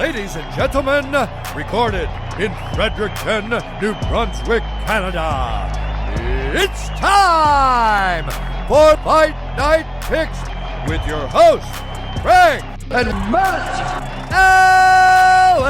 Ladies and gentlemen, recorded in Fredericton, New Brunswick, Canada, it's time for Fight Night Picks with your hosts, Craig and Matt Allen.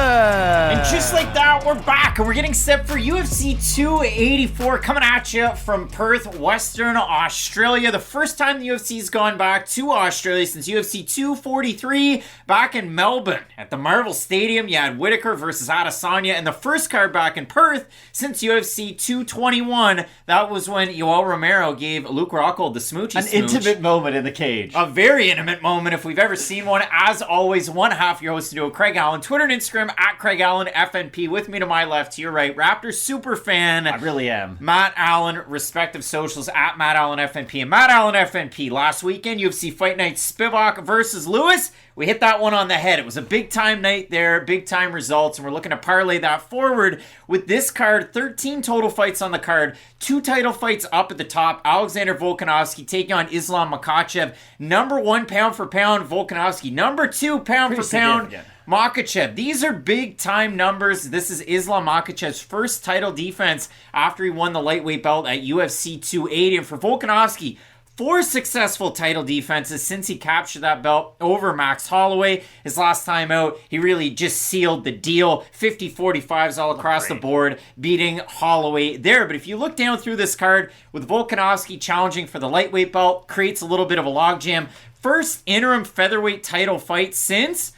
And just like that, we're back and we're getting set for UFC 284 coming at you from Perth, Western Australia. The first time the UFC's gone back to Australia since UFC 243 back in Melbourne at the Marvel Stadium. You had Whitaker versus Adesanya, and the first card back in Perth since UFC 221. That was when Yoel Romero gave Luke Rockhold the smoochy An intimate moment in the cage. A very intimate moment if we've ever seen one. As always, one half your host, Craig Allen. Twitter and Instagram at Craig Allen FNP. With me to my left, to your right, Raptors super fan. I really am. Matt Allen, respective socials at Matt Allen FNP and Matt Allen FNP. Last weekend, UFC Fight Night Spivak versus Lewis. We hit that one on the head. It was a big time night there, big time results, and we're looking to parlay that forward with this card. 13 total fights on the card, 2 title fights up at the top. Alexander Volkanovski taking on Islam Makhachev. Number 1 pound for pound, Volkanovski. Number 2 pound for pound, Makhachev. These are big time numbers. This is Islam Makhachev's first title defense after he won the lightweight belt at UFC 280. And for Volkanovski, 4 successful title defenses since he captured that belt over Max Holloway. His last time out, he really just sealed the deal. 50-45s all across the board, beating Holloway there. But if you look down through this card, with Volkanovski challenging for the lightweight belt, creates a little bit of a logjam. First interim featherweight title fight since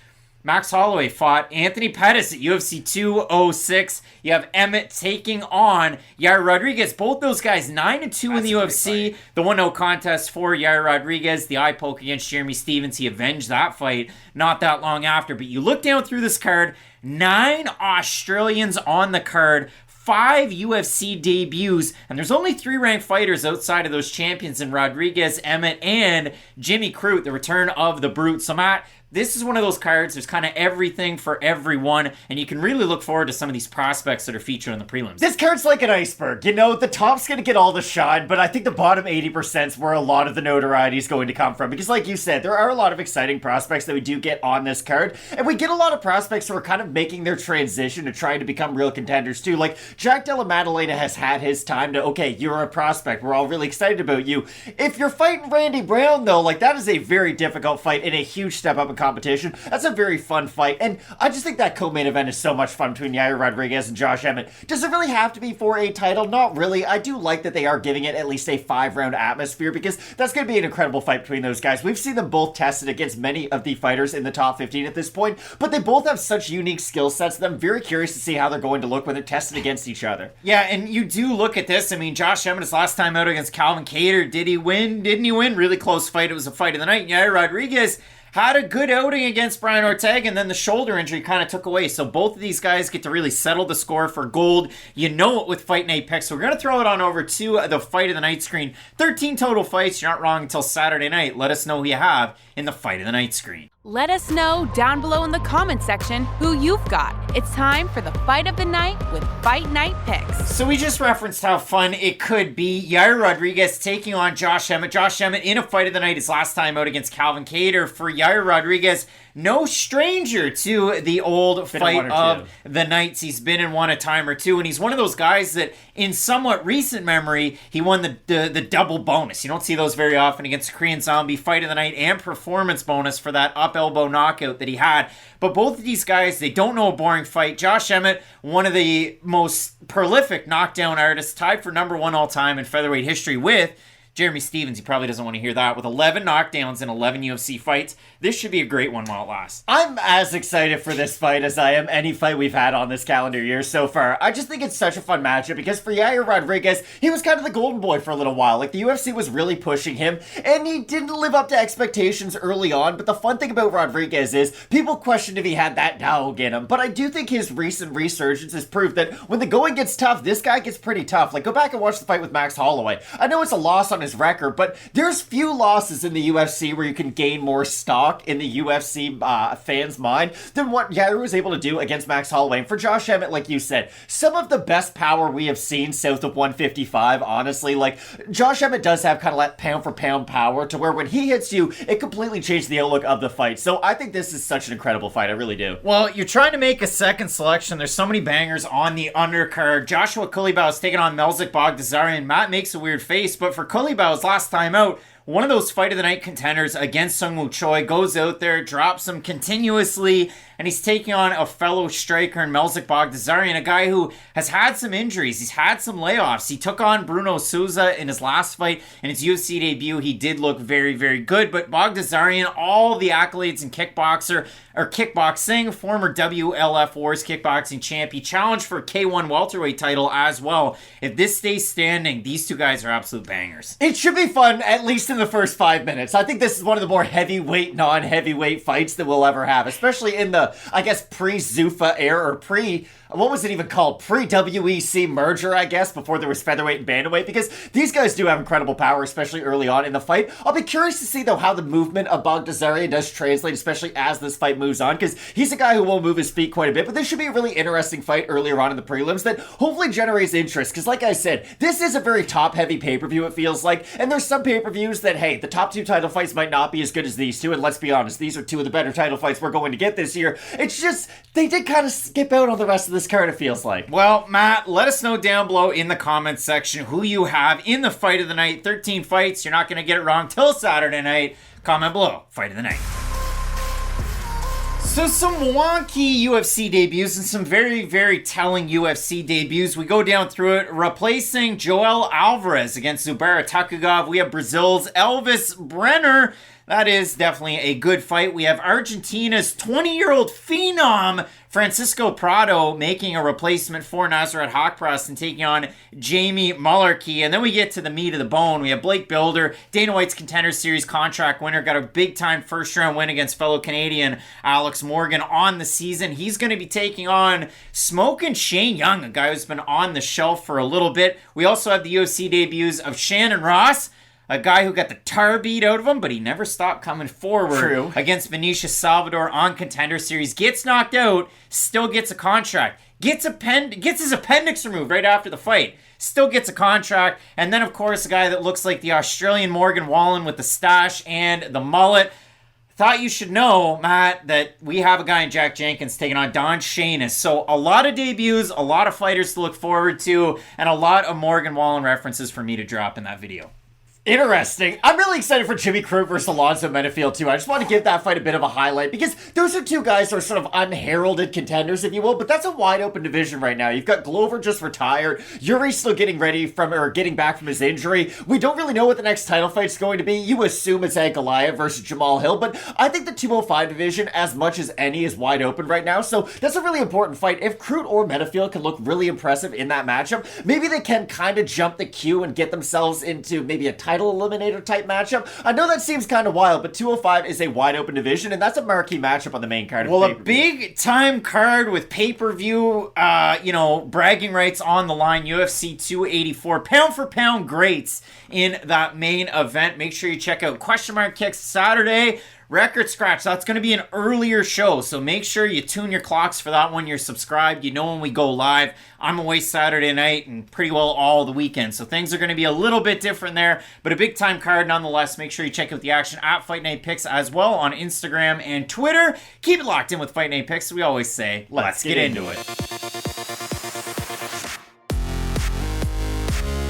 Max Holloway fought Anthony Pettis at UFC 206. You have Emmett taking on Yair Rodriguez. Both those guys 9-2 in the UFC. The 1-0 contest for Yair Rodriguez. The eye poke against Jeremy Stephens. He avenged that fight not that long after. But you look down through this card, 9 Australians on the card. 5 UFC debuts, and there's only 3 ranked fighters outside of those champions in Rodriguez, Emmett, and Jimmy Crute, the return of the Brute. So Matt, this is one of those cards, there's kind of everything for everyone, and you can really look forward to some of these prospects that are featured in the prelims. This card's like an iceberg. You know, the top's going to get all the shine, but I think the bottom 80% is where a lot of the notoriety is going to come from. Because like you said, there are a lot of exciting prospects that we do get on this card, and we get a lot of prospects who are kind of making their transition to trying to become real contenders too. Like, Jack Della Maddalena has had his time to, okay, you're a prospect, we're all really excited about you. If you're fighting Randy Brown, though, like, that is a very difficult fight and a huge step up in competition. That's a very fun fight, and I just think that co-main event is so much fun between Yair Rodriguez and Josh Emmett. Does it really have to be for a title? Not really. I do like that they are giving it at least a 5-round atmosphere, because that's going to be an incredible fight between those guys. We've seen them both tested against many of the fighters in the top 15 at this point, but they both have such unique skill sets that I'm very curious to see how they're going to look when they're tested against each other. Yeah, and you do look at this. I mean, Josh Emmett, his last time out against Calvin Kattar, did he win? Didn't he win? Really close fight. It was a fight of the night. Yair Rodriguez had a good outing against Brian Ortega, and then the shoulder injury kind of took away. So both of these guys get to really settle the score for gold. You know it with Fight Night Picks. So we're going to throw it on over to the Fight of the Night screen. 13 total fights. You're not wrong until Saturday night. Let us know who you have in the Fight of the Night screen. Let us know down below in the comment section who you've got. It's time for the Fight of the Night with Fight Night Picks. So we just referenced how fun it could be. Yair Rodriguez taking on Josh Emmett. Josh Emmett in a Fight of the Night his last time out against Calvin Kattar. For Yair Rodriguez, no stranger to the old Fight of the Nights. He's been in one a time or two, and he's one of those guys that in somewhat recent memory, he won the double bonus. You don't see those very often against Korean Zombie, Fight of the Night, and performance bonus for that up elbow knockout that he had. But both of these guys, they don't know a boring fight. Josh Emmett, one of the most prolific knockdown artists, tied for number 1 all time in featherweight history with Jeremy Stephens. He probably doesn't want to hear that. With 11 knockdowns in 11 UFC fights, this should be a great one while it lasts. I'm as excited for this fight as I am any fight we've had on this calendar year so far. I just think it's such a fun matchup because for Yair Rodriguez, he was kind of the golden boy for a little while. Like, the UFC was really pushing him, and he didn't live up to expectations early on. But the fun thing about Rodriguez is people questioned if he had that dog in him. But I do think his recent resurgence has proved that when the going gets tough, this guy gets pretty tough. Like, go back and watch the fight with Max Holloway. I know it's a loss on his record, but there's few losses in the UFC where you can gain more stock in the UFC fans' mind than what Yair was able to do against Max Holloway. And for Josh Emmett, like you said, some of the best power we have seen south of 155, honestly. Like, Josh Emmett does have kind of that pound-for-pound power to where when he hits you, it completely changed the outlook of the fight. So I think this is such an incredible fight. I really do. Well, you're trying to make a second selection. There's so many bangers on the undercard. Joshua Culibao is taking on Melsik Baghdasaryan. Matt makes a weird face, but for Culibao's last time out, one of those fight of the night contenders against Sungwoo Choi goes out there, drops him continuously, and he's taking on a fellow striker in Melsik Baghdasaryan, a guy who has had some injuries. He's had some layoffs. He took on Bruno Souza in his last fight. In his UFC debut, he did look very, very good, but Baghdasaryan, all the accolades in kickboxing, former WLF Wars kickboxing champ. He challenged for a K1 welterweight title as well. If this stays standing, these two guys are absolute bangers. It should be fun, at least in the first 5 minutes. I think this is one of the more heavyweight, non-heavyweight fights that we'll ever have, especially in the, I guess, pre-Zuffa era, or what was it even called? Pre-WEC merger, I guess, before there was featherweight and bantamweight, because these guys do have incredible power, especially early on in the fight. I'll be curious to see, though, how the movement of Baghdasaryan does translate, especially as this fight moves on, because he's a guy who will move his feet quite a bit, but this should be a really interesting fight earlier on in the prelims that hopefully generates interest, because like I said, this is a very top-heavy pay-per-view, it feels like, and there's some pay-per-views that, hey, the top two title fights might not be as good as these two, and let's be honest, these are two of the better title fights we're going to get this year. It's just, they did kind of skip out on the rest of this card, it feels like. Well, Matt, let us know down below in the comments section who you have in the fight of the night. 13 fights, you're not going to get it wrong till Saturday night. Comment below, fight of the night. So some wonky UFC debuts and some very, very telling UFC debuts. We go down through it. Replacing Joel Alvarez against Zubaira Tukhugov, we have Brazil's Elves Brenner. That is definitely a good fight. We have Argentina's 20-year-old phenom, Francisco Prado, making a replacement for Nasrat Haqparast and taking on Jamie Mullarkey. And then we get to the meat of the bone. We have Blake Bilder, Dana White's Contender Series contract winner, got a big-time first-round win against fellow Canadian Alex Morgan on the season. He's going to be taking on smoking Shane Young, a guy who's been on the shelf for a little bit. We also have the UFC debuts of Shannon Ross, a guy who got the tar beat out of him, but he never stopped coming forward against Vinicius Salvador on Contender Series. Gets knocked out, still gets a contract. Gets his appendix removed right after the fight. Still gets a contract. And then, of course, a guy that looks like the Australian Morgan Wallen with the stash and the mullet. Thought you should know, Matt, that we have a guy in Jack Jenkins taking on Don Shainis. So a lot of debuts, a lot of fighters to look forward to, and a lot of Morgan Wallen references for me to drop in that video. Interesting. I'm really excited for Jimmy Crute versus Alonzo Menafield, too. I just want to give that fight a bit of a highlight because those are two guys who are sort of unheralded contenders, if you will, but that's a wide-open division right now. You've got Glover just retired. Yuri's still getting back from his injury. We don't really know what the next title fight's going to be. You assume it's Ankalaev versus Jamal Hill, but I think the 205 division, as much as any, is wide open right now, so that's a really important fight. If Crute or Menafield can look really impressive in that matchup, maybe they can kind of jump the queue and get themselves into maybe a title eliminator type matchup. I know that seems kind of wild, but 205 is a wide open division, and that's a marquee matchup on the main card. Well, a big time card with pay-per-view, bragging rights on the line. UFC 284, pound for pound greats in that main event. Make sure you check out Question Mark Kicks Saturday. Record Scratch, that's going to be an earlier show, so make sure you tune your clocks for that one. You're subscribed. You know when we go live. I'm away Saturday night and pretty well all the weekend, so things are going to be a little bit different there, but a big-time card nonetheless. Make sure you check out the action at Fight Night Picks as well on Instagram and Twitter. Keep it locked in with Fight Night Picks. We always say, let's get into it.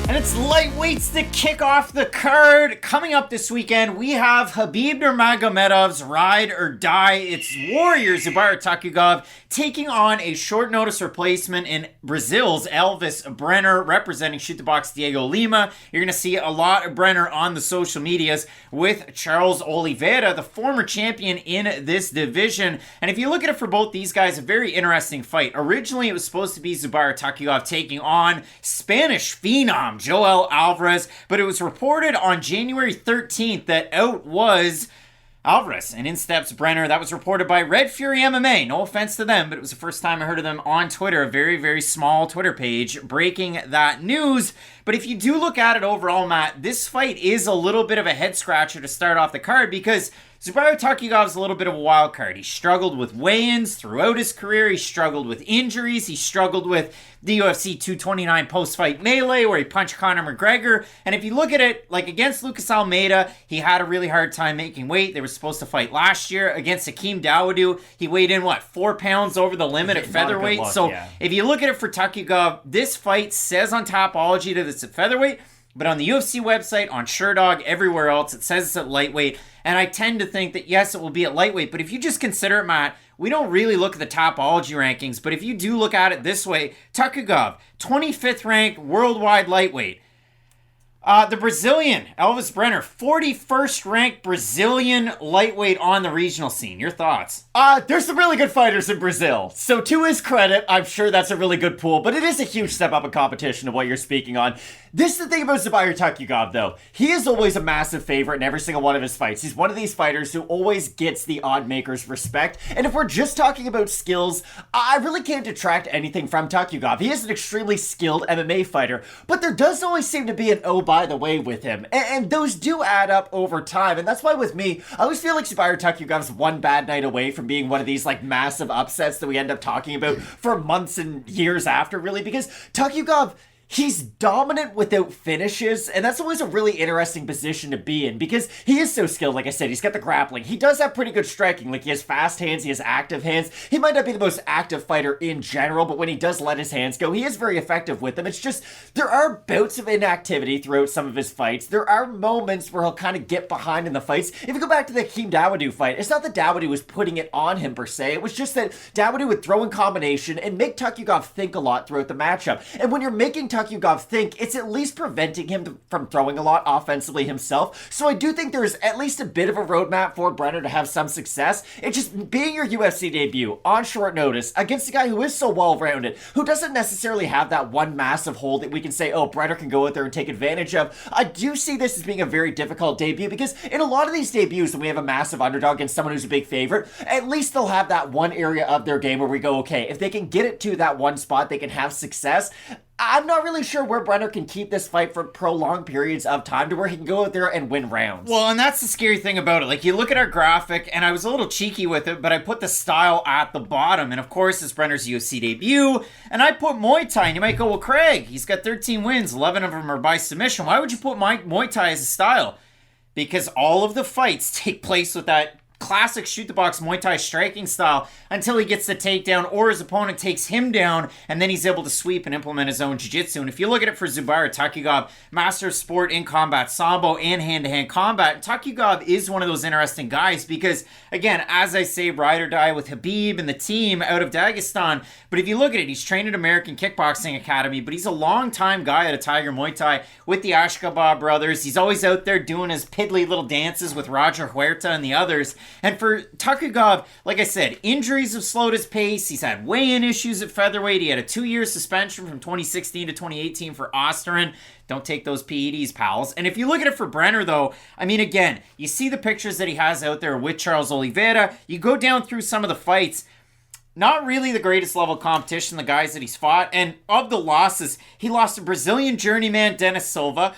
And it's lightweights to kick off the card. Coming up this weekend, we have Khabib Nurmagomedov's Ride or Die. It's Warrior Zubaira Tukhugov taking on a short notice replacement in Brazil's Elves Brenner, representing Shoot the Box Diego Lima. You're going to see a lot of Brenner on the social medias with Charles Oliveira, the former champion in this division. And if you look at it for both these guys, a very interesting fight. Originally, it was supposed to be Zubaira Tukhugov taking on Spanish phenom Joel Alvarez, but it was reported on January 13th that out was Alvarez, and in steps Brenner. That was reported by Red Fury MMA. No offense to them, but it was the first time I heard of them on Twitter. A very, very small Twitter page breaking that news. But if you do look at it overall, Matt, this fight is a little bit of a head scratcher to start off the card because Zubaira Tukhugov's a little bit of a wild card. He struggled with weigh-ins throughout his career. He struggled with injuries. He struggled with the UFC 229 post-fight melee where he punched Conor McGregor. And if you look at it, like against Lucas Almeida, he had a really hard time making weight. They were supposed to fight last year. Against Hakeem Dawodu, he weighed in, 4 pounds over the limit at featherweight. If you look at it for Tukhugov, this fight says on Tapology that it's at featherweight, but on the UFC website, on SureDog, everywhere else, it says it's at lightweight. And I tend to think that, yes, it will be at lightweight. But if you just consider it, Matt, we don't really look at the Tapology rankings. But if you do look at it this way, Tukhugov, 25th ranked worldwide lightweight. The Brazilian, Elves Brenner, 41st ranked Brazilian lightweight on the regional scene. Your thoughts? There's some really good fighters in Brazil. So to his credit, I'm sure that's a really good pool, but it is a huge step up in competition of what you're speaking on. This is the thing about Zubaira Tukhugov, though. He is always a massive favorite in every single one of his fights. He's one of these fighters who always gets the odd makers respect. And if we're just talking about skills, I really can't detract anything from Tukhugov. He is an extremely skilled MMA fighter, but there does always seem to be an by the way with him. And those do add up over time. And that's why with me, I always feel like Zubaira Tukhugov's one bad night away from being one of these massive upsets that we end up talking about for months and years after, really, because Tukhugov, he's dominant without finishes, and that's always a really interesting position to be in because he is so skilled. Like I said, he's got the grappling. He does have pretty good striking. He has fast hands, he has active hands. He might not be the most active fighter in general, but when he does let his hands go, he is very effective with them. It's just, there are bouts of inactivity throughout some of his fights. There are moments where he'll kind of get behind in the fights. If you go back to the Hakeem Dawodu fight, it's not that Dawodu was putting it on him per se. It was just that Dawodu would throw in combination and make Tukhugov think a lot throughout the matchup. And when you're making Tukhugov think, it's at least preventing him from throwing a lot offensively himself. So I do think there's at least a bit of a roadmap for Brenner to have some success. It's just being your UFC debut on short notice against a guy who is so well-rounded, who doesn't necessarily have that one massive hole that we can say, oh, Brenner can go out there and take advantage of. I do see this as being a very difficult debut because in a lot of these debuts, when we have a massive underdog and someone who's a big favorite, at least they'll have that one area of their game where we go, okay, if they can get it to that one spot, they can have success. I'm not really sure where Brenner can keep this fight for prolonged periods of time to where he can go out there and win rounds. Well, and that's the scary thing about it. You look at our graphic, and I was a little cheeky with it, but I put the style at the bottom. And of course, it's Brenner's UFC debut. And I put Muay Thai, and you might go, well, Craig, he's got 13 wins, 11 of them are by submission. Why would you put Muay Thai as a style? Because all of the fights take place with that classic shoot-the-box Muay Thai striking style until he gets the takedown or his opponent takes him down, and then he's able to sweep and implement his own jiu-jitsu. And if you look at it for Zubaira Tukhugov, master of sport in combat sambo and hand-to-hand combat, Tukhugov is one of those interesting guys because, again, as I say, ride or die with Habib and the team out of Dagestan. But if you look at it, he's trained at American Kickboxing Academy, but he's a long-time guy at a Tiger Muay Thai with the Ashkaba brothers. He's always out there doing his piddly little dances with Roger Huerta and the others. And for Tukhugov, like I said, injuries have slowed his pace. He's had weigh-in issues at featherweight. He had a 2-year suspension from 2016 to 2018 for Osterin. Don't take those PEDs, pals. And if you look at it for Brenner, though, I mean, again, you see the pictures that he has out there with Charles Oliveira. You go down through some of the fights. Not really the greatest level of competition, the guys that he's fought. And of the losses, he lost to Brazilian journeyman Denis Silva,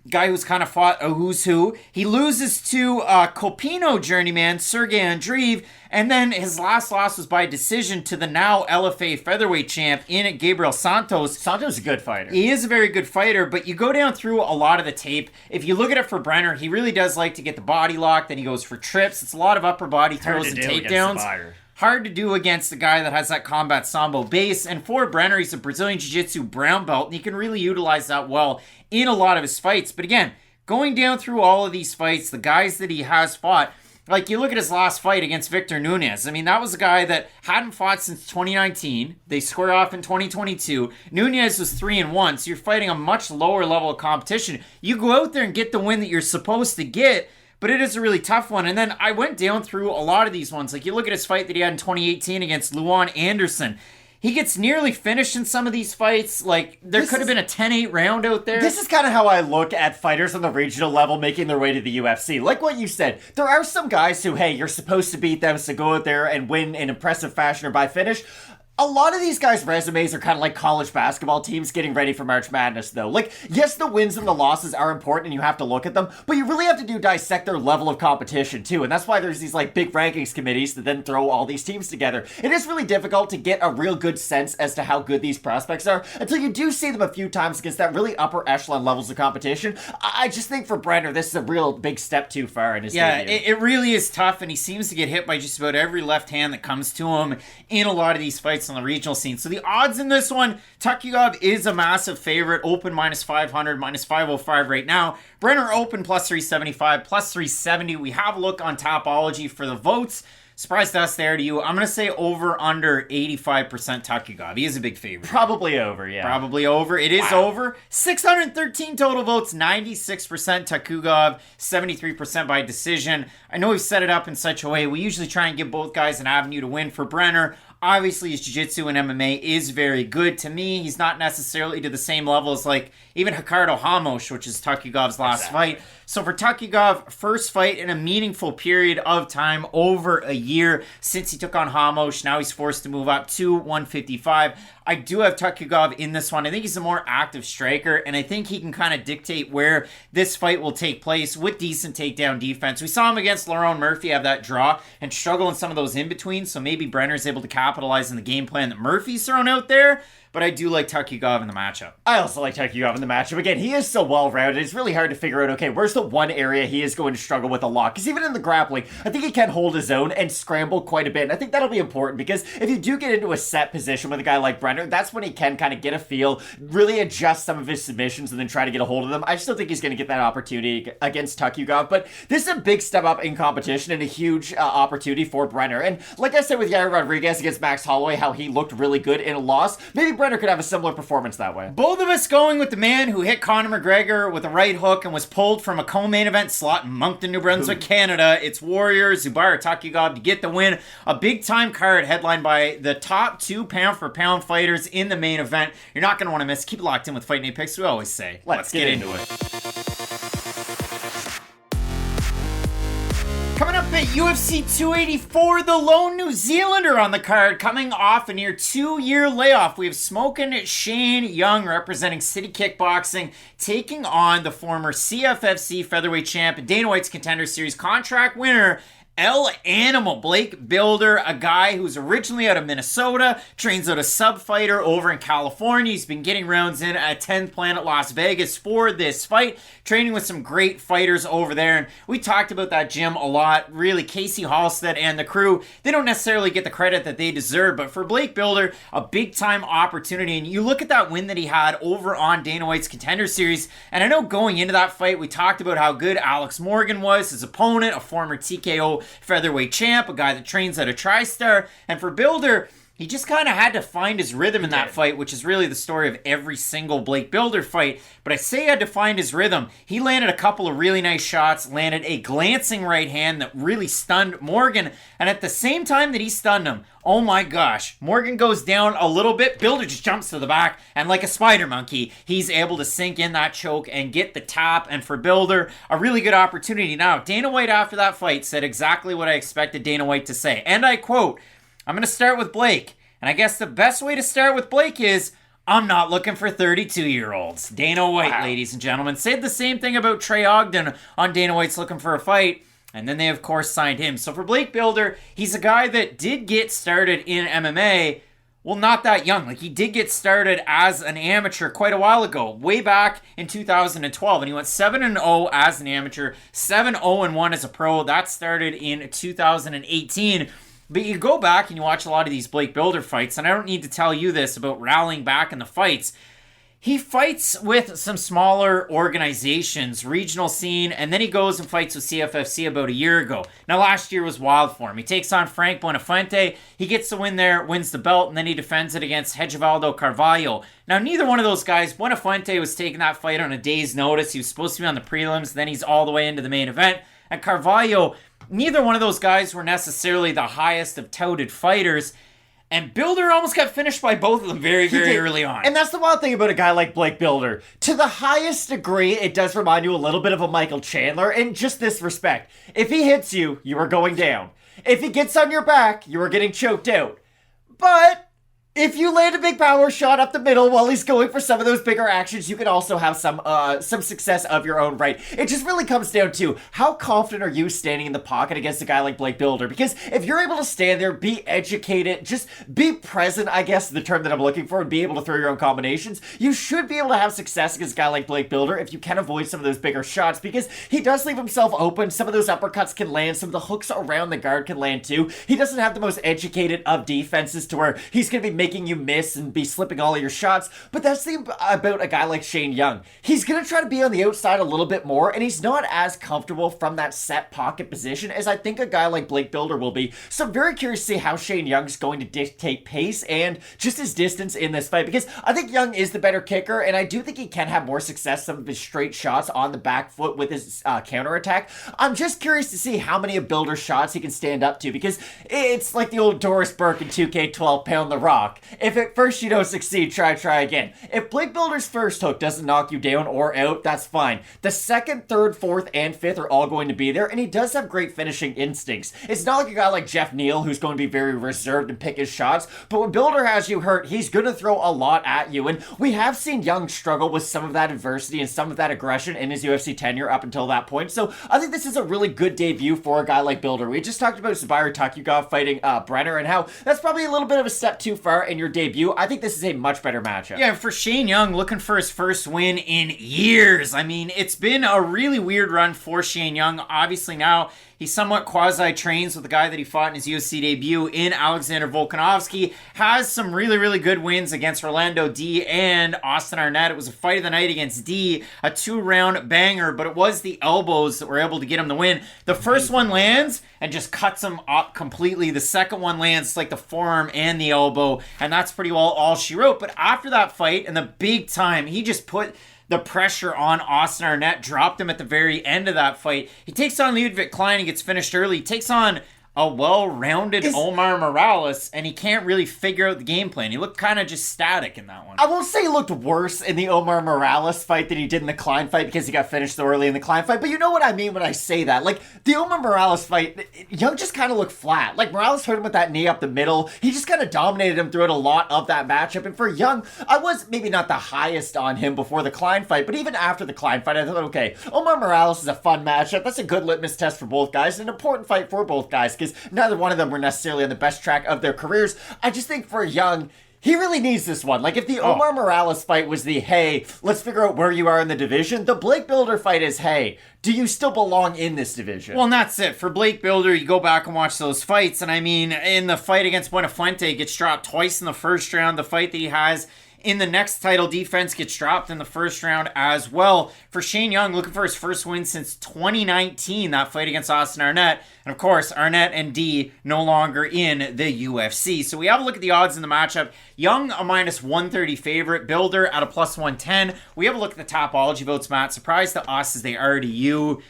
guy who's kind of fought a who's who. He loses to Copino journeyman Sergey Andreev, and then his last loss was by decision to the now LFA featherweight champ in Gabriel Santos. Santos is a good fighter. He is a very good fighter, but you go down through a lot of the tape. If you look at it for Brenner, he really does like to get the body lock, then he goes for trips. It's a lot of upper body throws and takedowns. Hard to do against a guy that has that combat sambo base. And for Brenner, he's a Brazilian Jiu-Jitsu brown belt, and he can really utilize that well in a lot of his fights. But again, going down through all of these fights, the guys that he has fought, you look at his last fight against Victor Nunez. I mean, that was a guy that hadn't fought since 2019. They square off in 2022. Nunez was 3-1, so you're fighting a much lower level of competition. You go out there and get the win that you're supposed to get, but it is a really tough one. And then I went down through a lot of these ones. You look at his fight that he had in 2018 against Luan Anderson. He gets nearly finished in some of these fights. Like, there could have been a 10-8 round out there. This is kind of how I look at fighters on the regional level making their way to the UFC. Like what you said, there are some guys who, hey, you're supposed to beat them, so go out there and win in impressive fashion or by finish. A lot of these guys' resumes are kind of like college basketball teams getting ready for March Madness, though. Like, yes, the wins and the losses are important and you have to look at them, but you really have to dissect their level of competition, too. And that's why there's these, like, big rankings committees that then throw all these teams together. It is really difficult to get a real good sense as to how good these prospects are until you do see them a few times against that really upper echelon levels of competition. I just think for Brenner, this is a real big step too far in his debut. It really is tough, and he seems to get hit by just about every left hand that comes to him in a lot of these fights on the regional scene. So the odds in this one, Tukhugov is a massive favorite, open -500, -505 right now. Brenner open +375, +370. We have a look on Topology for the votes. Surprise to us there to you. I'm going to say over under 85% Tukhugov. He is a big favorite. Probably over, yeah. Probably over. It is over. 613 total votes, 96% Tukhugov, 73% by decision. I know we've set it up in such a way. We usually try and give both guys an avenue to win. For Brenner, obviously his jiu-jitsu and MMA is very good. To me, he's not necessarily to the same level as like even Ricardo Ramos, which is Tukhugov's last fight. So for Tukhugov, first fight in a meaningful period of time, over a year since he took on Ramos. Now he's forced to move up to 155. I do have Tukhugov in this one. I think he's a more active striker, and I think he can kind of dictate where this fight will take place with decent takedown defense. We saw him against Lerone Murphy have that draw and struggle in some of those in-betweens, so maybe Brenner's able to capitalize on the game plan that Murphy's thrown out there. But I do like Tukhugov in the matchup. I also like Tukhugov in the matchup. Again, he is so well-rounded. It's really hard to figure out, okay, where's the one area he is going to struggle with a lot? Because even in the grappling, I think he can hold his own and scramble quite a bit. And I think that'll be important because if you do get into a set position with a guy like Brenner, that's when he can kind of get a feel, really adjust some of his submissions, and then try to get a hold of them. I still think he's going to get that opportunity against Tukhugov. But this is a big step up in competition and a huge opportunity for Brenner. And like I said with Yair Rodriguez against Max Holloway, how he looked really good in a loss, maybe Brenner could have a similar performance that way. Both of us going with the man who hit Conor McGregor with a right hook and was pulled from a co-main event slot in Moncton, New Brunswick, Canada. It's Warrior Zubaira Tukhugov to get the win. A big-time card headlined by the top 2 pound-for-pound fighters in the main event. You're not going to want to miss. Keep it locked in with Fight Night Picks, we always say. Let's get into it. Coming up at UFC 284, the lone New Zealander on the card, coming off a near 2-year layoff. We have Smokin' Shane Young representing City Kickboxing, taking on the former CFFC featherweight champ and Dana White's Contender Series contract winner, El Animal, Blake Bilder, a guy who's originally out of Minnesota, trains out a sub fighter over in California. He's been getting rounds in at 10th Planet Las Vegas for this fight, training with some great fighters over there. And we talked about that gym a lot. Really, Casey Halstead and the crew, they don't necessarily get the credit that they deserve. But for Blake Bilder, a big-time opportunity. And you look at that win that he had over on Dana White's Contender Series. And I know going into that fight, we talked about how good Alex Morgan was, his opponent, a former TKO featherweight champ, a guy that trains at a TriStar. And for Bilder, he just kind of had to find his rhythm in that fight, which is really the story of every single Blake Bilder fight. But I say he had to find his rhythm. He landed a couple of really nice shots, landed a glancing right hand that really stunned Morgan. And at the same time that he stunned him, oh my gosh, Morgan goes down a little bit. Bilder just jumps to the back, and like a spider monkey, he's able to sink in that choke and get the tap. And for Bilder, a really good opportunity. Now, Dana White after that fight said exactly what I expected Dana White to say. And I quote, "I'm going to start with Blake. And I guess the best way to start with Blake is, I'm not looking for 32-year-olds. Dana White, ladies and gentlemen, said the same thing about Trey Ogden on Dana White's Looking for a Fight. And then they, of course, signed him. So for Blake Bilder, he's a guy that did get started in MMA. Well, not that young. Like, he did get started as an amateur quite a while ago, way back in 2012. And he went 7-0 as an amateur, 7-0-1 as a pro. That started in 2018. But you go back and you watch a lot of these Blake Bilder fights, and I don't need to tell you this about rallying back in the fights. He fights with some smaller organizations, regional scene, and then he goes and fights with CFFC about a year ago. Now, last year was wild for him. He takes on Frank Buenafuente. He gets the win there, wins the belt, and then he defends it against Regivaldo Carvalho. Now, neither one of those guys, Buenafuente was taking that fight on a day's notice. He was supposed to be on the prelims, then he's all the way into the main event. And Carvalho, neither one of those guys were necessarily the highest of touted fighters. And Bilder almost got finished by both of them very, very early on. And that's the wild thing about a guy like Blake Bilder. To the highest degree, it does remind you a little bit of a Michael Chandler in just this respect. If he hits you, you are going down. If he gets on your back, you are getting choked out. But if you land a big power shot up the middle while he's going for some of those bigger actions, you can also have some success of your own right. It just really comes down to how confident are you standing in the pocket against a guy like Blake Bilder? Because if you're able to stand there, be educated, just be present, I guess the term that I'm looking for, and be able to throw your own combinations, you should be able to have success against a guy like Blake Bilder if you can avoid some of those bigger shots, because he does leave himself open. Some of those uppercuts can land, some of the hooks around the guard can land too. He doesn't have the most educated of defenses to where he's going to be making you miss and be slipping all of your shots, but that's the about a guy like Shane Young. He's going to try to be on the outside a little bit more, and he's not as comfortable from that set pocket position as I think a guy like Blake Bilder will be. So I'm very curious to see how Shane Young's going to dictate pace and just his distance in this fight, because I think Young is the better kicker, and I do think he can have more success some of his straight shots on the back foot with his counterattack. I'm just curious to see how many of Bilder's shots he can stand up to, because it's like the old Doris Burke in 2K12 Pound the Rock. If at first you don't succeed, try again. If Blake Bilder's first hook doesn't knock you down or out, that's fine. The second, third, fourth, and fifth are all going to be there, and he does have great finishing instincts. It's not like a guy like Jeff Neal who's going to be very reserved and pick his shots, but when Bilder has you hurt, he's going to throw a lot at you, and we have seen Young struggle with some of that adversity and some of that aggression in his UFC tenure up until that point, so I think this is a really good debut for a guy like Bilder. We just talked about Zubaira Tukhugov fighting Brenner and how that's probably a little bit of a step too far in your debut. I think this is a much better matchup. Yeah, for Shane Young, looking for his first win in years. I mean, it's been a really weird run for Shane Young. Obviously now he somewhat quasi-trains with the guy that he fought in his UFC debut in Alexander Volkanovski. Has some really, really good wins against Orlando D and Austin Arnett. It was a fight of the night against D, a 2-round banger, but it was the elbows that were able to get him the win. The first one lands and just cuts him up completely. The second one lands like the forearm and the elbow, and that's pretty well all she wrote. But after that fight, and the big time, he just put the pressure on Austin Arnett, dropped him at the very end of that fight. He takes on Ludwig Klein and gets finished early. He takes on a well-rounded Omar Morales, and he can't really figure out the game plan. He looked kind of just static in that one. I won't say he looked worse in the Omar Morales fight than he did in the Klein fight because he got finished so early in the Klein fight, but you know what I mean when I say that. Like, the Omar Morales fight, Young just kind of looked flat. Like, Morales hurt him with that knee up the middle. He just kind of dominated him throughout a lot of that matchup, and for Young, I was maybe not the highest on him before the Klein fight, but even after the Klein fight, I thought, okay, Omar Morales is a fun matchup. That's a good litmus test for both guys, an important fight for both guys, because neither one of them were necessarily on the best track of their careers. I just think for Young, he really needs this one. Like, if the Omar Morales fight was the, hey, let's figure out where you are in the division, the Blake Bilder fight is, hey, do you still belong in this division? Well, and that's it. For Blake Bilder, you go back and watch those fights, and I mean, in the fight against Buenafuente, he gets dropped twice in the first round. The fight that he has in the next title defense gets dropped in the first round as well. For Shane Young, looking for his first win since 2019, that fight against Austin Arnett. And of course, Arnett and D no longer in the UFC. So we have a look at the odds in the matchup. Young, a minus 130 favorite. Bilder at a plus 110. We have a look at the Topology votes, Matt. Surprised to us as they are to you.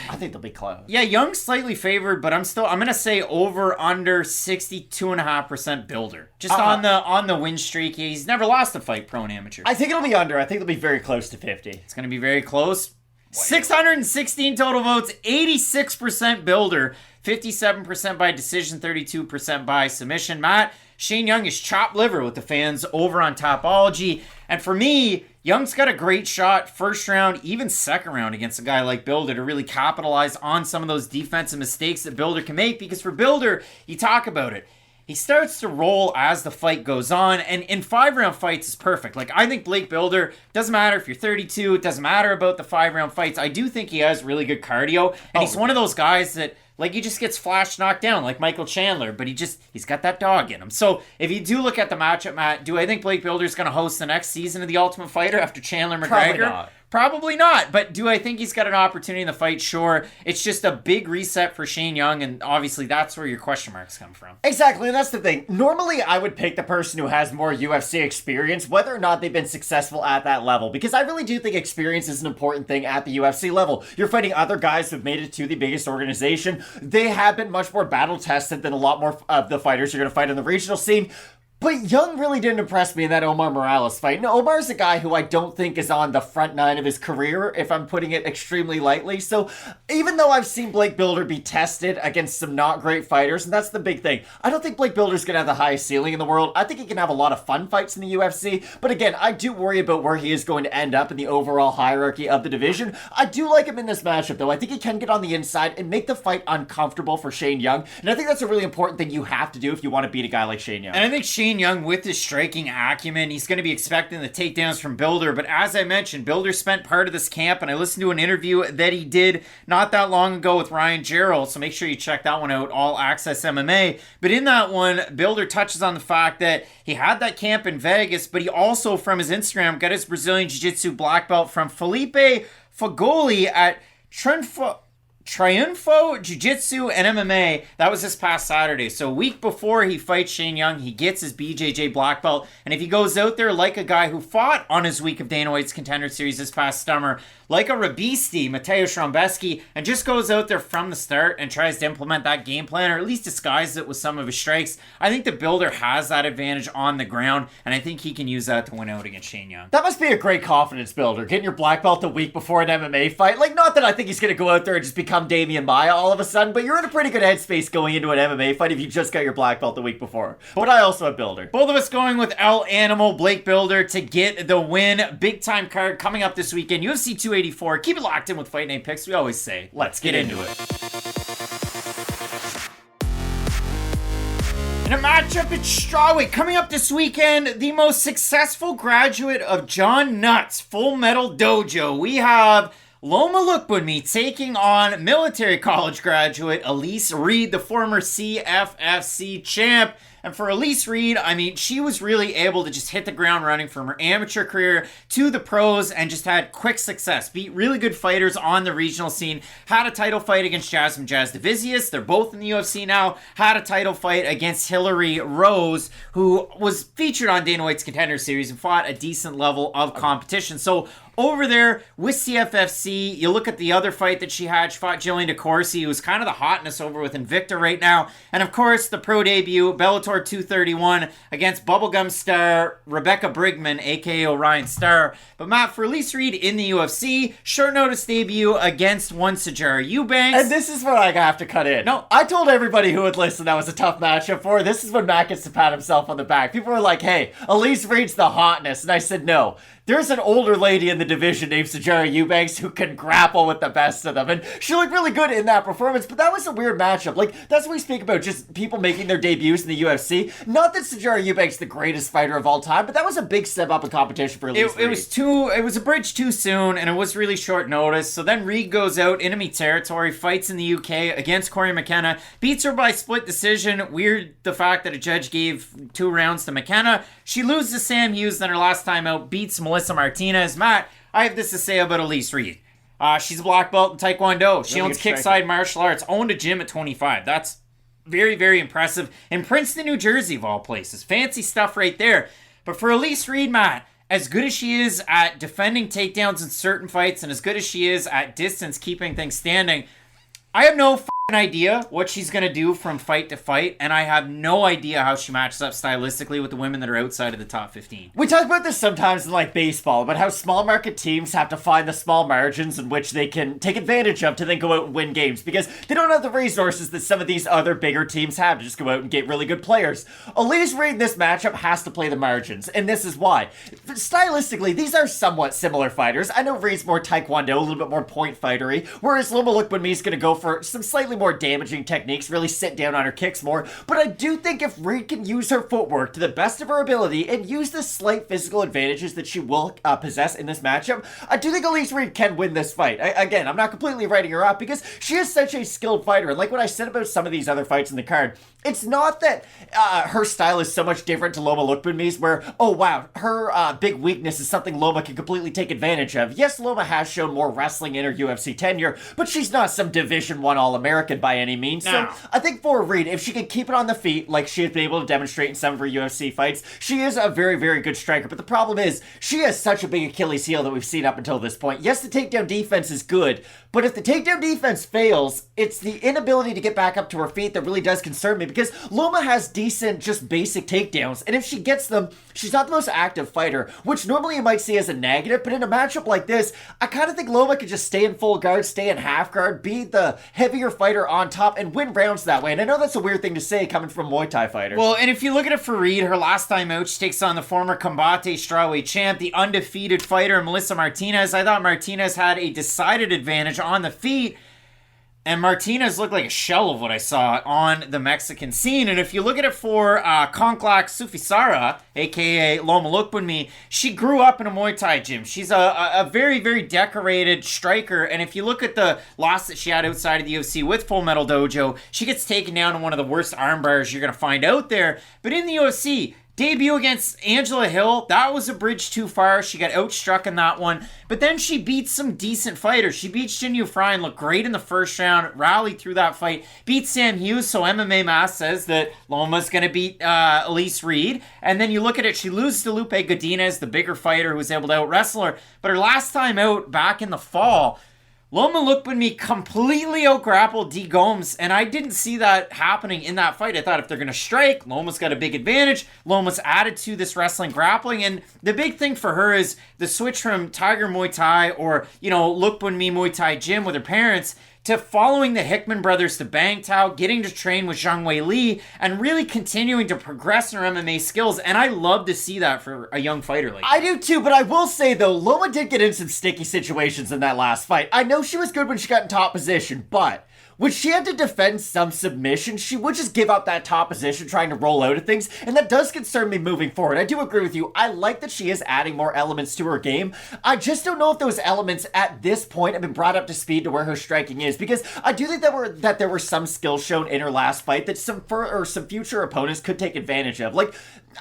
I think they'll be close. Yeah, Young's slightly favored, but I'm going to say over under 62.5% Bilder. Just on the win streak. He's never lost a fight, pro and amateur. I think it'll be under. I think it'll be very close to 50. It's going to be very close. 616 total votes, 86% Bilder, 57% by decision, 32% by submission. Matt, Shane Young is chopped liver with the fans over on Topology. And for me, Young's got a great shot first round, even second round against a guy like Bilder to really capitalize on some of those defensive mistakes that Bilder can make. Because for Bilder, you talk about it, he starts to roll as the fight goes on, and in 5-round fights is perfect. Like, I think Blake Bilder, doesn't matter if you're 32, it doesn't matter about the 5-round fights. I do think he has really good cardio, and he's one of those guys that, like, he just gets flash knocked down like Michael Chandler, but he's got that dog in him. So if you do look at the matchup, Matt, do I think Blake Bilder's going to host the next season of The Ultimate Fighter after Chandler McGregor? Probably not, but do I think he's got an opportunity in the fight? Sure. It's just a big reset for Shane Young, and obviously that's where your question marks come from. Exactly, and that's the thing. Normally, I would pick the person who has more UFC experience, whether or not they've been successful at that level, because I really do think experience is an important thing at the UFC level. You're fighting other guys who've made it to the biggest organization. They have been much more battle-tested than a lot more of the fighters you're going to fight in the regional scene. But Young really didn't impress me in that Omar Morales fight. Now, Omar's a guy who I don't think is on the front nine of his career, if I'm putting it extremely lightly. So even though I've seen Blake Bilder be tested against some not great fighters, and that's the big thing, I don't think Blake Bilder's going to have the highest ceiling in the world. I think he can have a lot of fun fights in the UFC. But again, I do worry about where he is going to end up in the overall hierarchy of the division. I do like him in this matchup, though. I think he can get on the inside and make the fight uncomfortable for Shane Young. And I think that's a really important thing you have to do if you want to beat a guy like Shane Young. And I think Shane Young, with his striking acumen, he's going to be expecting the takedowns from Bilder. But as I mentioned, Bilder spent part of this camp, and I listened to an interview that he did not that long ago with Ryan Gerald, so make sure you check that one out, All Access MMA. But in that one, Bilder touches on the fact that he had that camp in Vegas, but he also, from his Instagram, got his Brazilian Jiu-Jitsu black belt from Felipe Fagoli at Triunfo Jiu-Jitsu and MMA. That was this past Saturday. So a week before he fights Shane Young, he gets his BJJ black belt. And if he goes out there like a guy who fought on his week of Dana White's Contender Series this past summer, like a Rabisti, Mateusz Rombeski, and just goes out there from the start and tries to implement that game plan, or at least disguise it with some of his strikes, I think the Bilder has that advantage on the ground, and I think he can use that to win out against Shane Young. That must be a great confidence builder, getting your black belt a week before an MMA fight. Like, not that I think he's going to go out there and just become Damian Maia all of a sudden, but you're in a pretty good headspace going into an MMA fight if you just got your black belt the week before. But I also have Bilder. Both of us going with El Animal, Blake Bilder, to get the win. Big time card coming up this weekend, UFC 284. Keep it locked in with Fight Night Picks. We always say, let's get into it. In a matchup at strawweight coming up this weekend, the most successful graduate of John Nutt's Full Metal Dojo, we have Loma Lookboonmee taking on military college graduate Elise Reed, the former CFFC champ. And for Elise Reed, I mean, she was really able to just hit the ground running from her amateur career to the pros and just had quick success. Beat really good fighters on the regional scene. Had a title fight against Jasmine Jasdavicius. They're both in the UFC now. Had a title fight against Hillary Rose, who was featured on Dana White's Contender Series and fought a decent level of competition. So over there with CFFC, you look at the other fight that she had. She fought Jillian DeCourcy, who's kind of the hotness over with Invicta right now. And of course, the pro debut, Bellator 231 against bubblegum star Rebecca Brigman, aka Orion Star. But Matt, for Elise Reed in the UFC, short notice debut against one Sijara Eubanks. And this is where I have to cut in. No, I told everybody who would listen that was a tough matchup for her. This is when Matt gets to pat himself on the back. People were like, hey, Elise Reed's the hotness. And I said, no. There's an older lady in the division named Sijara Eubanks who can grapple with the best of them. And she looked really good in that performance, but that was a weird matchup. Like, that's what we speak about, just people making their debuts in the UFC. Not that Sijara Eubanks is the greatest fighter of all time, but that was a big step up in competition for Elise Reed. It was a bridge too soon, and it was really short notice. So then Reed goes out, enemy territory, fights in the UK against Corey McKenna, beats her by split decision. Weird the fact that a judge gave 2 rounds to McKenna. She loses to Sam Hughes, then her last time out beats Melissa Martinez. Matt, I have this to say about Elise Reed. She's a black belt in Taekwondo. She owns Kickside Martial Arts, owned a gym at 25. That's very, very impressive. In Princeton, New Jersey, of all places. Fancy stuff right there. But for Elise Reed, Matt, as good as she is at defending takedowns in certain fights and as good as she is at distance keeping things standing, I have no idea what she's going to do from fight to fight, and I have no idea how she matches up stylistically with the women that are outside of the top 15. We talk about this sometimes in like baseball, about how small market teams have to find the small margins in which they can take advantage of to then go out and win games, because they don't have the resources that some of these other bigger teams have to just go out and get really good players. Elise Reed in this matchup has to play the margins, and this is why. Stylistically, these are somewhat similar fighters. I know Reed's more Taekwondo, a little bit more point fightery, whereas Loma Lookboonmee is going to go for some slightly more damaging techniques, really sit down on her kicks more. But I do think if Reed can use her footwork to the best of her ability and use the slight physical advantages that she will possess in this matchup, I do think Elise Reed can win this fight. Again, I'm not completely writing her off because she is such a skilled fighter. And like what I said about some of these other fights in the card, it's not that her style is so much different to Loma Lookboonmee's where, oh wow, her big weakness is something Loma can completely take advantage of. Yes, Loma has shown more wrestling in her UFC tenure, but she's not some Division I All-American by any means. No. So I think for Reed, if she can keep it on the feet like she has been able to demonstrate in some of her UFC fights, she is a very, very good striker. But the problem is, she has such a big Achilles heel that we've seen up until this point. Yes, the takedown defense is good, but if the takedown defense fails, it's the inability to get back up to her feet that really does concern me, because Loma has decent, just basic takedowns, and if she gets them, she's not the most active fighter, which normally you might see as a negative, but in a matchup like this, I kind of think Loma could just stay in full guard, stay in half guard, be the heavier fighter on top, and win rounds that way. And I know that's a weird thing to say coming from a Muay Thai fighter. Well, and if you look at it for Reed, her last time out, she takes on the former Combate strawweight champ, the undefeated fighter, Melissa Martinez. I thought Martinez had a decided advantage on the feet, and Martinez looked like a shell of what I saw on the Mexican scene. And if you look at it for Konklak Sufisara, a.k.a. Loma Lookboonmee, she grew up in a Muay Thai gym. She's a very, very decorated striker. And if you look at the loss that she had outside of the UFC with Full Metal Dojo, she gets taken down in one of the worst armbars you're going to find out there. But in the UFC, debut against Angela Hill, that was a bridge too far. She got outstruck in that one. But then she beat some decent fighters. She beat Shin Fry and looked great in the first round, rallied through that fight, beat Sam Hughes, so MMA Mass says that Loma's going to beat Elise Reed. And then you look at it, she loses to Lupe Godinez, the bigger fighter who was able to out-wrestle her. But her last time out, back in the fall, Loma Lookboonmee completely out-grappled D. Gomes, and I didn't see that happening in that fight. I thought if they're going to strike, Loma's got a big advantage. Loma's added to this wrestling grappling, and the big thing for her is the switch from Tiger Muay Thai or, Lookboonmee Muay Thai gym with her parents to following the Hickman brothers to Bangtao, getting to train with Zhang Wei Li, and really continuing to progress in her MMA skills. And I love to see that for a young fighter like that. I do too, but I will say though, Loma did get in some sticky situations in that last fight. I know she was good when she got in top position, but when she had to defend some submission, she would just give up that top position trying to roll out of things, and that does concern me moving forward. I do agree with you. I like that she is adding more elements to her game. I just don't know if those elements at this point have been brought up to speed to where her striking is, because I do think that there were some skills shown in her last fight that some future opponents could take advantage of. Like,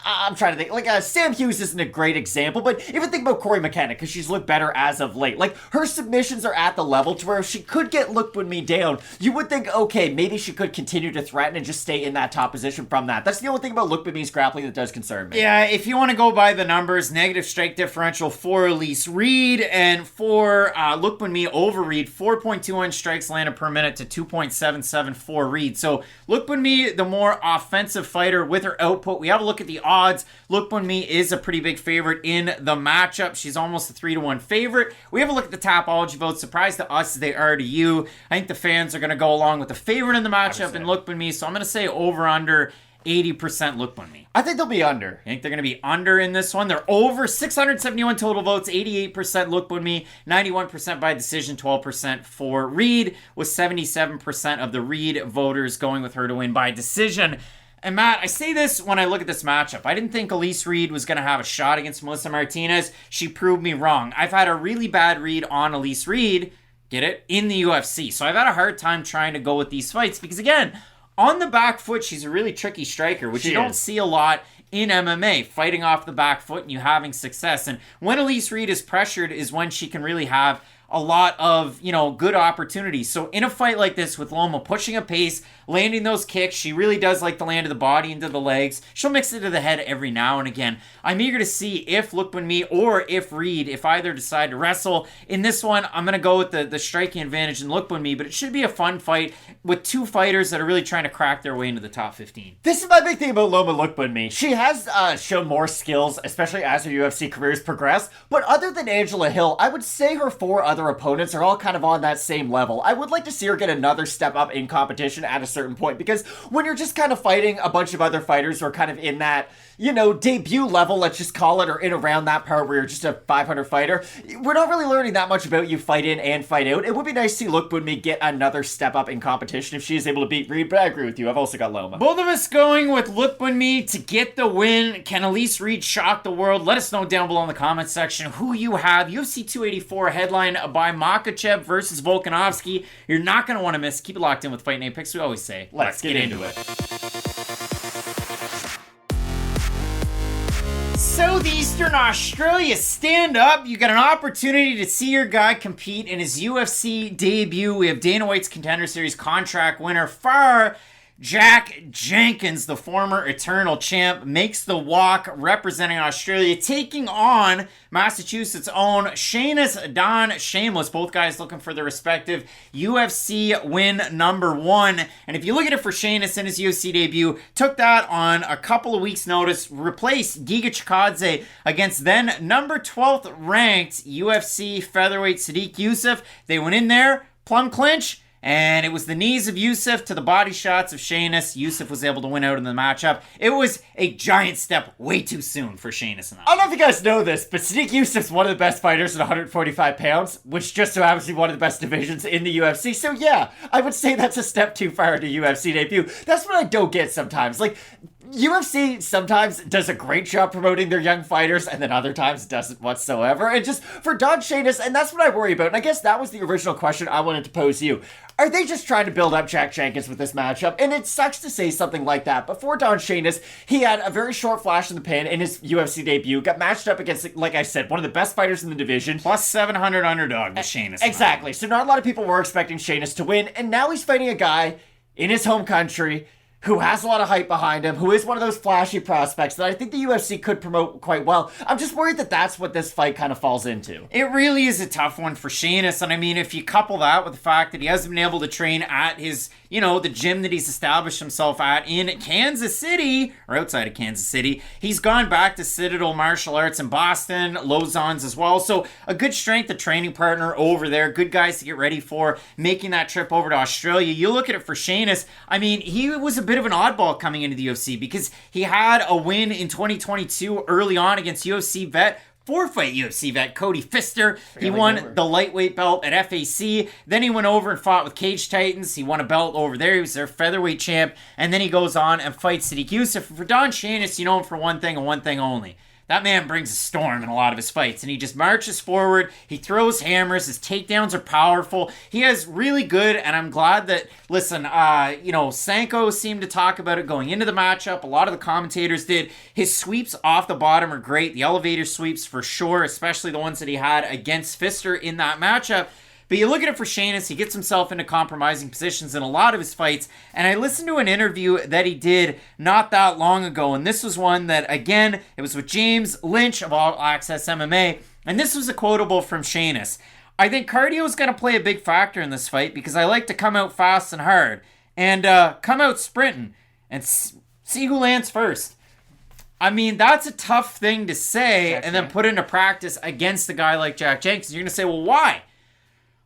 I'm trying to think, Sam Hughes isn't a great example, but even think about Corey McKenna, because she's looked better as of late. Like, her submissions are at the level to where if she could get Lookboonmee down, you would think, okay, maybe she could continue to threaten and just stay in that top position from that. That's the only thing about Lookboonmee's grappling that does concern me. Yeah, if you want to go by the numbers, negative strike differential for Elise Reed, and for Lookboonmee over Reed, 4.21 strikes landed per minute to 2.77 for Reed. So Lookboonmee, the more offensive fighter with her output. We have a look at the odds. Lookboonmee is a pretty big favorite in the matchup. She's almost a 3-1 favorite. We have a look at the Tapology votes. Surprised to us as they are to you. I think the fans are going to go along with the favorite in the matchup in Lookboonmee, so I'm going to say over under 80% Lookboonmee. I think they'll be under. I think they're going to be under in this one. They're over 671 total votes, 88% Lookboonmee, 91% by decision, 12% for Reed, with 77% of the Reed voters going with her to win by decision. And Matt, I say this when I look at this matchup. I didn't think Elise Reed was going to have a shot against Melissa Martinez. She proved me wrong. I've had a really bad read on Elise Reed, get it, in the UFC. So I've had a hard time trying to go with these fights because, again, on the back foot, she's a really tricky striker, which you don't see a lot in MMA, fighting off the back foot and you having success. And when Elise Reed is pressured is when she can really have a lot of, good opportunities. So in a fight like this with Loma pushing a pace, landing those kicks, she really does like to land to the body, into the legs. She'll mix it to the head every now and again. I'm eager to see if Lookboonmee or if Reed, if either decide to wrestle. In this one, I'm going to go with the striking advantage in Lookboonmee, but it should be a fun fight with two fighters that are really trying to crack their way into the top 15. This is my big thing about Loma Lookboonmee. She has shown more skills, especially as her UFC careers progress, but other than Angela Hill, I would say her four other opponents are all kind of on that same level. I would like to see her get another step up in competition at a certain point, because when you're just kind of fighting a bunch of other fighters who are kind of in that, debut level, let's just call it, or in around that part where you're just a 500 fighter, we're not really learning that much about you fight in and fight out. It would be nice to see Lookboonmee get another step up in competition if she is able to beat Reed, but I agree with you. I've also got Loma. Both of us going with Lookboonmee to get the win. Can Elise Reed shock the world? Let us know down below in the comments section who you have. UFC 284 headline by Makhachev versus Volkanovski. You're not going to want to miss. Keep it locked in with Fight Night Picks. We always say, let's get into it. Southeastern Australia, stand up. You got an opportunity to see your guy compete in his UFC debut. We have Dana White's Contender Series contract winner, Jack Jenkins, the former Eternal champ, makes the walk representing Australia, taking on Massachusetts' own Shainis, Don Shameless. Both guys looking for their respective UFC win number 1. And if you look at it for Shainis in his UFC debut, took that on a couple of weeks' notice, replaced Giga Chikadze against then number 12th ranked UFC featherweight Sodiq Yusuff. They went in there, plum clinch, and it was the knees of Yusuff to the body shots of Shainis. Yusuff was able to win out in the matchup. It was a giant step way too soon for Shainis. I don't know if you guys know this, but Sodiq Yusuff's one of the best fighters at 145 pounds, which just so happens to be one of the best divisions in the UFC. So yeah, I would say that's a step too far to UFC debut. That's what I don't get sometimes. Like, UFC sometimes does a great job promoting their young fighters, and then other times doesn't whatsoever. And just for Don Shainis, and that's what I worry about. And I guess that was the original question I wanted to pose you. Are they just trying to build up Jack Jenkins with this matchup? And it sucks to say something like that. But for Don Shainis, he had a very short flash in the pan in his UFC debut, got matched up against, like I said, one of the best fighters in the division. Plus 700 underdog with Shainis. Exactly. So not a lot of people were expecting Shainis to win. And now he's fighting a guy in his home country who has a lot of hype behind him, who is one of those flashy prospects that I think the UFC could promote quite well. I'm just worried that that's what this fight kind of falls into. It really is a tough one for Shainis, and I mean, if you couple that with the fact that he hasn't been able to train at his, the gym that he's established himself at in Kansas City, or outside of Kansas City, he's gone back to Citadel Martial Arts in Boston, Lausanne's as well, so a good strength of training partner over there, good guys to get ready for making that trip over to Australia. You look at it for Shainis, I mean, he was a bit of an oddball coming into the UFC because he had a win in 2022 early on against UFC vet, 4-fight UFC vet Cody Pfister. He won the lightweight belt at FAC. Then he went over and fought with Cage Titans. He won a belt over there. He was their featherweight champ. And then he goes on and fights Sodiq Yusuff. For Don Shainis, you know him for one thing and one thing only. That man brings a storm in a lot of his fights, and he just marches forward. He throws hammers. His takedowns are powerful. He has really good, and I'm glad that, listen, Sanko seemed to talk about it going into the matchup. A lot of the commentators did. His sweeps off the bottom are great. The elevator sweeps for sure, especially the ones that he had against Pfister in that matchup. But you look at it for Shainis, he gets himself into compromising positions in a lot of his fights. And I listened to an interview that he did not that long ago. And this was one that, again, it was with James Lynch of All Access MMA. And this was a quotable from Shainis. I think cardio is going to play a big factor in this fight because I like to come out fast and hard. And come out sprinting and see who lands first. I mean, that's a tough thing to say and then put into practice against a guy like Jack Jenkins. You're going to say, well, why?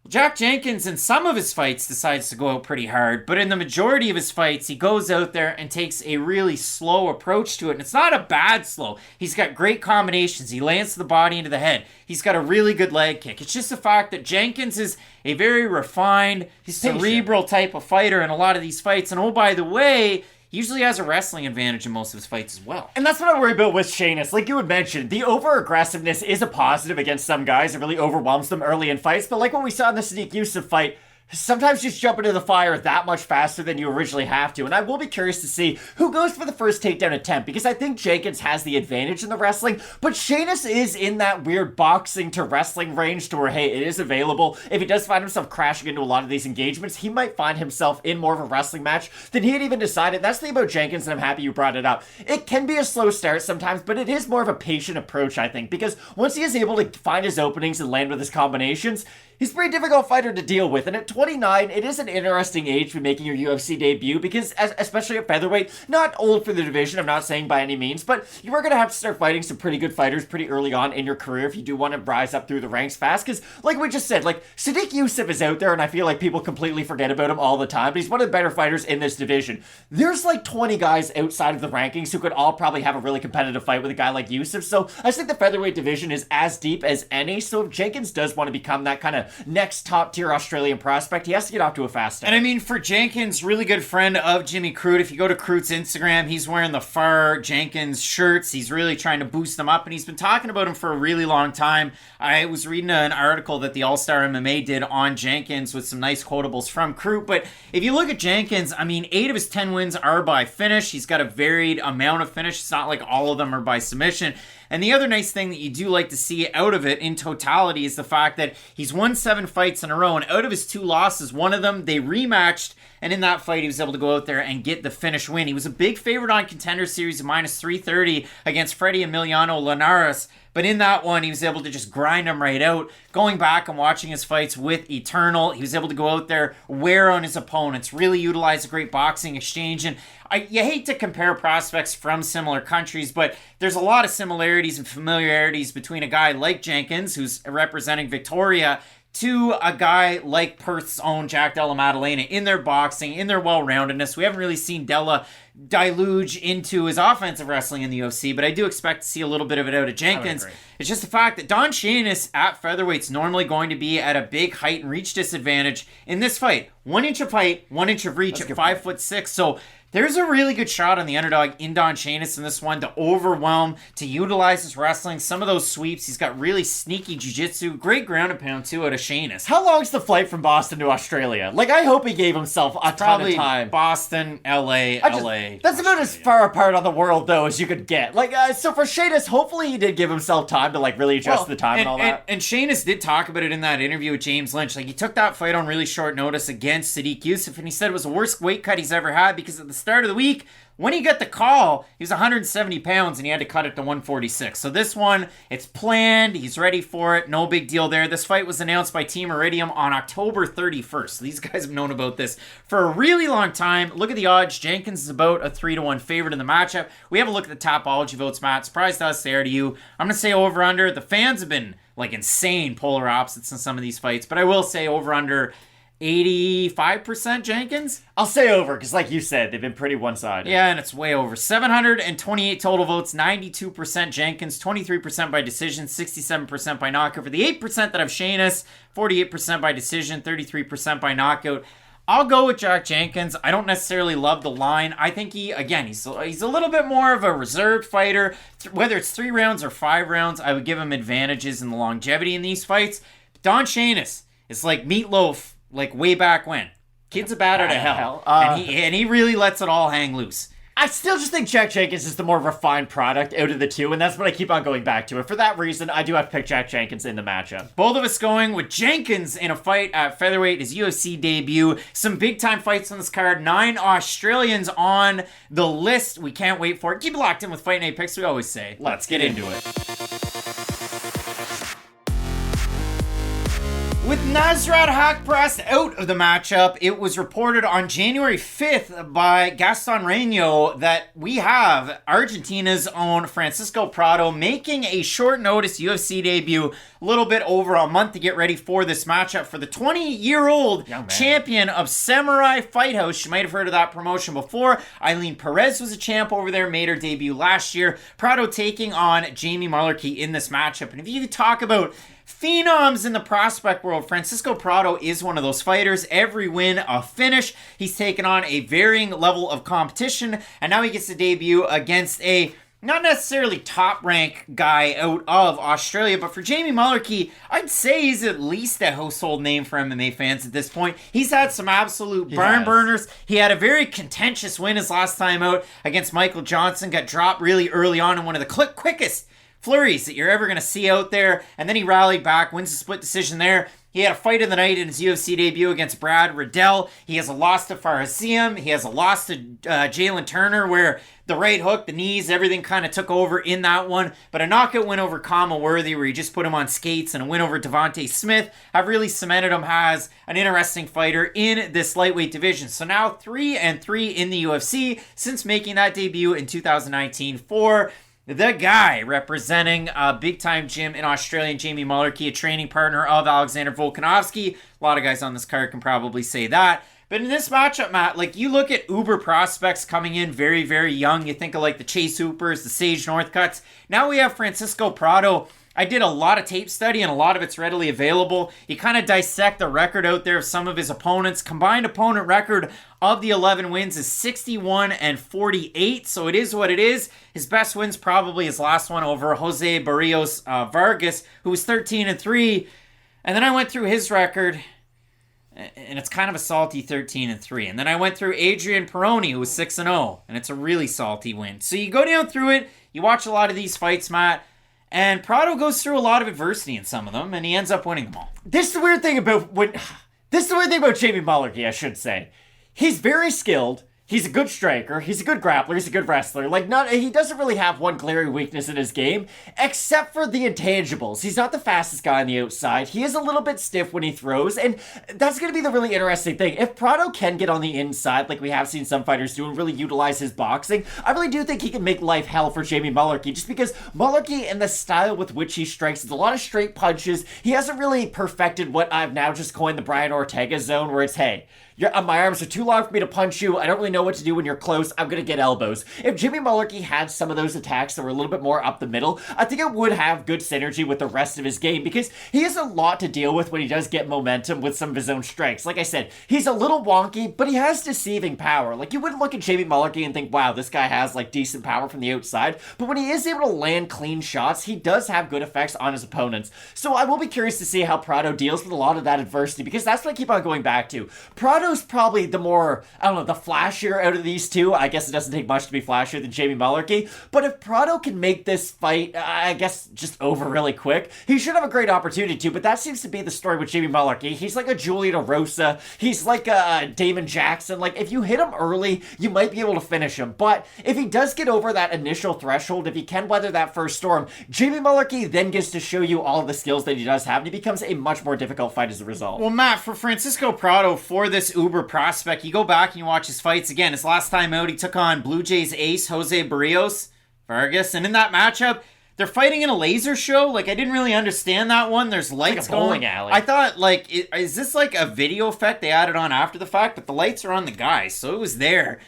Jack Jenkins in some of his fights decides to go out pretty hard, but in the majority of his fights, he goes out there and takes a really slow approach to it, and it's not a bad slow. He's got great combinations. He lands the body into the head. He's got a really good leg kick. It's just the fact that Jenkins is a very refined, cerebral type of fighter in a lot of these fights, and oh, by the way, he usually has a wrestling advantage in most of his fights as well. And that's what I worry about with Shainis. Like you had mentioned, the over-aggressiveness is a positive against some guys. It really overwhelms them early in fights. But like what we saw in the Sodiq Yusuff fight, sometimes just jump into the fire that much faster than you originally have to. And I will be curious to see who goes for the first takedown attempt, because I think Jenkins has the advantage in the wrestling, but Shainis is in that weird boxing to wrestling range to where, hey, it is available. If he does find himself crashing into a lot of these engagements, he might find himself in more of a wrestling match than he had even decided. That's the thing about Jenkins, and I'm happy you brought it up. It can be a slow start sometimes, but it is more of a patient approach, I think, because once he is able to find his openings and land with his combinations, he's a pretty difficult fighter to deal with, and at 29, it is an interesting age for making your UFC debut because, especially at featherweight, not old for the division, I'm not saying by any means, but you are going to have to start fighting some pretty good fighters pretty early on in your career if you do want to rise up through the ranks fast, because like we just said, like, Sodiq Yusuff is out there, and I feel like people completely forget about him all the time, but he's one of the better fighters in this division. There's like 20 guys outside of the rankings who could all probably have a really competitive fight with a guy like Yusuff, so I just think the featherweight division is as deep as any, so if Jenkins does want to become that kind of the next top-tier Australian prospect, he has to get off to a fast start. And I mean, for Jenkins, really good friend of Jimmy Crute. If you go to Crute's Instagram, he's wearing the Far Jenkins shirts. He's really trying to boost them up, and he's been talking about him for a really long time. I was reading an article that the All-Star MMA did on Jenkins with some nice quotables from Crute. But if you look at Jenkins, I mean, 8 of his 10 wins are by finish. He's got a varied amount of finish. It's not like all of them are by submission. And the other nice thing that you do like to see out of it in totality is the fact that he's won 7 fights in a row, and out of his 2 losses, one of them they rematched, and in that fight he was able to go out there and get the finish win. He was a big favorite on Contender Series of -330 against Freddie Emiliano Linares, but in that one he was able to just grind him right out. Going back and watching his fights with Eternal, he was able to go out there, wear on his opponents, really utilize a great boxing exchange. And you hate to compare prospects from similar countries, but there's a lot of similarities and familiarities between a guy like Jenkins, who's representing Victoria, to a guy like Perth's own Jack Della Maddalena in their boxing, in their well-roundedness. We haven't really seen Della deluge into his offensive wrestling in the UFC, but I do expect to see a little bit of it out of Jenkins. It's just the fact that Don Shainis at featherweight's normally going to be at a big height and reach disadvantage. In this fight, 1 inch of height, 1 inch of reach at 5'6". So there's a really good shot on the underdog in Don Shainis in this one to overwhelm, to utilize his wrestling, some of those sweeps. He's got really sneaky jiu-jitsu, great ground and pound too out of Shainis. How long's the flight from Boston to Australia? Like, I hope he gave himself a ton of time. Boston, LA. That's Australia. about as far apart on the world, though, as you could get. Like, so for Shainis, hopefully he did give himself time to, like, really adjust the time and all that. And Shainis did talk about it in that interview with James Lynch. Like, he took that fight on really short notice against Sadiq Youssef, and he said it was the worst weight cut he's ever had because at the start of the week, when he got the call, he was 170 pounds and he had to cut it to 146. So this one, it's planned. He's ready for it. No big deal there. This fight was announced by Team Iridium on October 31st. So these guys have known about this for a really long time. Look at the odds. Jenkins is about a 3-1 favorite in the matchup. We have a look at the Topology votes, Matt. Surprised us there to you. I'm going to say over-under. The fans have been like insane polar opposites in some of these fights, but I will say over-under 85% Jenkins? I'll say over, because like you said, they've been pretty one-sided. Yeah, and it's way over. 728 total votes, 92% Jenkins, 23% by decision, 67% by knockout. For the 8% that have Shainis, 48% by decision, 33% by knockout. I'll go with Jack Jenkins. I don't necessarily love the line. I think he's a little bit more of a reserved fighter. Whether it's 3 rounds or 5 rounds, I would give him advantages in the longevity in these fights. Don Shainis is like Meatloaf, like way back when. Kid's a bat out of hell. And he really lets it all hang loose. I still just think Jack Jenkins is the more refined product out of the two, and that's what I keep on going back to. And for that reason, I do have to pick Jack Jenkins in the matchup. Both of us going with Jenkins in a fight at featherweight, his UFC debut. Some big-time fights on this card. 9 Australians on the list. We can't wait for it. Keep it locked in with Fight Night Picks, we always say. Let's get into it. With Nasrat Hakparast out of the matchup, it was reported on January 5th by Gaston Reino that we have Argentina's own Francisco Prado making a short notice UFC debut, a little bit over a month to get ready for this matchup for the 20-year-old champion of Samurai Fight House. You might have heard of that promotion before. Eileen Perez was a champ over there, made her debut last year. Prado taking on Jamie Mullarkey in this matchup. And if you talk about phenoms in the prospect world, Francisco Prado is one of those fighters. Every win a finish. He's taken on a varying level of competition, and now he gets to debut against a not necessarily top rank guy out of Australia, but for Jamie Mullarkey, I'd say he's at least a household name for MMA fans at this point. He's had some absolute barn burners. He had a very contentious win his last time out against Michael Johnson, got dropped really early on in one of the quickest flurries that you're ever going to see out there, and then he rallied back, wins a split decision there. He had a fight of the night in his UFC debut against Brad Riddell. He has a loss to Farazim. He has a loss to Jalen Turner, where the right hook, the knees, everything kind of took over in that one. But a knockout win over Kama Worthy, where he just put him on skates, and a win over Devontae Smith have really cemented him as an interesting fighter in this lightweight division. So now 3-3 in the UFC since making that debut in 2019 for the guy representing a big-time gym in Australia, Jamie Mullarkey, a training partner of Alexander Volkanovski. A lot of guys on this card can probably say that. But in this matchup, Matt, like you look at uber prospects coming in very, very young. You think of like the Chase Hoopers, the Sage Northcutts. Now we have Francisco Prado. I did a lot of tape study and a lot of it's readily available. You kind of dissect the record out there of some of his opponents. Combined opponent record of the 11 wins is 61-48, so it is what it is. His best win's probably his last one over Jose Barrios Vargas, who was 13-3. And then I went through his record, and it's kind of a salty 13-3. And then I went through Adrian Peroni, who was 6-0, and it's a really salty win. So you go down through it, you watch a lot of these fights, Matt, and Prado goes through a lot of adversity in some of them, and he ends up winning them all. This is the weird thing about Jamie Mullarkey, I should say. He's very skilled. He's a good striker. He's a good grappler. He's a good wrestler. He doesn't really have one glaring weakness in his game, except for the intangibles. He's not the fastest guy on the outside. He is a little bit stiff when he throws, and that's going to be the really interesting thing. If Prado can get on the inside, like we have seen some fighters do, and really utilize his boxing, I really do think he can make life hell for Jamie Mullarkey, just because Mullarkey and the style with which he strikes is a lot of straight punches. He hasn't really perfected what I've now just coined the Brian Ortega zone, where it's, hey, my arms are too long for me to punch you. I don't really know what to do when you're close. I'm going to get elbows. If Jimmy Mullarkey had some of those attacks that were a little bit more up the middle, I think it would have good synergy with the rest of his game, because he has a lot to deal with when he does get momentum with some of his own strikes. Like I said, he's a little wonky, but he has deceiving power. Like, you wouldn't look at Jamie Mullarkey and think, wow, this guy has like decent power from the outside. But when he is able to land clean shots, he does have good effects on his opponents. So I will be curious to see how Prado deals with a lot of that adversity, because that's what I keep on going back to. Prado's probably the more, the flashier out of these two. I guess it doesn't take much to be flashier than Jamie Mullarkey. But if Prado can make this fight, I guess, just over really quick, he should have a great opportunity to. But that seems to be the story with Jamie Mullarkey. He's like a Julian Erosa. He's like a Damon Jackson. Like, if you hit him early, you might be able to finish him. But if he does get over that initial threshold, if he can weather that first storm, Jamie Mullarkey then gets to show you all of the skills that he does have, and he becomes a much more difficult fight as a result. Well, Matt, for Francisco Prado, for this uber prospect, you go back and you watch his fights again. His last time out, he took on Blue Jays ace Jose Barrios Vargas, and in that matchup, they're fighting in a laser show. Like, I didn't really understand that one. There's lights like a bowling going. alley. I thought, like, is this like a video effect they added on after the fact? But the lights are on the guy, so it was there.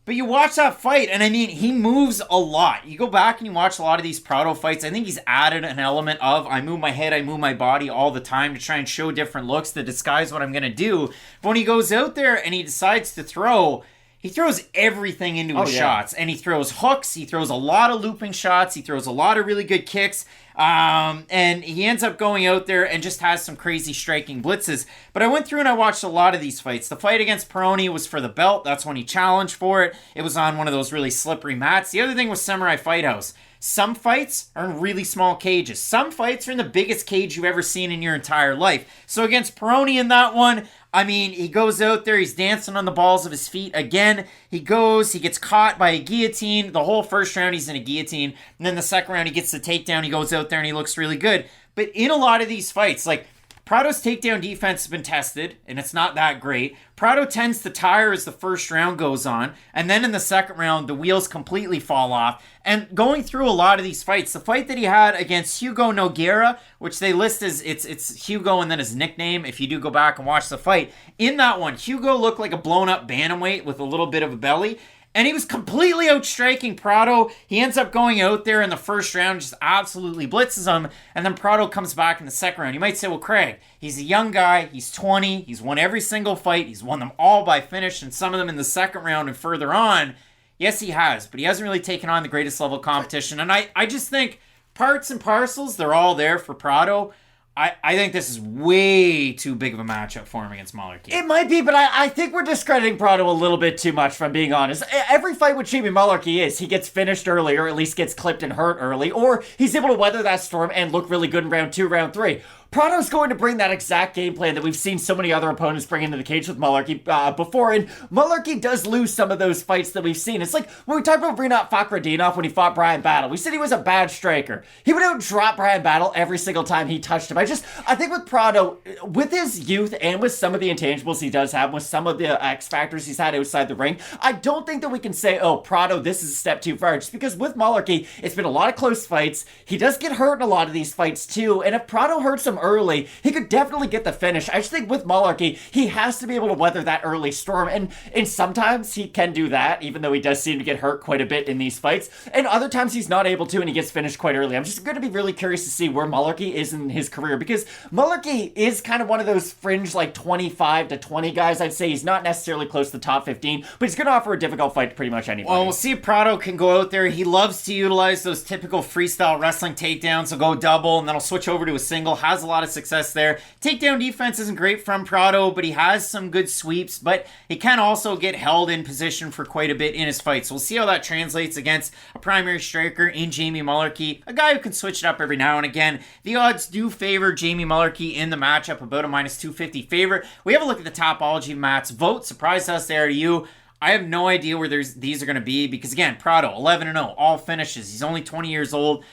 But you watch that fight, and I mean, he moves a lot. You go back and you watch a lot of these Prado fights. I think he's added an element of, I move my head, I move my body all the time to try and show different looks to disguise what I'm going to do. But when he goes out there and he decides to throw, he throws everything into his shots. And he throws hooks, he throws a lot of looping shots, he throws a lot of really good kicks. And he ends up going out there and just has some crazy striking blitzes. But I went through and I watched a lot of these fights. The fight against Peroni was for the belt. That's when he challenged for it. It was on one of those really slippery mats. The other thing was Samurai Fight House. Some fights are in really small cages. Some fights are in the biggest cage you've ever seen in your entire life. So against Peroni in that one, I mean, he goes out there, he's dancing on the balls of his feet again. He gets caught by a guillotine. The whole first round he's in a guillotine. And then the second round he gets the takedown. He goes out there and he looks really good. But in a lot of these fights, like, Prado's takedown defense has been tested, and it's not that great. Prado tends to tire as the first round goes on, and then in the second round, the wheels completely fall off. And going through a lot of these fights, the fight that he had against Hugo Nogueira, which they list as it's Hugo and then his nickname, if you do go back and watch the fight, in that one, Hugo looked like a blown-up bantamweight with a little bit of a belly. And he was completely outstriking Prado. He ends up going out there in the first round, just absolutely blitzes him. And then Prado comes back in the second round. You might say, well, Craig, he's a young guy. He's 20. He's won every single fight. He's won them all by finish, and some of them in the second round and further on. Yes, he has, but he hasn't really taken on the greatest level competition. And I just think parts and parcels, they're all there for Prado. I think this is way too big of a matchup for him against Mullarkey. It might be, but I think we're discrediting Prado a little bit too much, if I'm being honest. Every fight with Jamie Mullarkey he gets finished early, or at least gets clipped and hurt early, or he's able to weather that storm and look really good in round 2, round 3. Prado's going to bring that exact game plan that we've seen so many other opponents bring into the cage with Mullarkey before, and Mullarkey does lose some of those fights that we've seen. It's like when we talked about Rinat Fakhretdinov when he fought Brian Battle. We said he was a bad striker. He would out-drop Brian Battle every single time he touched him. I think with Prado, with his youth and with some of the intangibles he does have, with some of the X factors he's had outside the ring, I don't think that we can say, oh, Prado, this is a step too far. Just because with Mullarkey, it's been a lot of close fights. He does get hurt in a lot of these fights too, and if Prado hurts him him early, he could definitely get the finish. I just think with Mullarkey, he has to be able to weather that early storm, and sometimes he can do that, even though he does seem to get hurt quite a bit in these fights, and other times he's not able to, and he gets finished quite early. I'm just going to be really curious to see where Mullarkey is in his career, because Mullarkey is kind of one of those fringe, like 25 to 20 guys. I'd say he's not necessarily close to the top 15, but he's going to offer a difficult fight to pretty much anybody. Well, we'll see if Prado can go out there. He loves to utilize those typical freestyle wrestling takedowns. He'll go double, and then he'll switch over to a single. Has a lot of success there. Takedown defense isn't great from Prado, but he has some good sweeps, but he can also get held in position for quite a bit in his fight. So we'll see how that translates against a primary striker in Jamie Mullarkey, a guy who can switch it up every now and again. The odds do favor Jamie Mullarkey in the matchup, about a minus 250 favorite. We have a look at the Topology mats. Vote, surprise us there to you. I have no idea where these are going to be because, again, Prado, 11-0, all finishes. He's only 20 years old.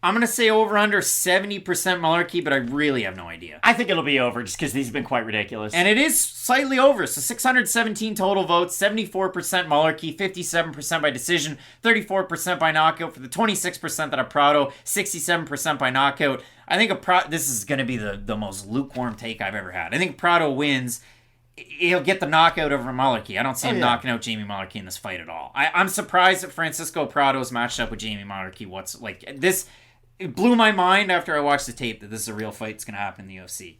I'm going to say over under 70% Mullarkey, but I really have no idea. I think it'll be over just because these have been quite ridiculous. And it is slightly over. So 617 total votes, 74% Mullarkey, 57% by decision, 34% by knockout for the 26% that are Prado, 67% by knockout. I think this is going to be the most lukewarm take I've ever had. I think Prado wins. He'll get the knockout over Mullarkey. I don't see him knocking out Jamie Mullarkey in this fight at all. I'm surprised that Francisco Prado's matched up with Jamie Mullarkey. It blew my mind after I watched the tape that this is a real fight that's going to happen in the UFC.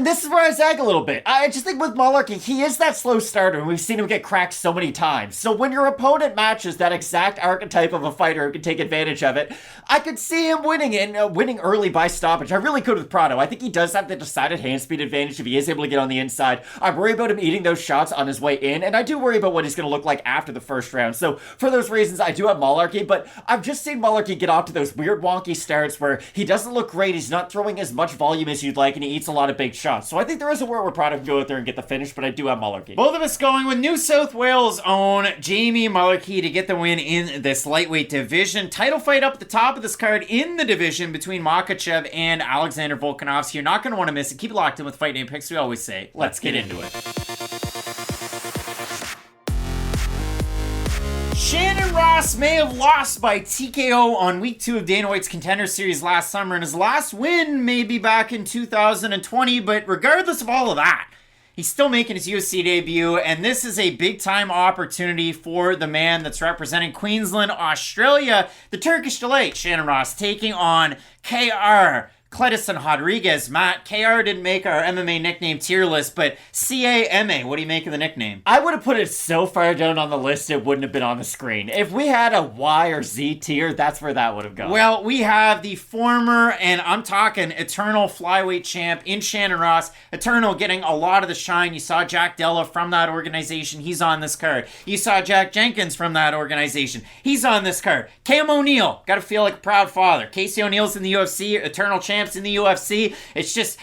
This is where I zag a little bit. I just think with Mullarkey, he is that slow starter, and we've seen him get cracked so many times. So when your opponent matches that exact archetype of a fighter who can take advantage of it, I could see him winning and winning early by stoppage. I really could with Prado. I think he does have the decided hand speed advantage if he is able to get on the inside. I worry about him eating those shots on his way in, and I do worry about what he's going to look like after the first round. So for those reasons, I do have Mullarkey, but I've just seen Mullarkey get off to those weird wonky starts where he doesn't look great, he's not throwing as much volume as you'd like, and he eats a lot of big shots. So I think there is a world where Prado can go out there and get the finish, but I do have Mullarkey. Both of us going with New South Wales' own Jamie Mullarkey to get the win in this lightweight division. Title fight up at the top of this card in the division between Makhachev and Alexander Volkanovski. You're not going to want to miss it. Keep it locked in with Fight Name Picks. We always say, let's get into it. Shannon Ross may have lost by TKO on week 2 of Dana White's Contender Series last summer, and his last win may be back in 2020, but regardless of all of that, he's still making his UFC debut, and this is a big-time opportunity for the man that's representing Queensland, Australia, the Turkish Delight, Shannon Ross, taking on KR. Kleydson Rodrigues. Matt, KR didn't make our MMA nickname tier list, but CAMA, what do you make of the nickname? I would have put it so far down on the list it wouldn't have been on the screen. If we had a Y or Z tier, that's where that would have gone. Well, we have the former, and I'm talking eternal flyweight champ in Shannon Ross. Eternal getting a lot of the shine. You saw Jack Della from that organization. He's on this card. You saw Jack Jenkins from that organization. He's on this card. Cam O'Neill. Got to feel like a proud father. Casey O'Neill's in the UFC. Eternal champ in the UFC. It's just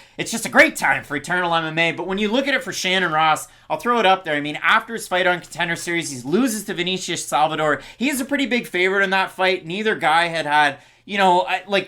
a great time for Eternal MMA. But when you look at it for Shannon Ross, I'll throw it up there. I mean, after his fight on Contender Series, he loses to Vinicius Salvador. He is a pretty big favorite in that fight. Neither guy had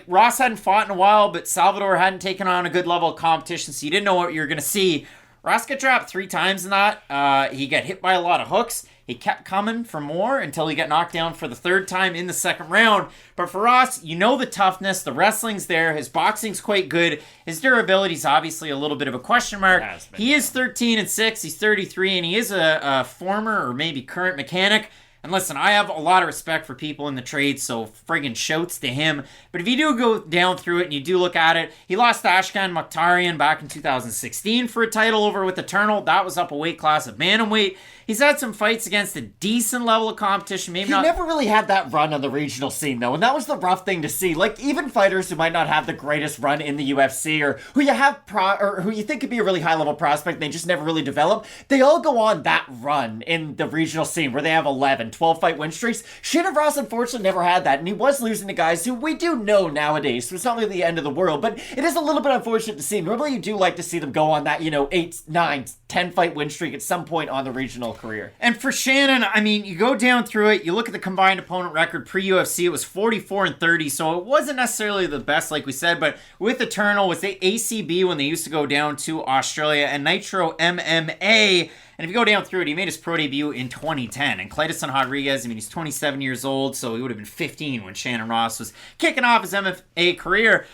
Ross hadn't fought in a while, but Salvador hadn't taken on a good level of competition, so you didn't know what you were going to see. Ross got dropped 3 times in that. He got hit by a lot of hooks. He kept coming for more until he got knocked down for the 3rd time in the 2nd round. But for Ross, you know the toughness. The wrestling's there. His boxing's quite good. His durability's obviously a little bit of a question mark. He is 13-6. He's 33, and he is a former or maybe current mechanic. And listen, I have a lot of respect for people in the trade, so friggin' shouts to him. But if you do go down through it and you do look at it, he lost to Ashkan Makhachev back in 2016 for a title over with Eternal. That was up a weight class of bantamweight. He's had some fights against a decent level of competition. Maybe he never really had that run on the regional scene, though, and that was the rough thing to see. Like, even fighters who might not have the greatest run in the UFC, or who you have or who you think could be a really high-level prospect, and they just never really develop, they all go on that run in the regional scene where they have 11, 12-fight win streaks. Shannon Ross, unfortunately, never had that, and he was losing to guys who we do know nowadays, so it's not really the end of the world, but it is a little bit unfortunate to see. Normally, you do like to see them go on that, 8, 9, 10-fight win streak at some point on the regional career. And for Shannon, I mean, you go down through it, you look at the combined opponent record pre-UFC, it was 44-30, so it wasn't necessarily the best, like we said, but with Eternal, with the ACB when they used to go down to Australia, and Nitro MMA, and if you go down through it, he made his pro debut in 2010. And Kleydson Rodrigues, I mean, he's 27 years old, so he would have been 15 when Shannon Ross was kicking off his MMA career.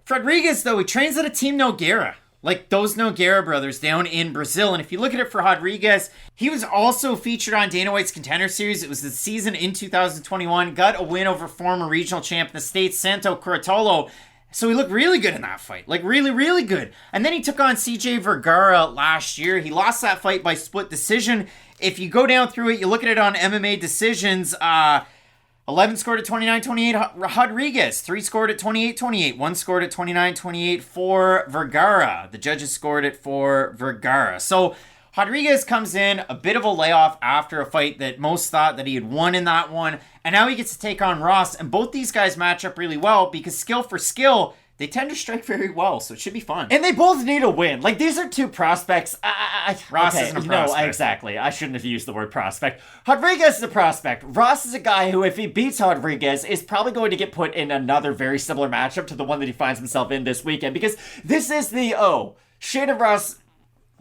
Rodrigues, though, he trains at a Team Nogueira. Like those Nogueira brothers down in Brazil. And if you look at it for Rodrigues, he was also featured on Dana White's Contender Series. It was the season in 2021. Got a win over former regional champ in the States, Santo Curatolo. So he looked really good in that fight. Like really, really good. And then he took on CJ Vergara last year. He lost that fight by split decision. If you go down through it, you look at it on MMA decisions, 11 scored at 29-28 Rodrigues. 3 scored at 28-28. 1 scored at 29-28 for Vergara. The judges scored it for Vergara. So Rodrigues comes in, a bit of a layoff after a fight that most thought that he had won in that one. And now he gets to take on Ross. And both these guys match up really well because skill for skill, they tend to strike very well, so it should be fun. And they both need a win. Like, these are two prospects. Ross isn't a prospect. No, exactly. I shouldn't have used the word prospect. Rodrigues is a prospect. Ross is a guy who, if he beats Rodrigues, is probably going to get put in another very similar matchup to the one that he finds himself in this weekend. Because this is Shannon Ross.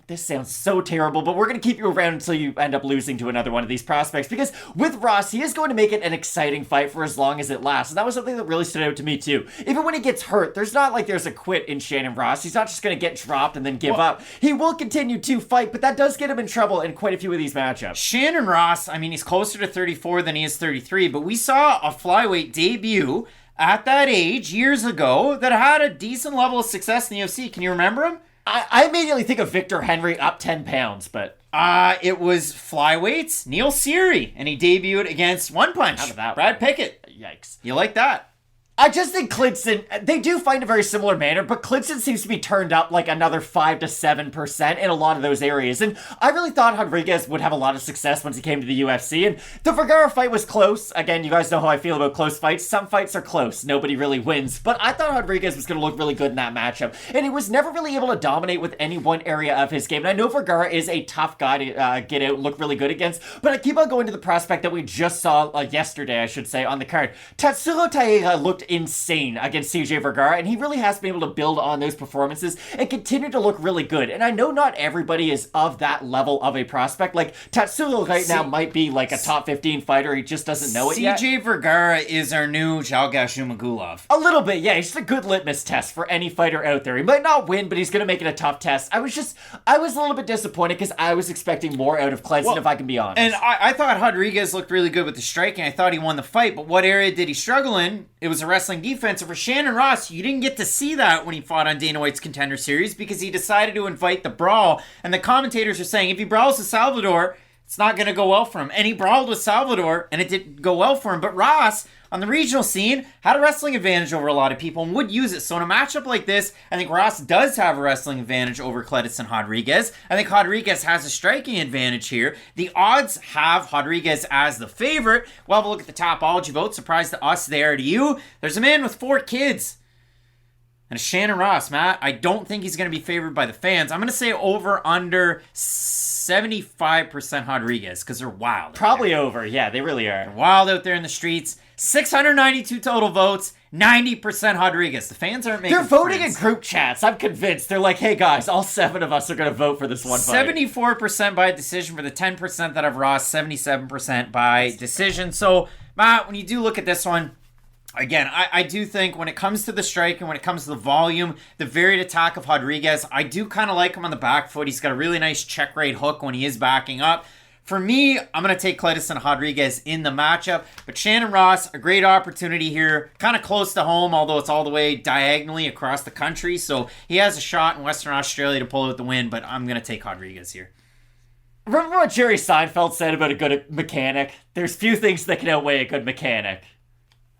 This sounds so terrible, but we're going to keep you around until you end up losing to another one of these prospects. Because with Ross, he is going to make it an exciting fight for as long as it lasts. And that was something that really stood out to me, too. Even when he gets hurt, there's a quit in Shannon Ross. He's not just going to get dropped and then give up. He will continue to fight, but that does get him in trouble in quite a few of these matchups. Shannon Ross, I mean, he's closer to 34 than he is 33, but we saw a flyweight debut at that age years ago that had a decent level of success in the UFC. Can you remember him? I immediately think of Victor Henry up 10 pounds, but... It was flyweights, Neil Seary, and he debuted against One Punch, Brad Pickett. Yikes. You like that? I just think Kleydson, they do find a very similar manner, but Kleydson seems to be turned up like another 5 to 7% in a lot of those areas. And I really thought Rodrigues would have a lot of success once he came to the UFC. And the Vergara fight was close. Again, you guys know how I feel about close fights. Some fights are close. Nobody really wins. But I thought Rodrigues was going to look really good in that matchup. And he was never really able to dominate with any one area of his game. And I know Vergara is a tough guy to get out and look really good against. But I keep on going to the prospect that we just saw yesterday, I should say, on the card. Tatsuro Taira looked insane against CJ Vergara, and he really has been able to build on those performances and continue to look really good. And I know not everybody is of that level of a prospect. Like, Tatsuro now might be like a top 15 fighter. He just doesn't know it yet. CJ Vergara is our new Jalgash Umagulov. A little bit, yeah. He's just a good litmus test for any fighter out there. He might not win, but he's going to make it a tough test. I was a little bit disappointed because I was expecting more out of Kleydson, if I can be honest. And I thought Rodrigues looked really good with the striking. I thought he won the fight, but what area did he struggle in? It was a wrestling defense. And for Shannon Ross, you didn't get to see that when he fought on Dana White's Contender Series because he decided to invite the brawl. And the commentators are saying if he brawls with Salvador, it's not going to go well for him. And he brawled with Salvador, and it didn't go well for him. But Ross, on the regional scene, had a wrestling advantage over a lot of people and would use it. So in a matchup like this, I think Ross does have a wrestling advantage over Kleydson Rodrigues. I think Rodrigues has a striking advantage here. The odds have Rodrigues as the favorite. We'll have a look at the Topology vote. Surprise to us there to you. There's a man with 4 kids. And a Shannon Ross, Matt. I don't think he's going to be favored by the fans. I'm going to say over under 75% Rodrigues because they're wild. Probably over. Yeah, they really are. They're wild out there in the streets. 692 total votes. 90% Rodrigues. The fans aren't making They're voting friends. in group chats. I'm convinced. They're like, hey guys, all 7 of us are going to vote for this one fight. 74% by decision for the 10% that have Ross. 77% by decision. So, Matt, when you do look at this one, again, I do think when it comes to the strike and when it comes to the volume, the varied attack of Rodrigues, I do kind of like him on the back foot. He's got a really nice check right hook when he is backing up. For me, I'm going to take Kleydson Rodrigues in the matchup. But Shannon Ross, a great opportunity here. Kind of close to home, although it's all the way diagonally across the country. So he has a shot in Western Australia to pull out the win, but I'm going to take Rodrigues here. Remember what Jerry Seinfeld said about a good mechanic? There's few things that can outweigh a good mechanic.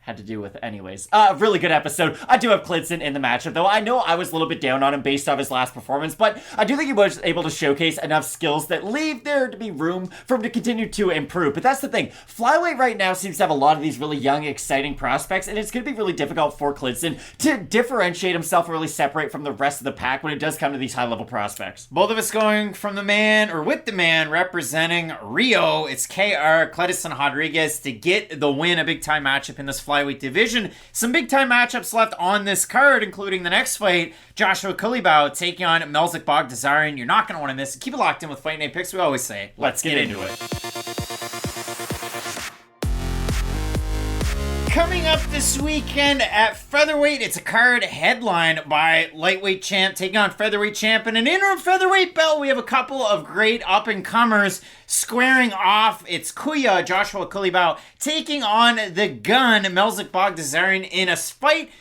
Had to do with anyways. Really good episode. I do have Kleydson in the matchup, though. I know I was a little bit down on him based off his last performance, but I do think he was able to showcase enough skills that leave there to be room for him to continue to improve. But that's the thing. Flyweight right now seems to have a lot of these really young, exciting prospects, and it's going to be really difficult for Kleydson to differentiate himself and really separate from the rest of the pack when it does come to these high-level prospects. Both of us going from the man, or with the man, representing Rio. It's KR, Kleydson Rodrigues, to get the win, a big-time matchup in this flyweight division. Some big time matchups left on this card, including the next fight, Joshua Culibao taking on Melsik Baghdasaryan. You're not going to want to miss it. Keep it locked in with Fight Night Picks. We always say, let's get into it. Coming up this weekend at featherweight, it's a card headlined by lightweight champ taking on featherweight champ and an interim featherweight belt. We have a couple of great up-and-comers squaring off. It's Kuya, Joshua Culibao, taking on the gun, Melsik Baghdasaryan, in a fight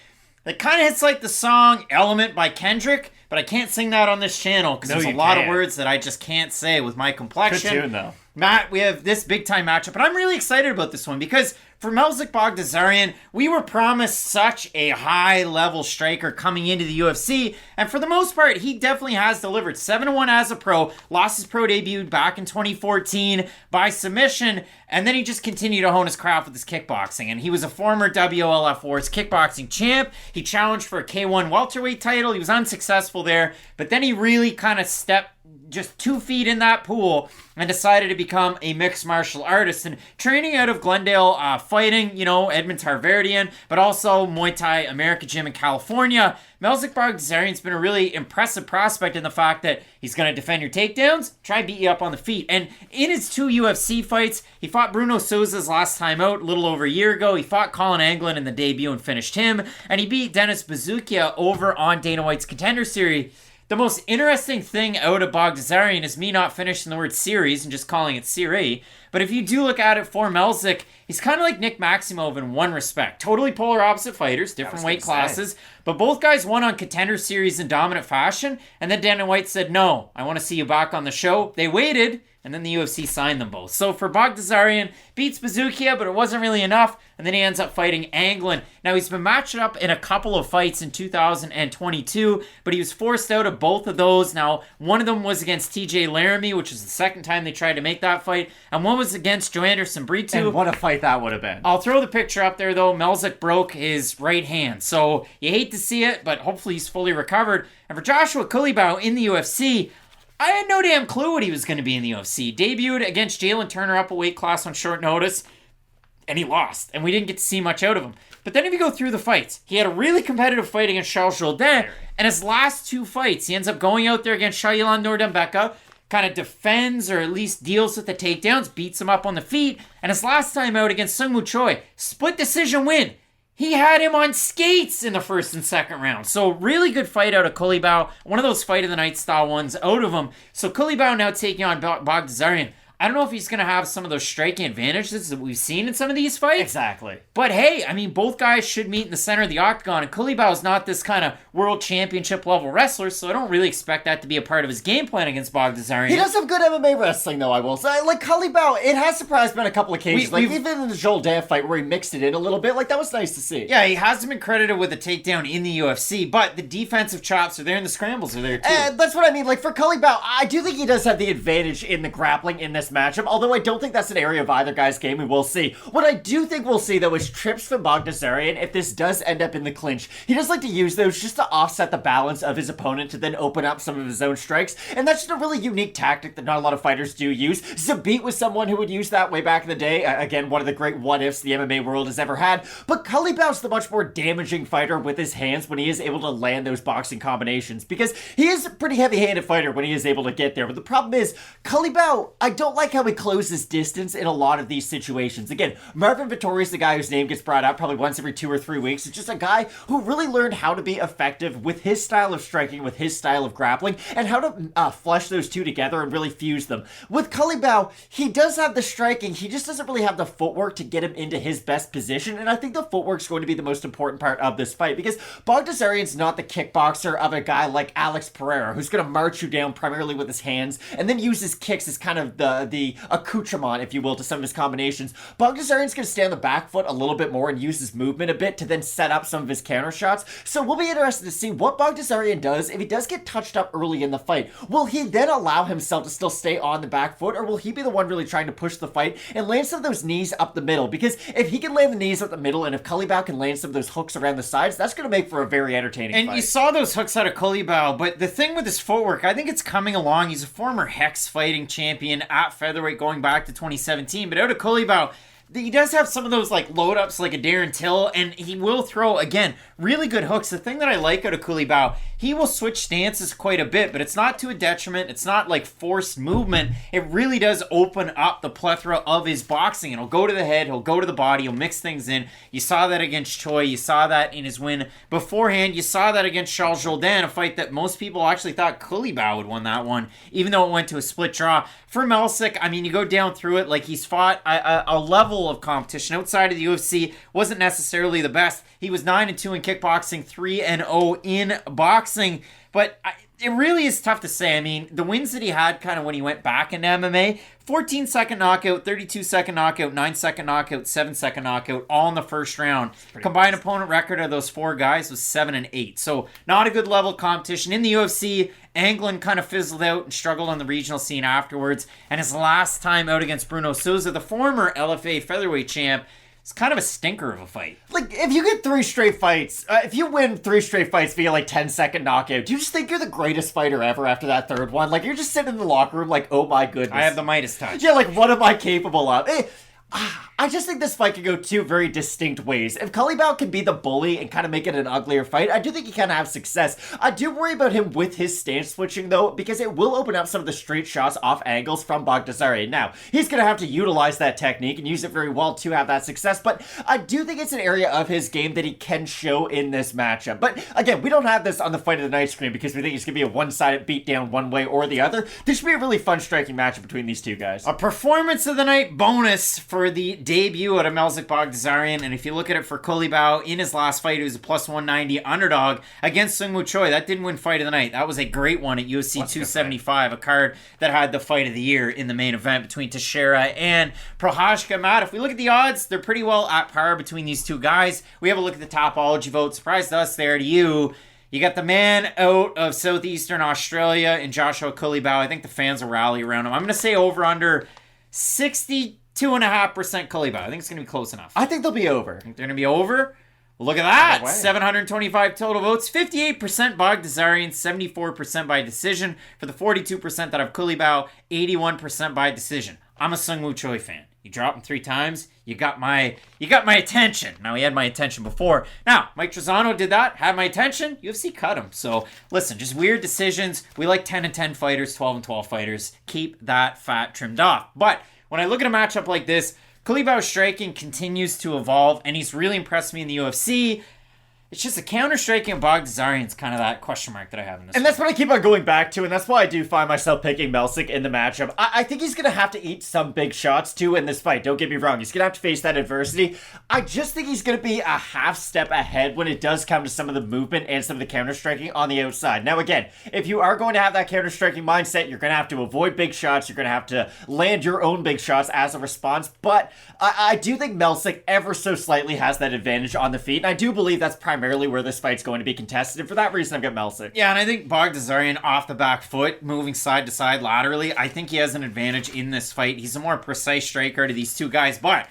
that kind of hits like the song Element by Kendrick, but I can't sing that on this channel because there's a lot of words that I just can't say with my complexion. Good tune, though. Matt, we have this big-time matchup, and I'm really excited about this one because for Melsik Baghdasaryan, we were promised such a high-level striker coming into the UFC, and for the most part, he definitely has delivered. 7-1 as a pro, lost his pro debut back in 2014 by submission, and then he just continued to hone his craft with his kickboxing, and he was a former WLF Wars kickboxing champ. He challenged for a K1 welterweight title. He was unsuccessful there, but then he really kind of stepped just 2 feet in that pool and decided to become a mixed martial artist and training out of Glendale fighting, Edmund Tarverdian, but also Muay Thai America Gym in California. Melsik Baghdasaryan's been a really impressive prospect in the fact that he's going to defend your takedowns, try and beat you up on the feet. And in his 2 UFC fights, he fought Bruno Souza's last time out a little over a year ago. He fought Colin Anglin in the debut and finished him. And he beat Dennis Bazookia over on Dana White's Contender Series. The most interesting thing out of Baghdasaryan is me not finishing the word series and just calling it Serie. But if you do look at it for Melsik, he's kind of like Nick Maximov in one respect. Totally polar opposite fighters, different weight classes. But both guys won on Contender Series in dominant fashion. And then Dana White said, no, I want to see you back on the show. They waited, and then the UFC signed them both. So for Baghdasaryan, beats Bazookia, but it wasn't really enough. And then he ends up fighting Anglin. Now, he's been matched up in a couple of fights in 2022, but he was forced out of both of those. Now, one of them was against TJ Laramie, which is the second time they tried to make that fight. And one was against Joanderson Brito. And what a fight that would have been. I'll throw the picture up there, though. Melsik broke his right hand. So you hate to see it, but hopefully he's fully recovered. And for Joshua Culibao in the UFC, I had no damn clue what he was going to be in the UFC. Debuted against Jalen Turner up a weight class on short notice, and he lost. And we didn't get to see much out of him. But then if you go through the fights, he had a really competitive fight against Charles Jourdain, and his last 2 fights, he ends up going out there against Shailan Nordambeka, kind of defends or at least deals with the takedowns, beats him up on the feet, and his last time out against Sungwoo Choi, split decision win. He had him on skates in the first and second round. So really good fight out of Culibao. One of those fight of the night style ones out of him. So Culibao now taking on Baghdasaryan. I don't know if he's going to have some of those striking advantages that we've seen in some of these fights. Exactly. But hey, I mean, both guys should meet in the center of the octagon, and Culibao is not this kind of world championship level wrestler, so I don't really expect that to be a part of his game plan against Baghdasaryan. He does have good MMA wrestling, though, I will say. Like, Culibao, it has surprised me on a couple of occasions. Even in the Joel Dan fight where he mixed it in a little bit, that was nice to see. Yeah, he hasn't been credited with a takedown in the UFC, but the defensive chops are there and the scrambles are there, too. And that's what I mean. For Culibao, I do think he does have the advantage in the grappling in this matchup, although I don't think that's an area of either guy's game. We will see. What I do think we'll see, though, is trips from Baghdasaryan if this does end up in the clinch. He does like to use those just to offset the balance of his opponent to then open up some of his own strikes, and that's just a really unique tactic that not a lot of fighters do use. Zabit was someone who would use that way back in the day. Again, one of the great what-ifs the MMA world has ever had, but Culibao's the much more damaging fighter with his hands when he is able to land those boxing combinations, because he is a pretty heavy-handed fighter when he is able to get there. But the problem is, Culibao, I don't like how he closes distance in a lot of these situations. Again, Marvin Vittori's the guy whose name gets brought up probably once every 2 or 3 weeks. It's just a guy who really learned how to be effective with his style of striking, with his style of grappling, and how to flush those two together and really fuse them. With Culibao, he does have the striking, he just doesn't really have the footwork to get him into his best position, and I think the footwork's going to be the most important part of this fight, because Baghdasaryan's not the kickboxer of a guy like Alex Pereira, who's going to march you down primarily with his hands, and then use his kicks as kind of the accoutrement, if you will, to some of his combinations. Baghdasaryan's going to stay on the back foot a little bit more and use his movement a bit to then set up some of his counter shots. So we'll be interested to see what Baghdasaryan does if he does get touched up early in the fight. Will he then allow himself to still stay on the back foot, or will he be the one really trying to push the fight and land some of those knees up the middle? Because if he can land the knees up the middle, and if Culibao can land some of those hooks around the sides, that's going to make for a very entertaining fight. And you saw those hooks out of Culibao, but the thing with his footwork, I think it's coming along. He's a former Hex fighting champion at featherweight going back to 2017, but out of Culibao, he does have some of those like load ups like a Darren Till, and he will throw, again, really good hooks. The thing that I like out of Culibao, he will switch stances quite a bit, but it's not to a detriment. It's not like forced movement. It really does open up the plethora of his boxing, and he'll go to the head, he'll go to the body, he'll mix things in. You saw that against Choi, you saw that in his win beforehand, you saw that against Charles Jourdain, a fight that most people actually thought Culibao would win that one, even though it went to a split draw. For Melsik, I mean, you go down through it, like he's fought a level of competition outside of the UFC, wasn't necessarily the best. He was 9-2 in kickboxing, 3-0 in boxing, but it really is tough to say. I mean, the wins that he had kind of when he went back into MMA, 14-second knockout, 32-second knockout, 9-second knockout, 7-second knockout, all in the first round. Combined opponent record of those 4 guys was 7-8. So not a good level of competition. In the UFC, Anglin kind of fizzled out and struggled on the regional scene afterwards. And his last time out against Bruno Souza, the former LFA featherweight champ, it's kind of a stinker of a fight. Like, if you get 3 straight fights, if you win 3 straight fights via, like, 10-second knockout, do you just think you're the greatest fighter ever after that 3rd one? Like, you're just sitting in the locker room like, oh my goodness. I have the Midas touch. Yeah, like, what am I capable of? I just think this fight could go 2 very distinct ways. If Culibao can be the bully and kind of make it an uglier fight, I do think he can have success. I do worry about him with his stance switching, though, because it will open up some of the straight shots off angles from Baghdasaryan. Now, he's going to have to utilize that technique and use it very well to have that success, but I do think it's an area of his game that he can show in this matchup. But, again, we don't have this on the Fight of the Night screen because we think it's going to be a one-sided beatdown one way or the other. This should be a really fun striking matchup between these 2 guys. A performance of the night bonus for the debut out of Melsik Baghdasaryan, and if you look at it for Culibao, in his last fight, he was a plus 190 underdog against Seungwoo Choi. That didn't win Fight of the Night. That was a great one at UFC 275, a card that had the Fight of the Year in the main event between Teixeira and Prochazka. Matt, if we look at the odds, they're pretty well at par between these 2 guys. We have a look at the Topology vote. Surprise to us there, to you. You got the man out of Southeastern Australia in Joshua Culibao. I think the fans will rally around him. I'm going to say over under 62.5% Culibao. I think it's going to be close enough. I think they'll be over. Think they're going to be over? Look at that. 725 total votes. 58% Baghdasaryan, 74% by decision. For the 42% that have Culibao, 81% by decision. I'm a Seungwoo Choi fan. You drop him 3 times, you got my attention. Now, he had my attention before. Now, Mike Trizano did that, had my attention. UFC cut him. So, listen, just weird decisions. We like 10-10 fighters, 12-12 fighters. Keep that fat trimmed off. But when I look at a matchup like this, Culibao's striking continues to evolve, and he's really impressed me in the UFC. It's just the counter-striking of Baghdasaryan's kind of that question mark that I have in this And that's what I keep on going back to, and that's why I do find myself picking Melsik in the matchup. I think he's going to have to eat some big shots, too, in this fight. Don't get me wrong. He's going to have to face that adversity. I just think he's going to be a half step ahead when it does come to some of the movement and some of the counter-striking on the outside. Now, again, if you are going to have that counter-striking mindset, you're going to have to avoid big shots. You're going to have to land your own big shots as a response. But I do think Melsik ever so slightly has that advantage on the feet, and I do believe that's primarily where this fight's going to be contested, and for that reason I've got Melsik. Yeah, and I think Baghdasaryan off the back foot, moving side to side laterally, I think he has an advantage in this fight. He's a more precise striker to these 2 guys, but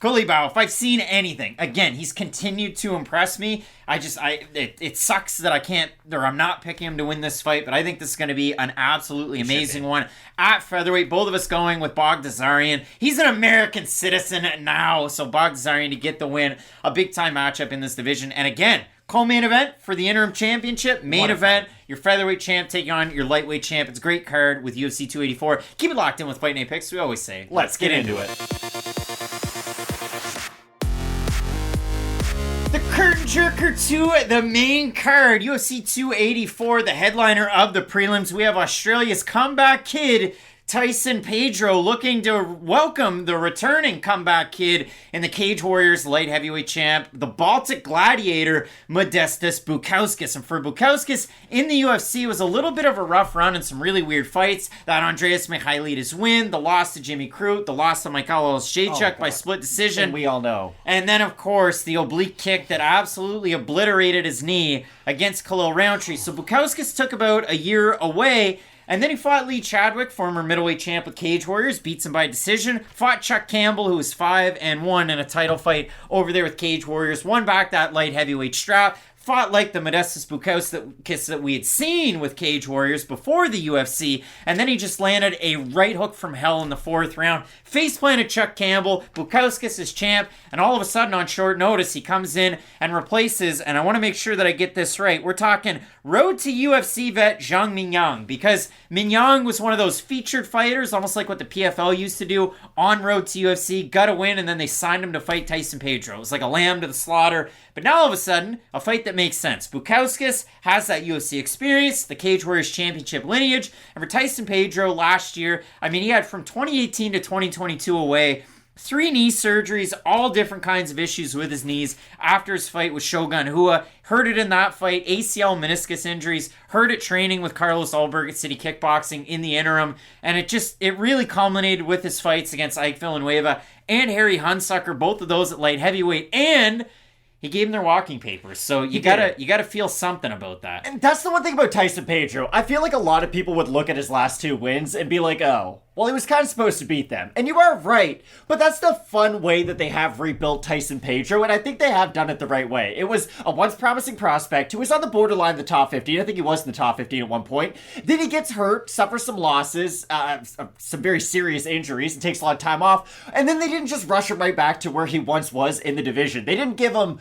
Culibao, if I've seen anything, again, he's continued to impress me. It sucks that I can't, or I'm not picking him to win this fight, but I think this is going to be an absolutely amazing one. At featherweight, both of us going with Baghdasaryan. He's an American citizen now, so Baghdasaryan to get the win. A big-time matchup in this division. And again, co-main event for the interim championship. Main event, your featherweight champ taking on your lightweight champ. It's a great card with UFC 284. Keep it locked in with Fight Night Picks. We always say, let's get into it. The curtain jerker to the main card, UFC 284, the headliner of the prelims. We have Australia's comeback kid, Tyson Pedro, looking to welcome the returning comeback kid in the Cage Warriors light heavyweight champ, the Baltic Gladiator, Modestas Bukauskas. And for Bukauskas, in the UFC, was a little bit of a rough run and some really weird fights. That Andreas Michailidis win, the loss to Jimmy Crute, the loss to Michael Olszewczuk by split decision. And we all know. And then, of course, the oblique kick that absolutely obliterated his knee against Khalil Roundtree. So Bukauskas took about a year away. And then he fought Lee Chadwick, former middleweight champ with Cage Warriors, beats him by decision. Fought Chuck Campbell, who was 5-1 in a title fight over there with Cage Warriors. Won back that light heavyweight strap. fought like the Modestas Bukauskas that we had seen with Cage Warriors before the UFC, and then he just landed a right hook from hell in the 4th round, face planted Chuck Campbell, Bukauskas is champ, and all of a sudden on short notice he comes in and replaces, and I want to make sure that I get this right, we're talking road to UFC vet Zhang Mingyang, because Mingyang was one of those featured fighters, almost like what the PFL used to do, on road to UFC, got a win, and then they signed him to fight Tyson Pedro. It was like a lamb to the slaughter, but now all of a sudden, a fight that makes sense. Bukauskas has that UFC experience, the Cage Warriors championship lineage, and for Tyson Pedro last year, I mean, he had from 2018 to 2022 away 3 knee surgeries, all different kinds of issues with his knees after his fight with Shogun Rua. Hurt it in that fight, ACL meniscus injuries, hurt it training with Carlos Ulberg at City Kickboxing in the interim, and it really culminated with his fights against Ike Villanueva and Harry Hunsucker, both of those at light heavyweight, and he gave them their walking papers, so you gotta feel something about that. And that's the one thing about Tyson Pedro. I feel like a lot of people would look at his last 2 wins and be like, oh, well, he was kind of supposed to beat them. And you are right, but that's the fun way that they have rebuilt Tyson Pedro, and I think they have done it the right way. It was a once promising prospect who was on the borderline of the top 15. I think he was in the top 15 at one point. Then he gets hurt, suffers some losses, some very serious injuries, and takes a lot of time off. And then they didn't just rush him right back to where he once was in the division. They didn't give him...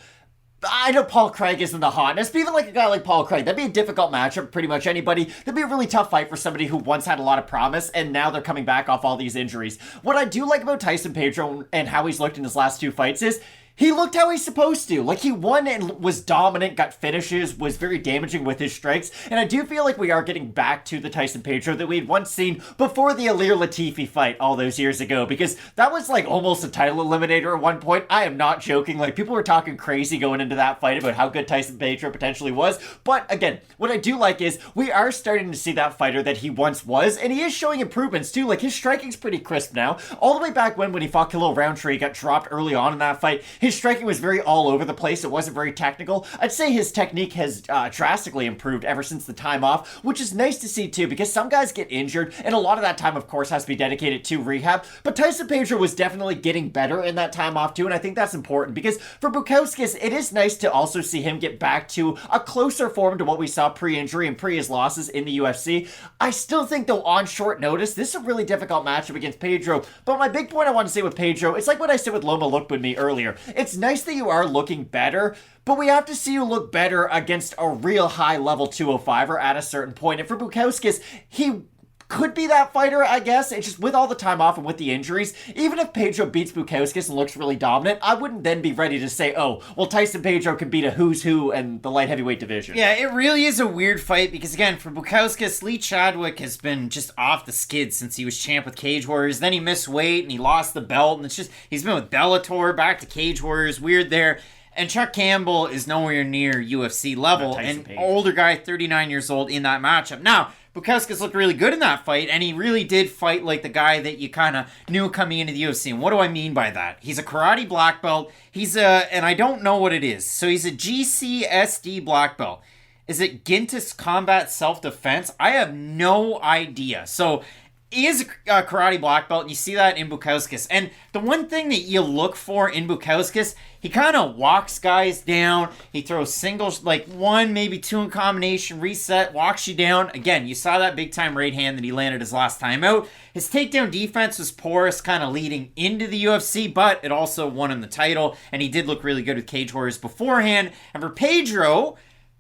I know Paul Craig isn't the hotness, but even like a guy like Paul Craig, that'd be a difficult matchup for pretty much anybody. That'd be a really tough fight for somebody who once had a lot of promise, and now they're coming back off all these injuries. What I do like about Tyson Pedro and how he's looked in his last 2 fights is he looked how he's supposed to. Like, he won and was dominant, got finishes, was very damaging with his strikes. And I do feel like we are getting back to the Tyson Pedro that we had once seen before the Ilir Latifi fight all those years ago. Because that was like almost a title eliminator at one point. I am not joking. Like, people were talking crazy going into that fight about how good Tyson Pedro potentially was. But again, what I do like is we are starting to see that fighter that he once was. And he is showing improvements too. Like, his striking's pretty crisp now. All the way back when he fought Khalil Roundtree, he got dropped early on in that fight. His striking was very all over the place. It wasn't very technical. I'd say his technique has drastically improved ever since the time off, which is nice to see too, because some guys get injured, and a lot of that time, of course, has to be dedicated to rehab. But Tyson Pedro was definitely getting better in that time off too, and I think that's important, because for Bukauskas, it is nice to also see him get back to a closer form to what we saw pre-injury and pre his losses in the UFC. I still think, though, on short notice, this is a really difficult matchup against Pedro. But my big point I want to say with Pedro, it's like what I said with Loma Lookboonmee earlier. It's nice that you are looking better, but we have to see you look better against a real high level 205er at a certain point. And for Bukauskas, he could be that fighter, I guess. It's just with all the time off and with the injuries, even if Pedro beats Bukauskas and looks really dominant, I wouldn't then be ready to say, oh, well, Tyson Pedro can beat a who's who in the light heavyweight division. Yeah, it really is a weird fight because, again, for Bukauskas, Lee Chadwick has been just off the skid since he was champ with Cage Warriors. Then he missed weight and he lost the belt, and it's just, he's been with Bellator, back to Cage Warriors, weird there. And Chuck Campbell is nowhere near UFC level, and older guy, 39 years old, in that matchup. Now, Bukauskas looked really good in that fight, and he really did fight like the guy that you kind of knew coming into the UFC. And what do I mean by that? He's a karate black belt. And I don't know what it is. So he's a GCSD black belt. Is it Gintis Combat Self-Defense? I have no idea. So he is a karate black belt, and you see that in Bukauskas. And the one thing that you look for in Bukauskas, he kind of walks guys down. He throws singles, like one, maybe two in combination, reset, walks you down. Again, you saw that big-time right hand that he landed his last time out. His takedown defense was porous, kind of leading into the UFC, but it also won him the title, and he did look really good with Cage Warriors beforehand. And for Pedro,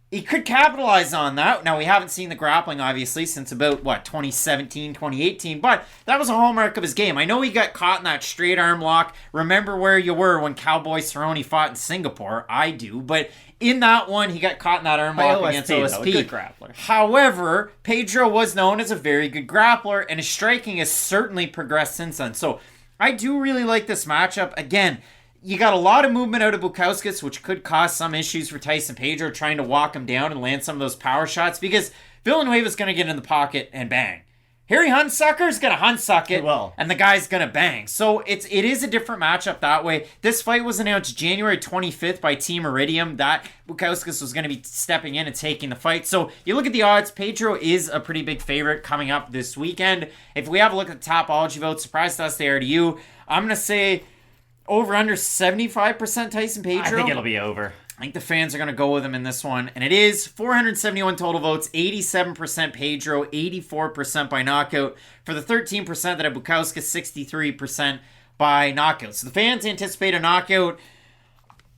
he could capitalize on that. Now, we haven't seen the grappling, obviously, since about, 2017, 2018, but that was a hallmark of his game. I know he got caught in that straight arm lock. Remember where you were when Cowboy Cerrone fought in Singapore. I do, but in that one, he got caught in that arm lock against OSP. Good grappler. However, Pedro was known as a very good grappler, and his striking has certainly progressed since then. So, I do really like this matchup. Again, you got a lot of movement out of Bukauskas, which could cause some issues for Tyson Pedro trying to walk him down and land some of those power shots, because Villanueva's going to get in the pocket and bang. Harry Hunsucker's going to Hunsuck it, and the guy's going to bang. So it is a different matchup that way. This fight was announced January 25th by Team Iridium that Bukauskas was going to be stepping in and taking the fight. So you look at the odds, Pedro is a pretty big favorite coming up this weekend. If we have a look at the Topology votes, surprised us they are to you. I'm going to say Over under 75% Tyson Pedro. I think it'll be over. I think the fans are going to go with him in this one. And it is 471 total votes, 87% Pedro, 84% by knockout. For the 13% that have Bukauskas, 63% by knockout. So the fans anticipate a knockout.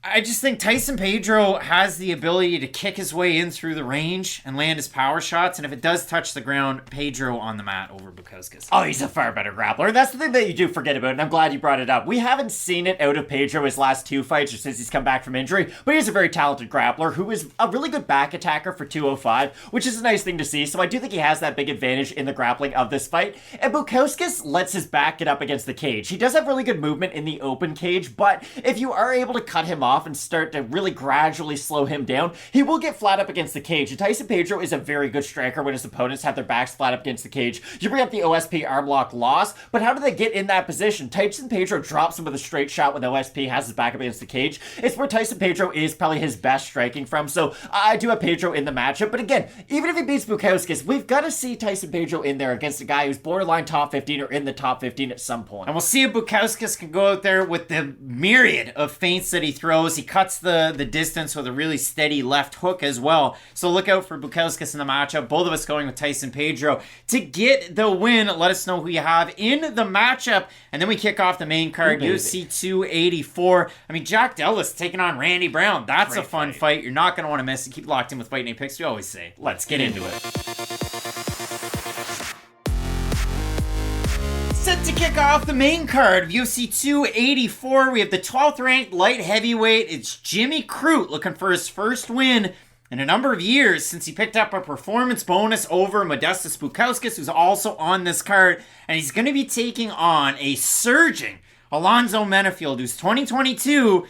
I just think Tyson Pedro has the ability to kick his way in through the range and land his power shots. And if it does touch the ground, Pedro on the mat over Bukauskas. Oh, he's a far better grappler. That's the thing that you do forget about, and I'm glad you brought it up. We haven't seen it out of Pedro his last 2 fights or since he's come back from injury, but he's a very talented grappler who is a really good back attacker for 205, which is a nice thing to see. So I do think he has that big advantage in the grappling of this fight. And Bukauskas lets his back get up against the cage. He does have really good movement in the open cage, but if you are able to cut him off and start to really gradually slow him down, he will get flat up against the cage. And Tyson Pedro is a very good striker when his opponents have their backs flat up against the cage. You bring up the OSP arm lock loss, but how do they get in that position? Tyson Pedro drops him with a straight shot when OSP has his back up against the cage. It's where Tyson Pedro is probably his best striking from, so I do have Pedro in the matchup. But again, even if he beats Bukauskas, we've got to see Tyson Pedro in there against a guy who's borderline top 15 or in the top 15 at some point. And we'll see if Bukauskas can go out there with the myriad of feints that he throws. He cuts the distance with a really steady left hook as well. So look out for Bukauskas in the matchup. Both of us going with Tyson Pedro to get the win. Let us know who you have in the matchup. And then we kick off the main card, UFC 284. I mean, Jack Dellis taking on Randy Brown. That's a fun fight. You're not going to want to miss it. Keep locked in with Fight Night Picks. We always say, let's get into it. Set to kick off the main card of UFC 284. We have the 12th ranked light heavyweight. It's Jimmy Crute looking for his first win in a number of years since he picked up a performance bonus over Modestas Bukauskas, who's also on this card. And he's going to be taking on a surging Alonzo Menafield, who's 2022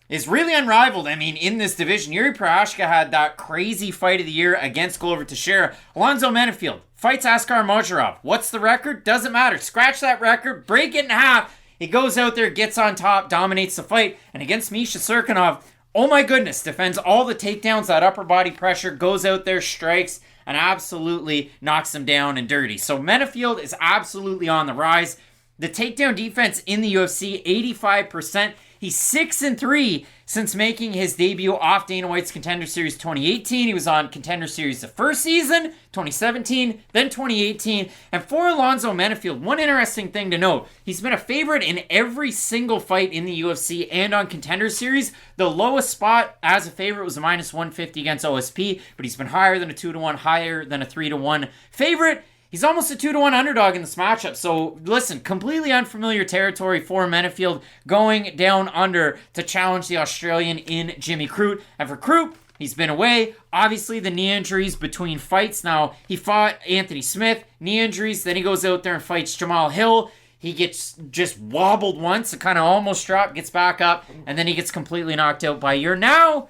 is really unrivaled. I mean, in this division, Yuri Prochazka had that crazy fight of the year against Glover Teixeira. Alonzo Menafield fights Askar Mojarov. What's the record? Doesn't matter. Scratch that record, break it in half. He goes out there, gets on top, dominates the fight. And against Misha Cirkunov, oh my goodness, defends all the takedowns, that upper body pressure, goes out there, strikes, and absolutely knocks him down and dirty. So Menafield is absolutely on the rise. The takedown defense in the UFC, 85%. He's 6-3 since making his debut off Dana White's Contender Series 2018. He was on Contender Series the first season, 2017, then 2018. And for Alonzo Menafield, one interesting thing to note, he's been a favorite in every single fight in the UFC and on Contender Series. The lowest spot as a favorite was a -150 against OSP, but he's been higher than a 2-1, higher than a 3-1 favorite. He's almost a 2-1 underdog in this matchup. So listen, completely unfamiliar territory for Menafield going down under to challenge the Australian in Jimmy Crute. And for Crute, he's been away. Obviously, the knee injuries between fights. Now, he fought Anthony Smith, knee injuries. Then he goes out there and fights Jamal Hill. He gets just wobbled once, kind of almost dropped, gets back up, and then he gets completely knocked out by your now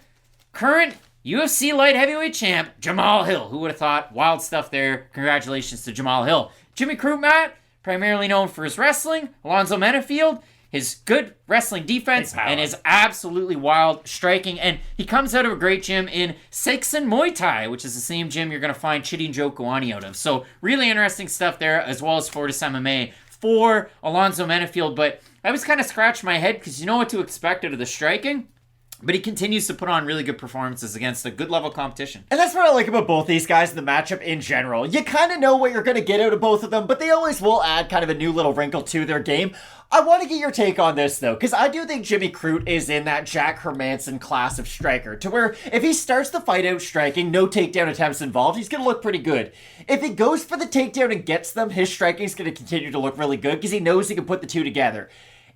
current UFC light heavyweight champ, Jamal Hill. Who would have thought? Wild stuff there. Congratulations to Jamal Hill. Jimmy Crute, Matt, primarily known for his wrestling. Alonzo Menafield, his good wrestling defense, and his absolutely wild striking. And he comes out of a great gym in Saixon Muay Thai, which is the same gym you're going to find Chidi Njokuani out of. So really interesting stuff there, as well as Fortis MMA for Alonzo Menafield. But I was kind of scratching my head because you know what to expect out of the striking. But he continues to put on really good performances against a good level competition. And that's what I like about both these guys in the matchup in general. You kind of know what you're going to get out of both of them, but they always will add kind of a new little wrinkle to their game. I want to get your take on this, though, because I do think Jimmy Crute is in that Jack Hermanson class of striker, to where if he starts the fight out striking, no takedown attempts involved, he's going to look pretty good. If he goes for the takedown and gets them, his striking is going to continue to look really good because he knows he can put the two together.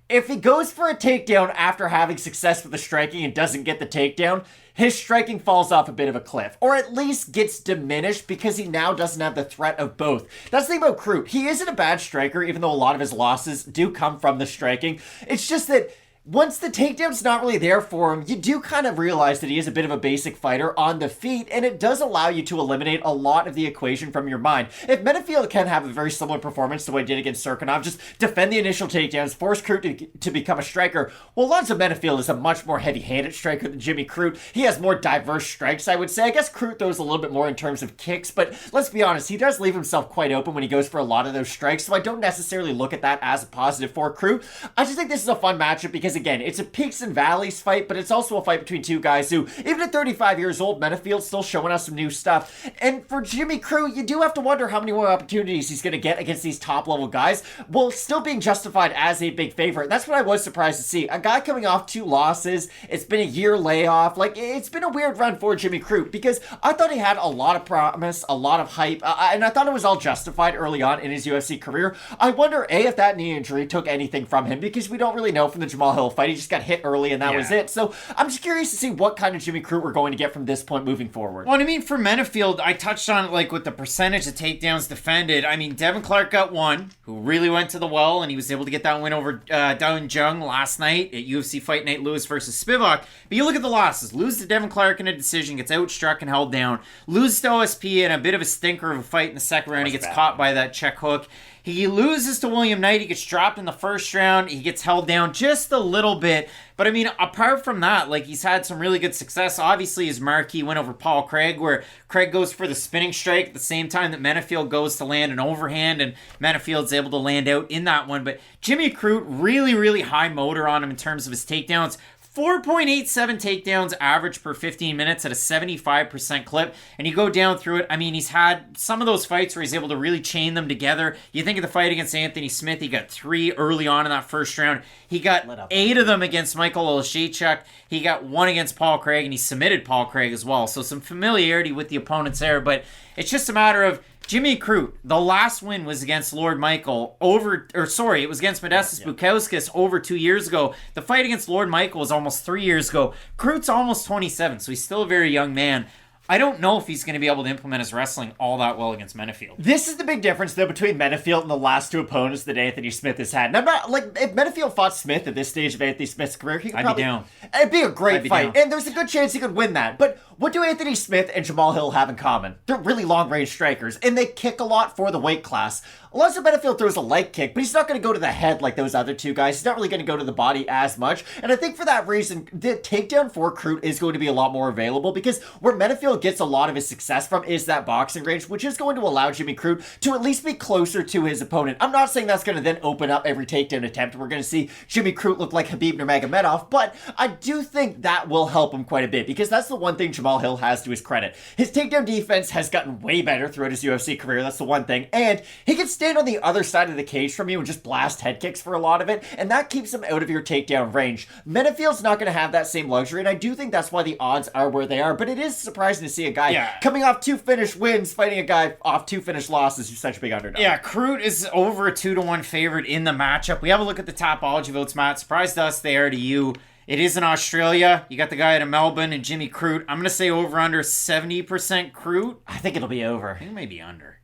If he goes for a takedown after having success with the striking and doesn't get the takedown, his striking falls off a bit of a cliff, or at least gets diminished because he now doesn't have the threat of both. That's the thing about Crute. He isn't a bad striker, even though a lot of his losses do come from the striking. It's just that once the takedown's not really there for him, you do kind of realize that he is a bit of a basic fighter on the feet, and it does allow you to eliminate a lot of the equation from your mind. If Menafield can have a very similar performance to what he did against Cirkunov, just defend the initial takedowns, force Crute to become a striker, well, Alonzo Menafield is a much more heavy-handed striker than Jimmy Crute. He has more diverse strikes, I would say. I guess Crute throws a little bit more in terms of kicks, but let's be honest, he does leave himself quite open when he goes for a lot of those strikes, so I don't necessarily look at that as a positive for Crute. I just think this is a fun matchup because again, it's a peaks and valleys fight, but it's also a fight between two guys who, even at 35 years old, Menifield's still showing us some new stuff. And for Jimmy Crute, you do have to wonder how many more opportunities he's going to get against these top-level guys, while still being justified as a big favorite. That's what I was surprised to see. A guy coming off 2 losses, it's been a year layoff, like, it's been a weird run for Jimmy Crute, because I thought he had a lot of promise, a lot of hype, and I thought it was all justified early on in his UFC career. I wonder, A, if that knee injury took anything from him, because we don't really know from the Jamal Hill fight. He just got hit early and that was it. So I'm just curious to see what kind of Jimmy Crute we're going to get from this point moving forward. Well, I mean, for Menifield, I touched on it, like, with the percentage of takedowns defended. I mean, Devin Clark got one, who really went to the well, and he was able to get that win over Dawon Jung last night at UFC Fight Night Lewis versus Spivak. But you look at the losses. Lose to Devin Clark in a decision, gets outstruck and held down. Lose to OSP in a bit of a stinker of a fight in the second round. He gets caught by that check hook. He loses to William Knight. He gets dropped in the first round. He gets held down just a little bit. But, I mean, apart from that, like, he's had some really good success. Obviously, his marquee win over Paul Craig, where Craig goes for the spinning strike at the same time that Menifield goes to land an overhand, and Menifield's able to land out in that one. But Jimmy Crute, really, really high motor on him in terms of his takedowns. 4.87 takedowns average per 15 minutes at a 75% clip. And you go down through it, I mean, he's had some of those fights where he's able to really chain them together. You think of the fight against Anthony Smith, he got 3 early on in that first round. He got 8 of them against Michael Olszewczuk. He got 1 against Paul Craig, and he submitted Paul Craig as well. So some familiarity with the opponents there, but it's just a matter of Jimmy Crute. The last win was against Lord Michael it was against Modestas Bukauskas over 2 years ago. The fight against Lord Michael was almost 3 years ago. Crute's almost 27, so he's still a very young man. I don't know if he's going to be able to implement his wrestling all that well against Menifield. This is the big difference, though, between Menifield and the last 2 opponents that Anthony Smith has had. And I'm not, like, if Menifield fought Smith at this stage of Anthony Smith's career, he could I'd be down. It'd be a great fight. Down. And there's a good chance he could win that. But what do Anthony Smith and Jamal Hill have in common? They're really long-range strikers, and they kick a lot for the weight class. Alonzo Menifield throws a light kick, but he's not going to go to the head like those other 2 guys. He's not really going to go to the body as much. And I think for that reason, the takedown for Crute is going to be a lot more available, because where Menifield gets a lot of his success from is that boxing range, which is going to allow Jimmy Crute to at least be closer to his opponent. I'm not saying that's going to then open up every takedown attempt. We're going to see Jimmy Crute look like Khabib Nurmagomedov, but I do think that will help him quite a bit, because that's the one thing Jamal Hill has to his credit. His takedown defense has gotten way better throughout his UFC career. That's the one thing. And he can stand on the other side of the cage from you and just blast head kicks for a lot of it, and that keeps him out of your takedown range. Menifield's not going to have that same luxury, and I do think that's why the odds are where they are, but it is surprising to see a guy coming off 2 finished wins fighting a guy off 2 finished losses who's such a big underdog. Yeah, Crute is over a 2-1 favorite in the matchup. We have a look at the Tapology votes, Matt. Surprised us, they are to you. It is in Australia. You got the guy out of Melbourne and Jimmy Crute. I'm going to say over under 70% Crute. I think it'll be over. I think it may be under.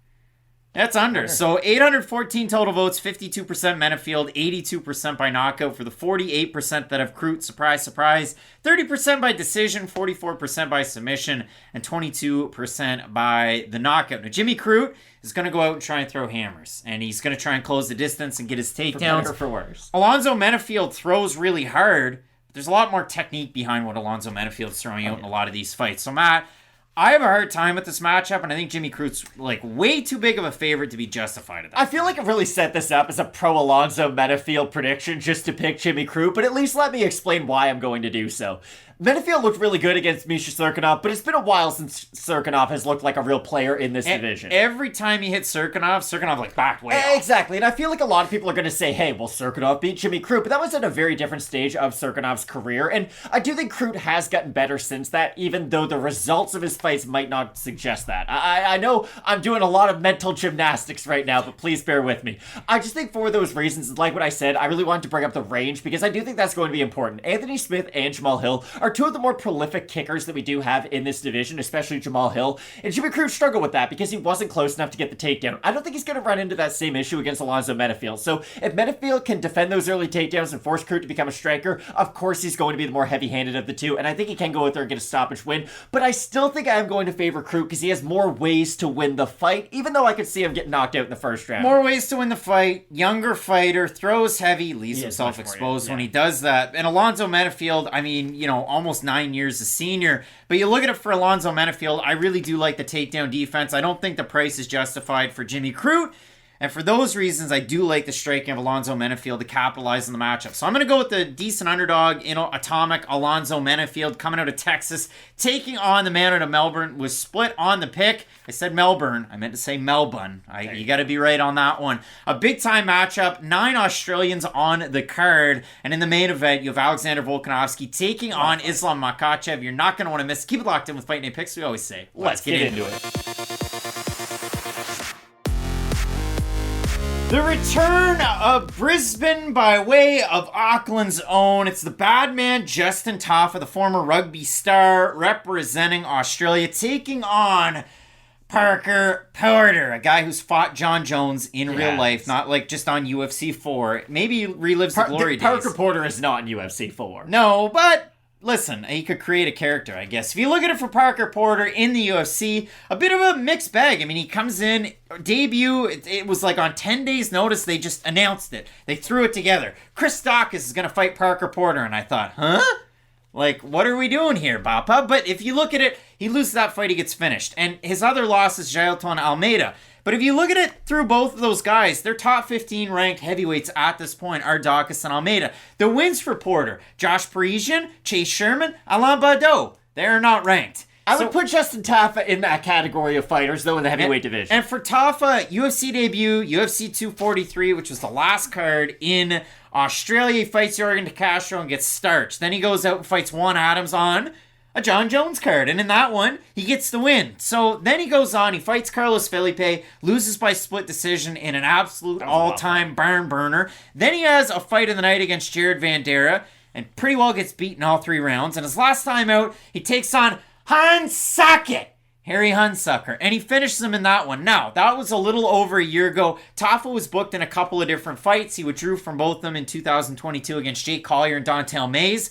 That's under. So 814 total votes, 52% Menifield, 82% by knockout for the 48% that have Crute. Surprise, surprise. 30% by decision, 44% by submission, and 22% by the knockout. Now, Jimmy Crute is going to go out and try and throw hammers, and he's going to try and close the distance and get his takedowns. For better or for worse. Alonzo Menifield throws really hard, but there's a lot more technique behind what Alonzo Menifield's throwing out in a lot of these fights. So, Matt, I have a hard time with this matchup, and I think Jimmy Crute's like way too big of a favorite to be justified at that. I feel like it really set this up as a pro Alonzo Menifield prediction just to pick Jimmy Crute, but at least let me explain why I'm going to do so. Menifield looked really good against Misha Cirkunov, but it's been a while since Cirkunov has looked like a real player in this division. Every time he hit Cirkunov like backed way off. Exactly, and I feel like a lot of people are going to say, hey, well, Cirkunov beat Jimmy Crute, but that was at a very different stage of Cirkunov's career, and I do think Crute has gotten better since that, even though the results of his fights might not suggest that. I know I'm doing a lot of mental gymnastics right now, but please bear with me. I just think for those reasons, like what I said, I really wanted to bring up the range, because I do think that's going to be important. Anthony Smith and Jamal Hill are 2 of the more prolific kickers that we do have in this division, especially Jamal Hill. And Jimmy Crute struggled with that because he wasn't close enough to get the takedown. I don't think he's going to run into that same issue against Alonzo Menifield. So if Menifield can defend those early takedowns and force Crute to become a striker, of course he's going to be the more heavy-handed of the 2, and I think he can go out there and get a stoppage win. But I still think I'm going to favor Crute because he has more ways to win the fight, even though I could see him get knocked out in the first round. More ways to win the fight. Younger fighter, throws heavy, leaves himself exposed when he does that. And Alonzo Menifield, I mean, you know, almost 9 years a senior. But you look at it for Alonzo Menifield, I really do like the takedown defense. I don't think the price is justified for Jimmy Crute. And for those reasons, I do like the striking of Alonzo Menafield to capitalize on the matchup. So I'm going to go with the decent underdog, atomic Alonzo Menafield coming out of Texas, taking on the man out of Melbourne. Was split on the pick. I said Melbourne. I meant to say Melbourne. You got to be right on that one. A big-time matchup. 9 Australians on the card. And in the main event, you have Alexander Volkanovski taking on Islam Makhachev. You're not going to want to miss. Keep it locked in with Fight Night Picks, we always say. Let's get into it. The return of Brisbane by way of Auckland's own. It's the bad man Justin Tafa, the former rugby star representing Australia, taking on Parker Porter, a guy who's fought John Jones in real life, not like just on UFC 4. Maybe he relives the glory days. Parker Porter is not in UFC 4. No, but listen, he could create a character, I guess. If you look at it for Parker Porter in the UFC, a bit of a mixed bag. I mean, he comes in, debut, it was like on 10 days' notice, they just announced it. They threw it together. Chris Dawkins is going to fight Parker Porter, and I thought, huh? Like, what are we doing here, Bapa? But if you look at it, he loses that fight, he gets finished. And his other loss is Jailton Almeida. But if you look at it through both of those guys, they're top 15 ranked heavyweights at this point are Dawkins and Almeida. The wins for Porter, Josh Parisian, Chase Sherman, Alain Baudot, they're not ranked. I would put Justin Tafa in that category of fighters, though, in the heavyweight division. And for Tafa, UFC debut, UFC 243, which was the last card in Australia. He fights Yorgan De Castro and gets starched. Then he goes out and fights Juan Adams on a John Jones card. And in that one, he gets the win. So then he goes on, he fights Carlos Felipe, loses by split decision in an absolute all-time barn burner. Then he has a fight of the night against Jared Vandera and pretty well gets beaten all 3 rounds. And his last time out, he takes on Harry Hunsucker, and he finishes him in that one. Now, that was a little over a year ago. Tafa was booked in a couple of different fights. He withdrew from both of them in 2022 against Jake Collier and Dontel Mays,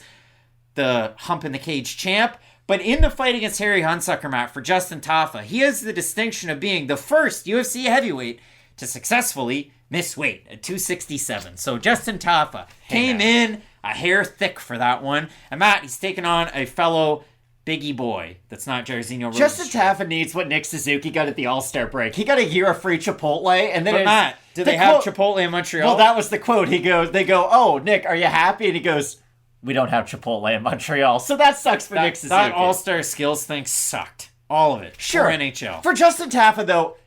the hump in the cage champ. But in the fight against Harry Hunsucker, Matt, for Justin Tafa, he has the distinction of being the first UFC heavyweight to successfully miss weight at 267. So Justin Tafa came in a hair thick for that one. And Matt, he's taking on a fellow Biggie boy that's not Jairzinho Rosenstruck. Justin Tafa needs what Nick Suzuki got at the All-Star break. He got a year of free Chipotle, and then Matt, do they have Chipotle in Montreal? Well, that was the quote. They go, "Oh, Nick, are you happy?" And he goes, "We don't have Chipotle in Montreal." So that sucks for Nick Suzuki. That All-Star skills thing sucked. All of it. Sure. For NHL. For Justin Tafa, though,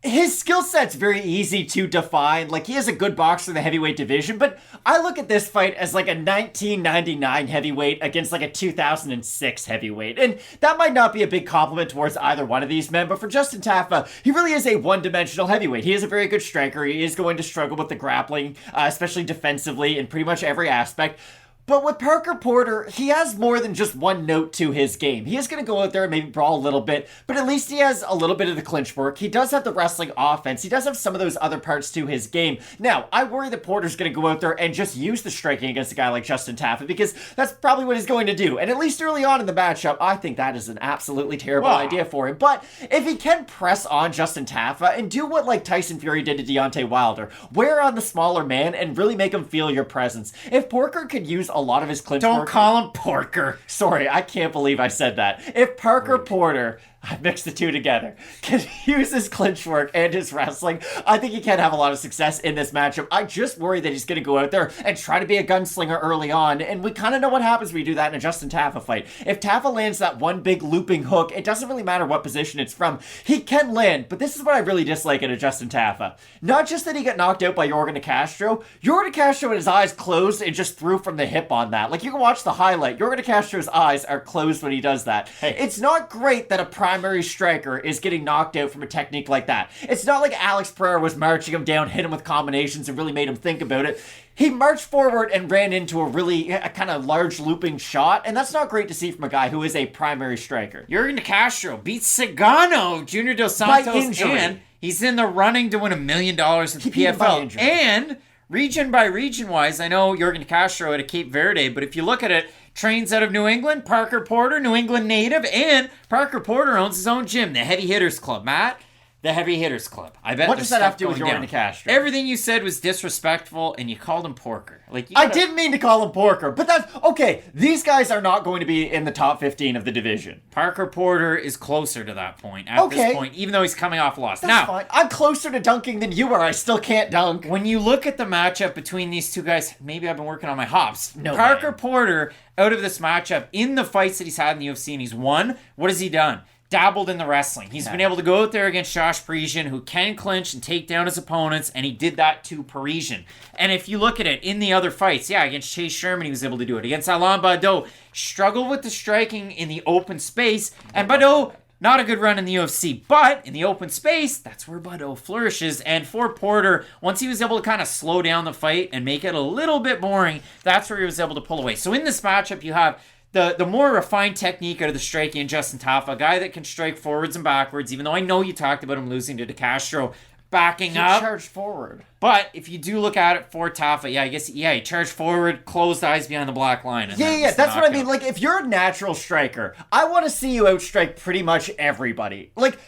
his skill set's very easy to define. Like, he is a good boxer in the heavyweight division, but I look at this fight as like a 1999 heavyweight against like a 2006 heavyweight. And that might not be a big compliment towards either one of these men, but for Justin Tafa, he really is a one-dimensional heavyweight. He is a very good striker. He is going to struggle with the grappling, especially defensively in pretty much every aspect. But with Parker Porter, he has more than just one note to his game. He is going to go out there and maybe brawl a little bit, but at least he has a little bit of the clinch work. He does have the wrestling offense. He does have some of those other parts to his game. Now, I worry that Porter's going to go out there and just use the striking against a guy like Justin Tafa, because that's probably what he's going to do. And at least early on in the matchup, I think that is an absolutely terrible idea for him. But if he can press on Justin Tafa and do what like Tyson Fury did to Deontay Wilder, wear on the smaller man and really make him feel your presence. If Porter could use a lot of his clinch work... Don't call him Porker. Sorry, I can't believe I said that. If Parker Porter... I mixed the two together. Can use his clinch work and his wrestling. I think he can have a lot of success in this matchup. I just worry that he's going to go out there and try to be a gunslinger early on. And we kind of know what happens when you do that in a Justin Tafa fight. If Tafa lands that one big looping hook, it doesn't really matter what position it's from. He can land, but this is what I really dislike in a Justin Tafa. Not just that he got knocked out by Yorgan De Castro. Yorgan De Castro had his eyes closed and just threw from the hip on that. Like, you can watch the highlight. Yorgan De Castro's eyes are closed when he does that. Hey, it's not great that a primary striker is getting knocked out from a technique like that. It's not like Alex Pereira was marching him down, hit him with combinations, and really made him think about it. He marched forward and ran into a kind of large looping shot, and that's not great to see from a guy who is a primary striker. Yorgan De Castro beats Cigano, Junior Dos Santos, and he's in the running to win $1 million at the PFL. And region by region wise, I know Yorgan De Castro at a Cape Verde, but if you look at it, trains out of New England, Parker Porter, New England native, and Parker Porter owns his own gym, the Heavy Hitters Club. Matt, The heavy hitters club. I bet. What does that have to do with Jordan Castro? Everything you said was disrespectful, and you called him Porker. I didn't mean to call him Porker, but that's okay. These guys are not going to be in the top 15 of the division. Parker Porter is closer to that point at this point, even though he's coming off a loss. That's fine. I'm closer to dunking than you are. I still can't dunk. When you look at the matchup between these two guys, maybe I've been working on my hops. No, Parker Porter, out of this matchup, in the fights that he's had in the UFC and he's won, what has he done? Dabbled in the wrestling. He's been able to go out there against Josh Parisian, who can clinch and take down his opponents, and he did that to Parisian. And if you look at it in the other fights, against Chase Sherman, he was able to do it. Against Alain Baudot, struggled with the striking in the open space, and Baudot, not a good run in the UFC, but in the open space, that's where Baudot flourishes. And for Porter, once he was able to kind of slow down the fight and make it a little bit boring, that's where he was able to pull away. So in this matchup, you have the more refined technique out of the striking in Justin Tafa, a guy that can strike forwards and backwards, even though I know you talked about him losing to De Castro, backing up. He charged forward. But if you do look at it for Tafa, he charged forward, closed eyes behind the black line. And that's what I mean. Like, if you're a natural striker, I want to see you outstrike pretty much everybody. Like,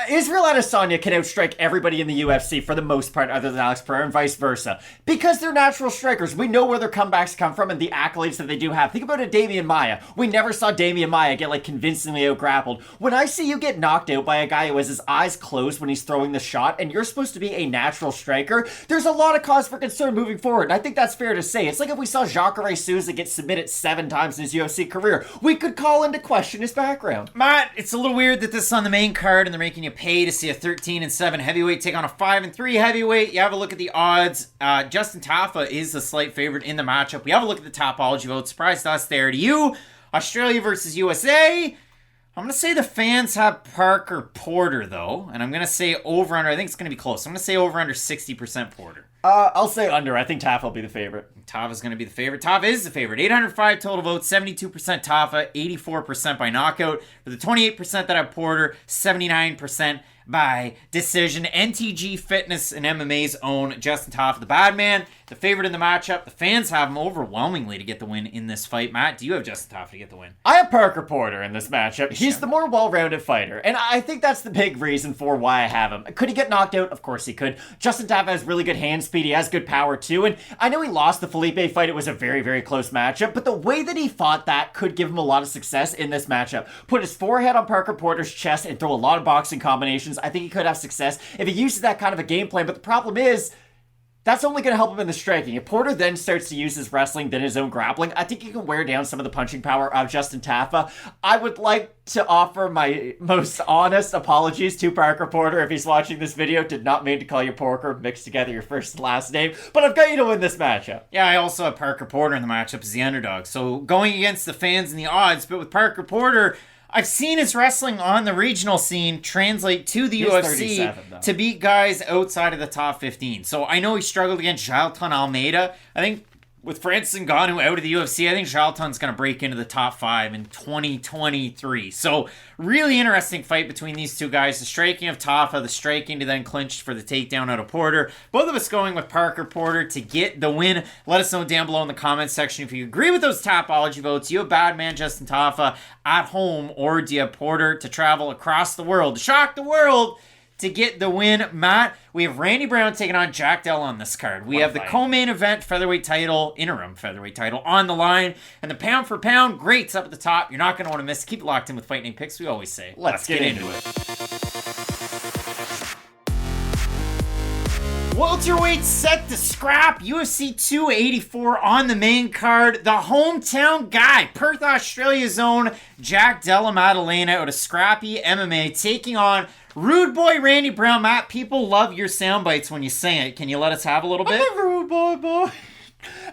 Israel Adesanya can outstrike everybody in the UFC for the most part, other than Alex Pereira, and vice versa. Because they're natural strikers. We know where their comebacks come from and the accolades that they do have. Think about Damian Maia. We never saw Damian Maia get, convincingly outgrappled. When I see you get knocked out by a guy who has his eyes closed when he's throwing the shot, and you're supposed to be a natural striker, there's a lot of cause for concern moving forward. And I think that's fair to say. It's like if we saw Jacare Souza get submitted 7 times in his UFC career. We could call into question his background. Matt, it's a little weird that this is on the main card and they're making you pay to see a 13-7 heavyweight take on a 5-3 heavyweight. You have a look at the odds. Justin Tafa is the slight favorite in the matchup. We have a look at the topology vote. Surprised us there. To you, Australia versus USA. I'm going to say the fans have Parker Porter, though. And I'm going to say over-under. I think it's going to be close. I'm going to say over-under 60% Porter. I'll say under. I think Tafa will be the favorite. Tafa's going to be the favorite. Tafa is the favorite. 805 total votes, 72% Tafa, 84% by knockout. For the 28% that have Porter, 79% by decision. NTG Fitness and MMA's own Justin Tafa, the bad man, the favorite in the matchup. The fans have him overwhelmingly to get the win in this fight. Matt, do you have Justin Tafa to get the win? I have Parker Porter in this matchup. He's the more well-rounded fighter, and I think that's the big reason for why I have him. Could he get knocked out? Of course he could. Justin Tafa has really good hand speed. He has good power too, and I know he lost the Felipe fight. It was a very, very close matchup, but the way that he fought that could give him a lot of success in this matchup. Put his forehead on Parker Porter's chest and throw a lot of boxing combinations. I think he could have success if he uses that kind of a game plan, but the problem is that's only going to help him in the striking. If Porter then starts to use his wrestling, then his own grappling, I think he can wear down some of the punching power of Justin Tafa. I would like to offer my most honest apologies to Parker Porter if he's watching this video. Did not mean to call you Porker, mix together your first and last name, but I've got you to win this matchup. Yeah, I also have Parker Porter in the matchup as the underdog. So going against the fans and the odds, but with Parker Porter, I've seen his wrestling on the regional scene translate to the UFC to beat guys outside of the top 15. So I know he struggled against Jailton Almeida. I think with Francis Ngannou out of the UFC, I think Jailton's going to break into the top 5 in 2023. So really interesting fight between these two guys. The striking of Tafa, the striking to then clinch for the takedown out of Porter. Both of us going with Parker Porter to get the win. Let us know down below in the comments section if you agree with those topology votes. You have bad man Justin Tafa at home, or do you have Porter to travel across the world to shock the world to get the win? Matt, we have Randy Brown taking on Jack Dell on this card. We have the co-main event featherweight title, interim featherweight title on the line, and the pound for pound greats up at the top. You're not going to want to miss. Keep it locked in with Fight Night Picks. We always say, let's get into it. Welterweight set to scrap. UFC 284 on the main card. The hometown guy, Perth, Australia's own Jack Della Maddalena out of Scrappy MMA, taking on Rude Boy Randy Brown. Matt, people love your sound bites when you sing it. Can you let us have a little bit? I'm a rude boy.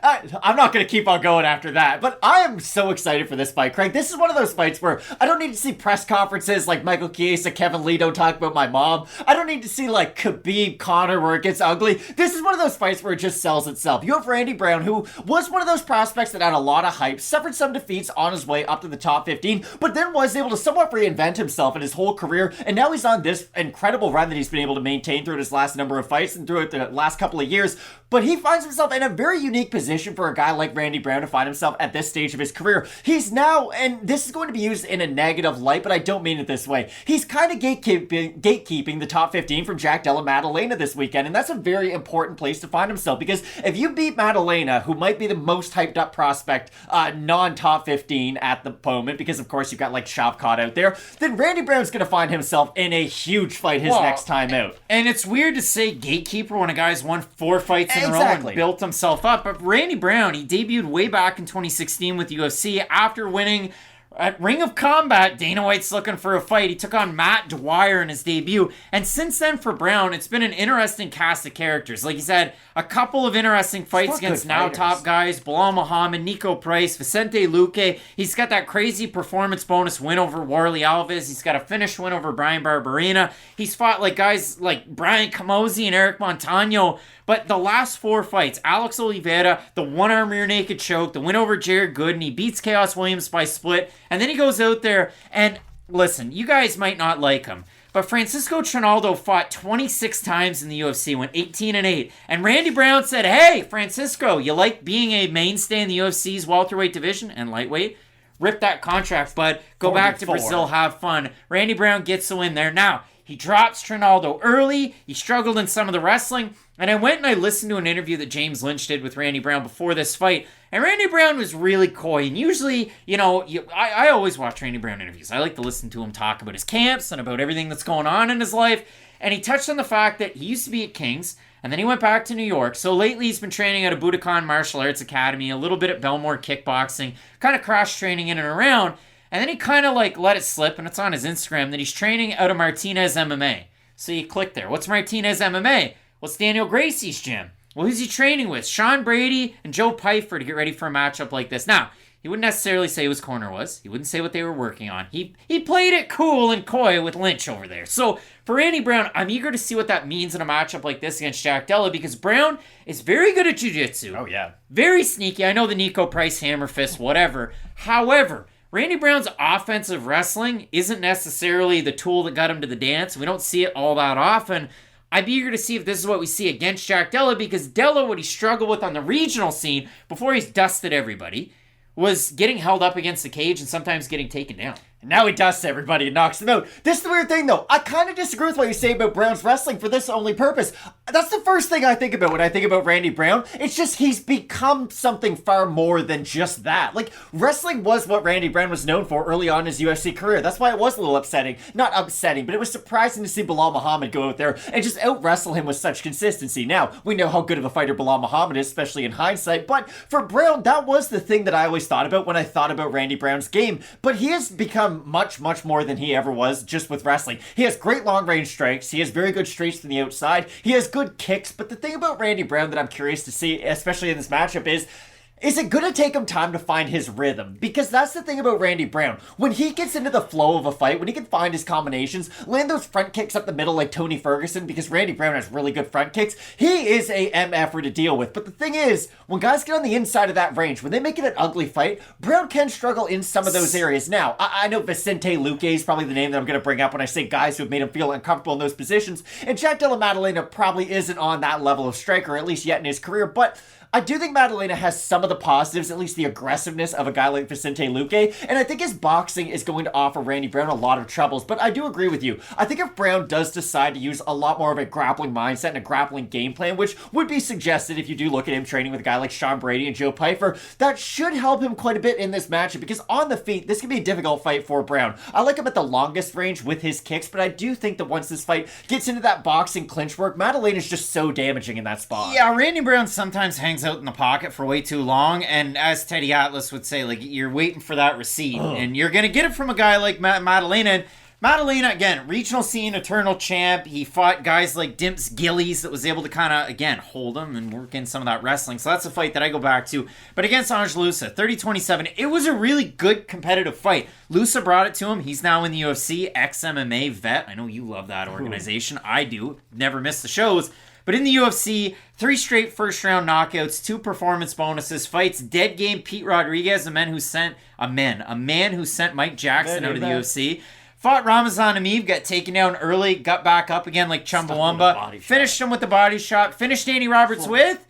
I'm not going to keep on going after that, but I am so excited for this fight, Craig. This is one of those fights where I don't need to see press conferences like Michael Chiesa, Kevin Lee don't talk about my mom. I don't need to see like Khabib, Conor where it gets ugly. This is one of those fights where it just sells itself. You have Randy Brown, who was one of those prospects that had a lot of hype, suffered some defeats on his way up to the top 15, but then was able to somewhat reinvent himself in his whole career, and now he's on this incredible run that he's been able to maintain throughout his last number of fights and throughout the last couple of years. But he finds himself in a very unique position position for a guy like Randy Brown to find himself at this stage of his career. He's now, and this is going to be used in a negative light, but I don't mean it this way. He's kind of gatekeeping the top 15 from Jack Della Maddalena this weekend, and that's a very important place to find himself, because if you beat Maddalena, who might be the most hyped up prospect, non-top 15 at the moment, because of course you've got like Shavkat out there, then Randy Brown's going to find himself in a huge fight his next time out. And it's weird to say gatekeeper when a guy's won 4 fights in a row and built himself up. But Randy Brown, he debuted way back in 2016 with the UFC after winning at Ring of Combat. Dana White's looking for a fight. He took on Matt Dwyer in his debut. And since then for Brown, it's been an interesting cast of characters. Like he's had a couple of interesting fights against now top guys. Bilal Muhammad, Nico Price, Vicente Luque. He's got that crazy performance bonus win over Warley Alves. He's got a finish win over Brian Barberena. He's fought like guys like Brian Camozzi and Eric Montano. But the last 4 fights, Alex Oliveira, the one-arm rear naked choke, the win over Jared Gooden, he beats Chaos Williams by split, and then he goes out there and, listen, you guys might not like him, but Francisco Trinaldo fought 26 times in the UFC, went 18-8, and Randy Brown said, hey, Francisco, you like being a mainstay in the UFC's welterweight division and lightweight? Rip that contract, bud. Go 44. Back to Brazil, have fun. Randy Brown gets a win there. Now, he drops Trinaldo early. He struggled in some of the wrestling. And I went and I listened to an interview that James Lynch did with Randy Brown before this fight. And Randy Brown was really coy. And usually, I always watch Randy Brown interviews. I like to listen to him talk about his camps and about everything that's going on in his life. And he touched on the fact that he used to be at King's. And then he went back to New York. So lately he's been training at a Budokan Martial Arts Academy, a little bit at Belmore Kickboxing, kind of cross training in and around. And then he kind of let it slip, and it's on his Instagram, that he's training out of Martinez MMA. So you click there. What's Martinez MMA? Well, it's Daniel Gracie's gym. Well, who's he training with? Sean Brady and Joe Pyfer to get ready for a matchup like this. Now, he wouldn't necessarily say who his corner was. He wouldn't say what they were working on. He played it cool and coy with Lynch over there. So for Randy Brown, I'm eager to see what that means in a matchup like this against Jack Della, because Brown is very good at jiu-jitsu. Oh, yeah. Very sneaky. I know the Nico Price hammer fist, whatever. However, Randy Brown's offensive wrestling isn't necessarily the tool that got him to the dance. We don't see it all that often. I'd be eager to see if this is what we see against Jack Della, because Della, what he struggled with on the regional scene before he's dusted everybody, was getting held up against the cage and sometimes getting taken down. And now he dusts everybody and knocks them out. This is the weird thing, though. I kind of disagree with what you say about Brown's wrestling for this only purpose. That's the first thing I think about when I think about Randy Brown. It's just he's become something far more than just that. Like, wrestling was what Randy Brown was known for early on in his UFC career. That's why it was a little upsetting. Not upsetting, but it was surprising to see Bilal Muhammad go out there and just out-wrestle him with such consistency. Now, we know how good of a fighter Bilal Muhammad is, especially in hindsight, but for Brown, that was the thing that I always thought about when I thought about Randy Brown's game. But he has become much more than he ever was just with wrestling. He has great long-range strikes. He has very good straights from the outside. He has good kicks. But the thing about Randy Brown that I'm curious to see, especially in this matchup, is it going to take him time to find his rhythm? Because that's the thing about Randy Brown. When he gets into the flow of a fight, when he can find his combinations, land those front kicks up the middle like Tony Ferguson, because Randy Brown has really good front kicks, he is a MFer to deal with. But the thing is, when guys get on the inside of that range, when they make it an ugly fight, Brown can struggle in some of those areas. Now, I know Vicente Luque is probably the name that I'm going to bring up when I say guys who have made him feel uncomfortable in those positions, and Jack Della Maddalena probably isn't on that level of striker, at least yet in his career, but I do think Maddalena has some of the positives, at least the aggressiveness of a guy like Vicente Luque, and I think his boxing is going to offer Randy Brown a lot of troubles, but I do agree with you. I think if Brown does decide to use a lot more of a grappling mindset and a grappling game plan, which would be suggested if you do look at him training with a guy like Sean Brady and Joe Pyfer, that should help him quite a bit in this matchup, because on the feet, this can be a difficult fight for Brown. I like him at the longest range with his kicks, but I do think that once this fight gets into that boxing clinch work, Maddalena is just so damaging in that spot. Yeah, Randy Brown sometimes hangs out in the pocket for way too long, and as Teddy Atlas would say, like, you're waiting for that receipt, and you're gonna get it from a guy like Maddalena. And Maddalena, again, regional scene, eternal champ. He fought guys like Dimps Gillies that was able to kind of, again, hold him and work in some of that wrestling. So that's a fight that I go back to. But against Ange Loosa, 30-27, it was a really good competitive fight. Loosa brought it to him. He's now in the UFC, ex-MMA vet. I know you love that organization. I do. Never miss the shows. But in the UFC, 3 straight first-round knockouts, 2 performance bonuses, fights dead game Pete Rodriguez, a man who sent Mike Jackson out of the UFC. Fought Ramazan Ameev, got taken down early, got back up again like Chumbawamba. Finished him with the body shot. Finished Danny Roberts with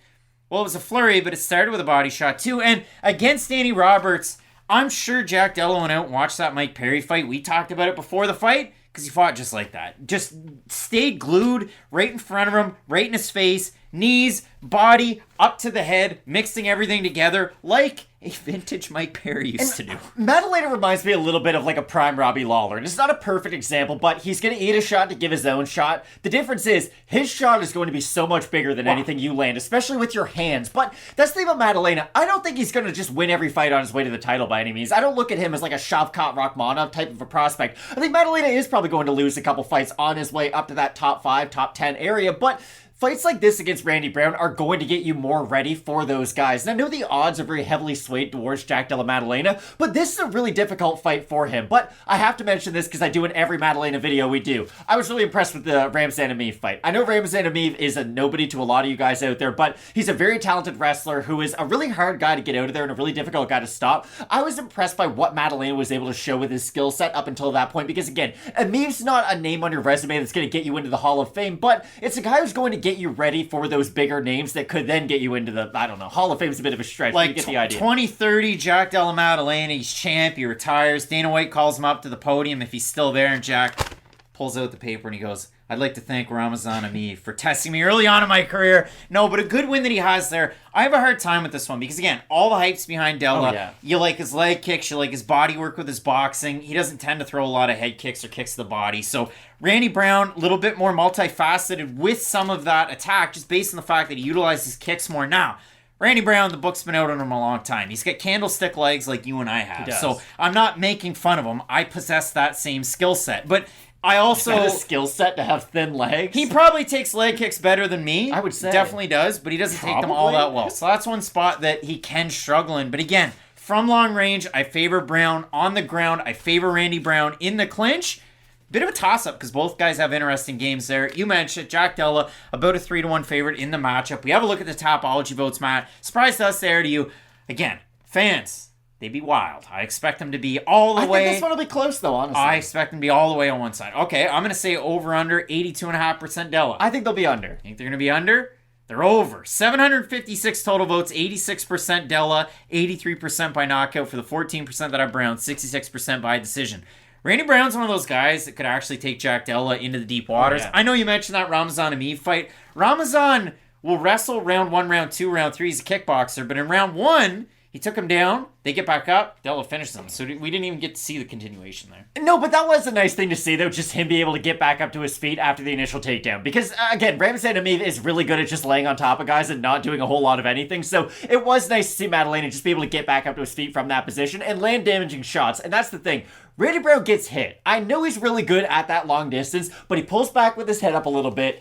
Well, it was a flurry, but it started with a body shot too. And against Danny Roberts, I'm sure Jack Della went out and watched that Mike Perry fight. We talked about it before the fight because he fought just like that. Just stayed glued right in front of him, right in his face, knees, body, up to the head, mixing everything together like a vintage Mike Perry used to do. Maddalena reminds me a little bit of like a prime Robbie Lawler. And it's not a perfect example, but he's going to eat a shot to give his own shot. The difference is his shot is going to be so much bigger than anything you land, especially with your hands. But that's the thing about Maddalena. I don't think he's going to just win every fight on his way to the title by any means. I don't look at him as like a Shavkat Rakhmonov type of a prospect. I think Maddalena is probably going to lose a couple fights on his way up to that top 5, top 10 area, but fights like this against Randy Brown are going to get you more ready for those guys. And I know the odds are very heavily swayed towards Jack Della Maddalena, but this is a really difficult fight for him. But I have to mention this because I do in every Maddalena video we do. I was really impressed with the Ramzan Emeev fight. I know Ramzan Emeev is a nobody to a lot of you guys out there, but he's a very talented wrestler who is a really hard guy to get out of there and a really difficult guy to stop. I was impressed by what Maddalena was able to show with his skill set up until that point because, again, Emeev's not a name on your resume that's going to get you into the Hall of Fame, but it's a guy who's going to get you ready for those bigger names that could then get you into the, I don't know, Hall of Fame's a bit of a stretch, like but you get the idea. 2030, Jack Della Maddalena, he's champ, he retires. Dana White calls him up to the podium if he's still there, and Jack pulls out the paper and he goes, I'd like to thank Ramzan Emeev for testing me early on in my career. No, but a good win that he has there. I have a hard time with this one because, again, all the hype's behind Della. Oh, yeah. You like his leg kicks, you like his body work with his boxing. He doesn't tend to throw a lot of head kicks or kicks to the body. So Randy Brown, a little bit more multifaceted with some of that attack, just based on the fact that he utilizes kicks more now. Randy Brown, the book's been out on him a long time. He's got candlestick legs like you and I have. So I'm not making fun of him. I possess that same skill set. But I also a skill set to have thin legs. He probably takes leg kicks better than me. I would say. Definitely does, but he doesn't take them all that well. So that's one spot that he can struggle in. But again, from long range, I favor Brown. On the ground, I favor Randy Brown. In the clinch, bit of a toss-up because both guys have interesting games there. You mentioned Jack Della, about a 3-1 favorite in the matchup. We have a look at the Tapology votes, Matt. Surprised us there to you. Again, fans, they'd be wild. I expect them to be all the way. I think this one will be close, though, honestly. I expect them to be all the way on one side. Okay, I'm going to say over-under 82.5% Della. I think they'll be under. Think they're going to be under? They're over. 756 total votes, 86% Della, 83% by knockout for the 14% that have Brown, 66% by decision. Randy Brown's one of those guys that could actually take Jack Della into the deep waters. Oh, yeah. I know you mentioned that Ramzan Emeev fight. Ramzan will wrestle round 1, round 2, round 3. He's a kickboxer, but in round 1, he took him down. They get back up. Della finished them. So we didn't even get to see the continuation there. No, but that was a nice thing to see, though, just him be able to get back up to his feet after the initial takedown. Because, again, Ramzan Emeev is really good at just laying on top of guys and not doing a whole lot of anything. So it was nice to see Maddalena just be able to get back up to his feet from that position and land damaging shots. And that's the thing. Randy Brown gets hit. I know he's really good at that long distance, but he pulls back with his head up a little bit.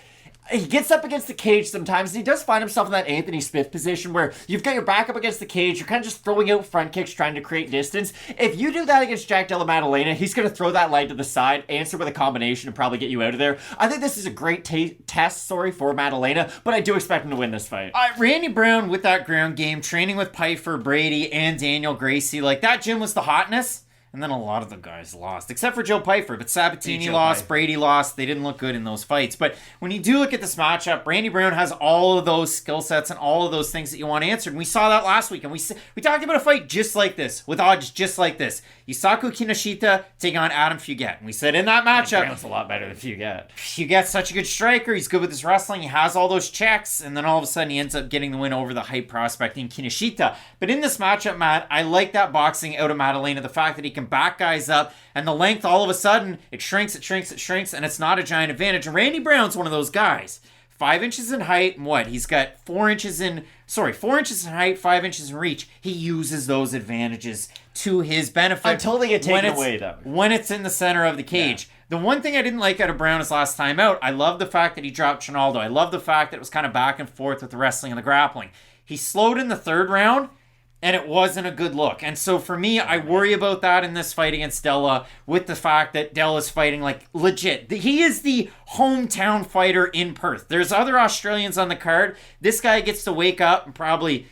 He gets up against the cage sometimes, and he does find himself in that Anthony Smith position where you've got your back up against the cage, you're kind of just throwing out front kicks, trying to create distance. If you do that against Jack Della Maddalena, he's going to throw that leg to the side, answer with a combination, and probably get you out of there. I think this is a great test, for Maddalena, but I do expect him to win this fight. Randy Brown with that ground game, training with Piper, Brady, and Daniel Gracie, like that gym was the hotness. And then a lot of the guys lost, except for Joe Piper. But Sabatini lost, Brady lost. They didn't look good in those fights. But when you do look at this matchup, Randy Brown has all of those skill sets and all of those things that you want answered. And we saw that last week. And we talked about a fight just like this, with odds just like this. Yusaku Kinoshita taking on Adam Fuguet. And we said in that matchup, Brown's a lot better than Fuguet. Fuguet's such a good striker. He's good with his wrestling. He has all those checks. And then all of a sudden he ends up getting the win over the hype prospect in Kinoshita. But in this matchup, Matt, I like that boxing out of Maddalena. The fact that he can back guys up. And the length, all of a sudden, it shrinks, and it's not a giant advantage. And Randy Brown's one of those guys. 5 inches in height, and what? He's got 4 inches in height, 5 inches in reach. He uses those advantages to his benefit. Until they get taken away, though. When it's in the center of the cage. Yeah. The one thing I didn't like out of Brown his last time out, I love the fact that he dropped Ronaldo. I love the fact that it was kind of back and forth with the wrestling and the grappling. He slowed in the third round, and it wasn't a good look. And so for me, I worry about that in this fight against Della with the fact that Della's fighting like legit. He is the hometown fighter in Perth. There's other Australians on the card. This guy gets to wake up and probably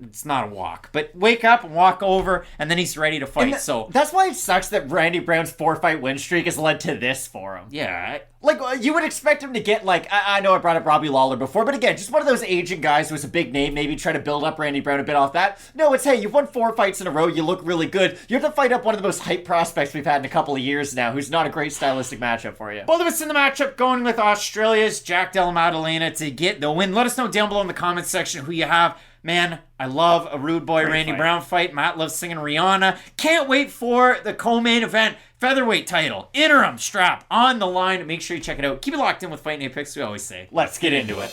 it's not a walk. But wake up and walk over, and then he's ready to fight. That's why it sucks that Randy Brown's 4-fight win streak has led to this for him. Yeah. Like, you would expect him to get, like, I know I brought up Robbie Lawler before, but again, just one of those aging guys who was a big name, maybe try to build up Randy Brown a bit off that. No, it's, hey, you've won 4 fights in a row, you look really good. You have to fight up one of the most hyped prospects we've had in a couple of years now, who's not a great stylistic matchup for you. Both of us in the matchup going with Australia's Jack Della Maddalena to get the win. Let us know down below in the comments section who you have. Man, I love a Rude Boy Randy Brown fight. Matt loves singing Rihanna. Can't wait for the co-main event. Featherweight title. Interim strap on the line. Make sure you check it out. Keep it locked in with Fight Night Picks, we always say. Let's get into it.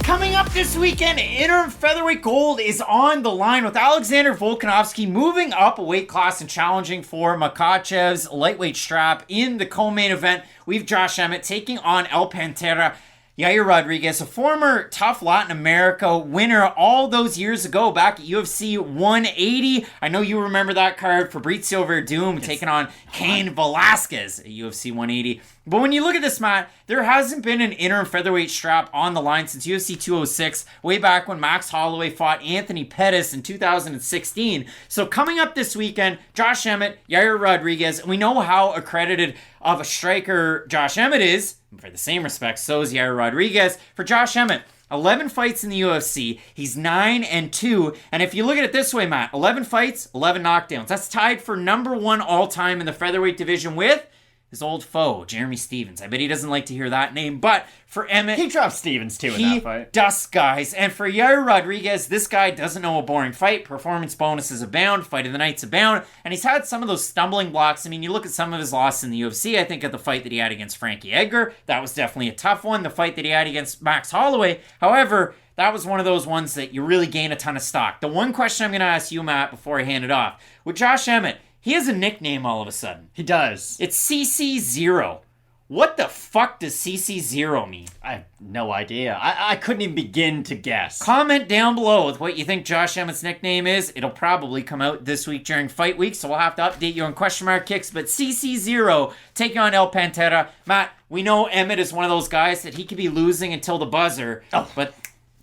Coming up this weekend, interim featherweight gold is on the line with Alexander Volkanovski moving up a weight class and challenging for Makhachev's lightweight strap. In the co-main event, we have Josh Emmett taking on El Pantera. Yair Rodriguez, a former tough Latin America winner all those years ago back at UFC 180. I know you remember that card. Fabrizio Verdum taking on Cain Velasquez at UFC 180. But when you look at this, Matt, there hasn't been an interim featherweight strap on the line since UFC 206, way back when Max Holloway fought Anthony Pettis in 2016. So coming up this weekend, Josh Emmett, Yair Rodriguez, and we know how accredited of a striker Josh Emmett is. For the same respect, so is Yair Rodriguez. For Josh Emmett, 11 fights in the UFC. He's 9-2. And if you look at it this way, Matt, 11 fights, 11 knockdowns. That's tied for number 1 all-time in the featherweight division with his old foe, Jeremy Stephens. I bet he doesn't like to hear that name, but for Emmett, he dropped Stephens too in that fight. He dusts guys. And for Yair Rodriguez, this guy doesn't know a boring fight. Performance bonuses abound, fight of the nights abound, and he's had some of those stumbling blocks. I mean, you look at some of his losses in the UFC. I think of the fight that he had against Frankie Edgar. That was definitely a tough one. The fight that he had against Max Holloway. However, that was one of those ones that you really gain a ton of stock. The one question I'm going to ask you, Matt, before I hand it off, with Josh Emmett, he has a nickname all of a sudden. He does. It's CC0. What the fuck does CC0 mean? I have no idea. I couldn't even begin to guess. Comment down below with what you think Josh Emmett's nickname is. It'll probably come out this week during fight week, so we'll have to update you on question mark kicks. But CC0 taking on El Pantera. Matt, we know Emmett is one of those guys that he could be losing until the buzzer. But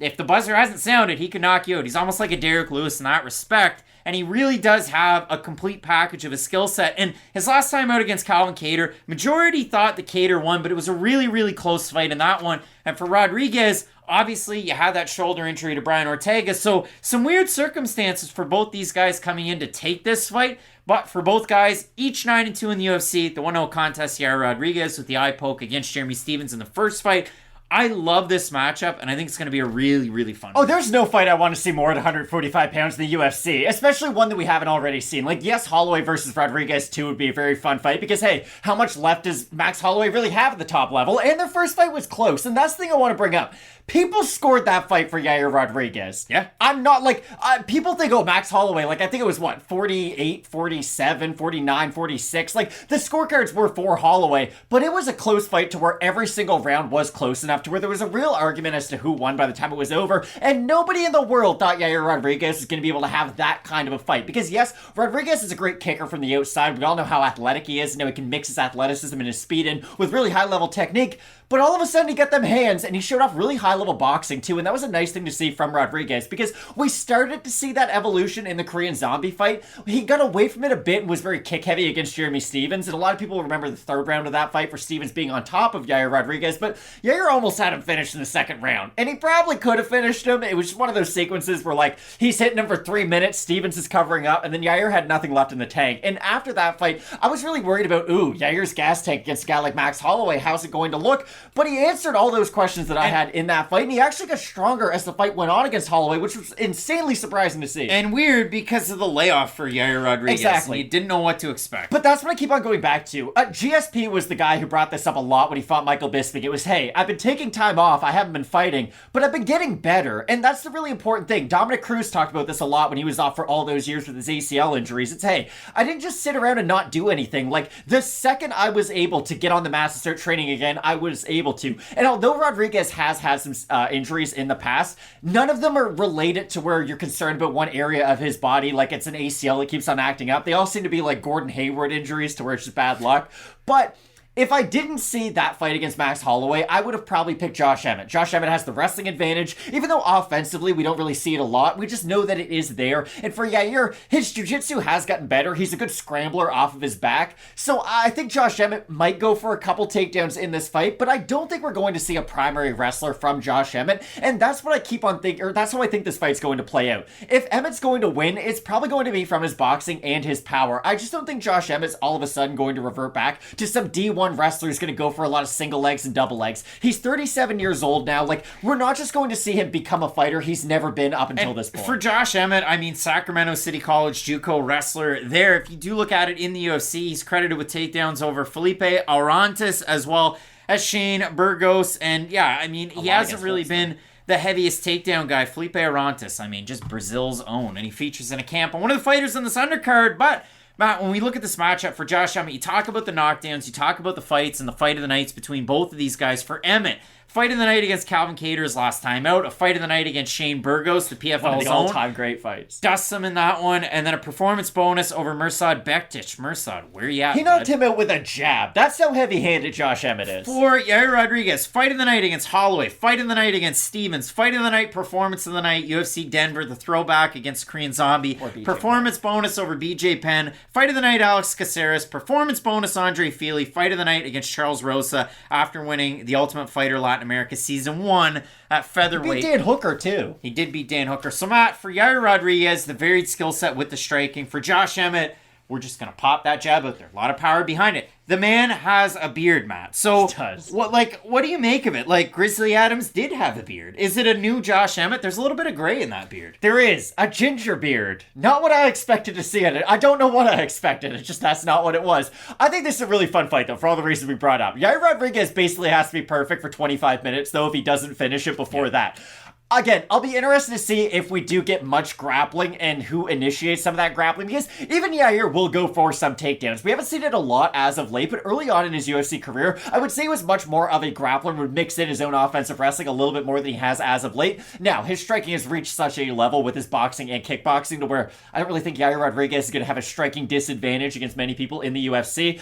if the buzzer hasn't sounded, he could knock you out. He's almost like a Derek Lewis in that respect. And he really does have a complete package of his skill set. And his last time out against Calvin Kattar, majority thought that Kattar won, but it was a really, really close fight in that one. And for Rodriguez, obviously, you had that shoulder injury to Brian Ortega. So some weird circumstances for both these guys coming in to take this fight. But for both guys, each 9-2 in the UFC. The 1-0 contest, Yair Rodriguez with the eye poke against Jeremy Stephens in the first fight. I love this matchup, and I think it's going to be a really, really fun one. There's no fight I want to see more at 145 pounds in the UFC, especially one that we haven't already seen. Like, yes, Holloway versus Rodriguez 2 would be a very fun fight because, hey, how much left does Max Holloway really have at the top level? And their first fight was close, and that's the thing I want to bring up. People scored that fight for Yair Rodriguez. Yeah. I'm not like, people think, Max Holloway, like, I think it was 48, 47, 49, 46. Like, the scorecards were for Holloway, but it was a close fight to where every single round was close enough to where there was a real argument as to who won by the time it was over. And nobody in the world thought Yair Rodriguez was going to be able to have that kind of a fight. Because, yes, Rodriguez is a great kicker from the outside. We all know how athletic he is. You know, he can mix his athleticism and his speed in with really high-level technique. But all of a sudden, he got them hands, and he showed off really high-level boxing, too, and that was a nice thing to see from Rodriguez, because we started to see that evolution in the Korean Zombie fight. He got away from it a bit and was very kick-heavy against Jeremy Stephens, and a lot of people remember the third round of that fight for Stephens being on top of Yair Rodriguez, but Yair almost had him finished in the second round, and he probably could have finished him. It was just one of those sequences where, like, he's hitting him for 3 minutes, Stephens is covering up, and then Yair had nothing left in the tank, and after that fight, I was really worried about, Yair's gas tank against a guy like Max Holloway, how's it going to look? But he answered all those questions that I had in that fight, and he actually got stronger as the fight went on against Holloway, which was insanely surprising to see. And weird because of the layoff for Yair Rodriguez. Exactly. You didn't know what to expect. But that's what I keep on going back to. GSP was the guy who brought this up a lot when he fought Michael Bisping. It was, hey, I've been taking time off, I haven't been fighting, but I've been getting better, and that's the really important thing. Dominic Cruz talked about this a lot when he was off for all those years with his ACL injuries. It's, hey, I didn't just sit around and not do anything. Like, the second I was able to get on the mat and start training again, I was able to. And although Rodriguez has had some injuries in the past, none of them are related to where you're concerned about one area of his body, like it's an ACL that keeps on acting up. They all seem to be like Gordon Hayward injuries to where it's just bad luck. But If I didn't see that fight against Max Holloway, I would have probably picked Josh Emmett. Josh Emmett has the wrestling advantage, even though offensively we don't really see it a lot. We just know that it is there. And for Yair, his jiu-jitsu has gotten better. He's a good scrambler off of his back. So I think Josh Emmett might go for a couple takedowns in this fight, but I don't think we're going to see a primary wrestler from Josh Emmett. And that's what I keep on thinking, or that's how I think this fight's going to play out. If Emmett's going to win, it's probably going to be from his boxing and his power. I just don't think Josh Emmett's all of a sudden going to revert back to some D1 wrestler who's going to go for a lot of single legs and double legs. He's 37 years old now. Like, we're not just going to see him become a fighter he's never been up until this point. For Josh Emmett, I mean, Sacramento City College JUCO wrestler there. If you do look at it in the UFC, he's credited with takedowns over Felipe Arantes as well as Shane Burgos. And yeah, I mean, he hasn't really been the heaviest takedown guy. Felipe Arantes, I mean, just Brazil's own. And he features in a camp on one of the fighters in this undercard, but Matt, when we look at this matchup for Josh Emmett, you talk about the knockdowns, you talk about the fights and the fight of the nights between both of these guys. For Emmett, fight of the night against Calvin Cater's last time out, a fight of the night against Shane Burgos, the PFL's one of the own. all-time great fights. Dusts him in that one, and then a performance bonus over Mirsad Bektic. Mirsad, where you at, He knocked him out with a jab. That's how heavy-handed Josh Emmett is. For Yair Rodriguez, fight of the night against Holloway, fight of the night against Stevens, fight of the night, performance of the night, UFC Denver, the throwback against Korean Zombie, performance bonus over BJ Penn, fight of the night Alex Caceres, performance bonus Andre Fili, fight of the night against Charles Rosa after winning the Ultimate Fighter Latin America Season 1 at featherweight. He beat Dan Hooker, too. He did beat Dan Hooker. So, Matt, for Yair Rodriguez, the varied skill set with the striking. For Josh Emmett, we're just going to pop that jab out there. A lot of power behind it. The man has a beard, Matt. So, what do you make of it? Like, Grizzly Adams did have a beard. Is it a new Josh Emmett? There's a little bit of gray in that beard. There is. A ginger beard. Not what I expected to see in it. I don't know what I expected. It's just that's not what it was. I think this is a really fun fight, though, for all the reasons we brought up. Yair Rodriguez basically has to be perfect for 25 minutes, though, if he doesn't finish it before that. Again, I'll be interested to see if we do get much grappling and who initiates some of that grappling, because even Yair will go for some takedowns. We haven't seen it a lot as of late, but early on in his UFC career, I would say he was much more of a grappler, would mix in his own offensive wrestling a little bit more than he has as of late. Now, his striking has reached such a level with his boxing and kickboxing to where I don't really think Yair Rodriguez is going to have a striking disadvantage against many people in the UFC.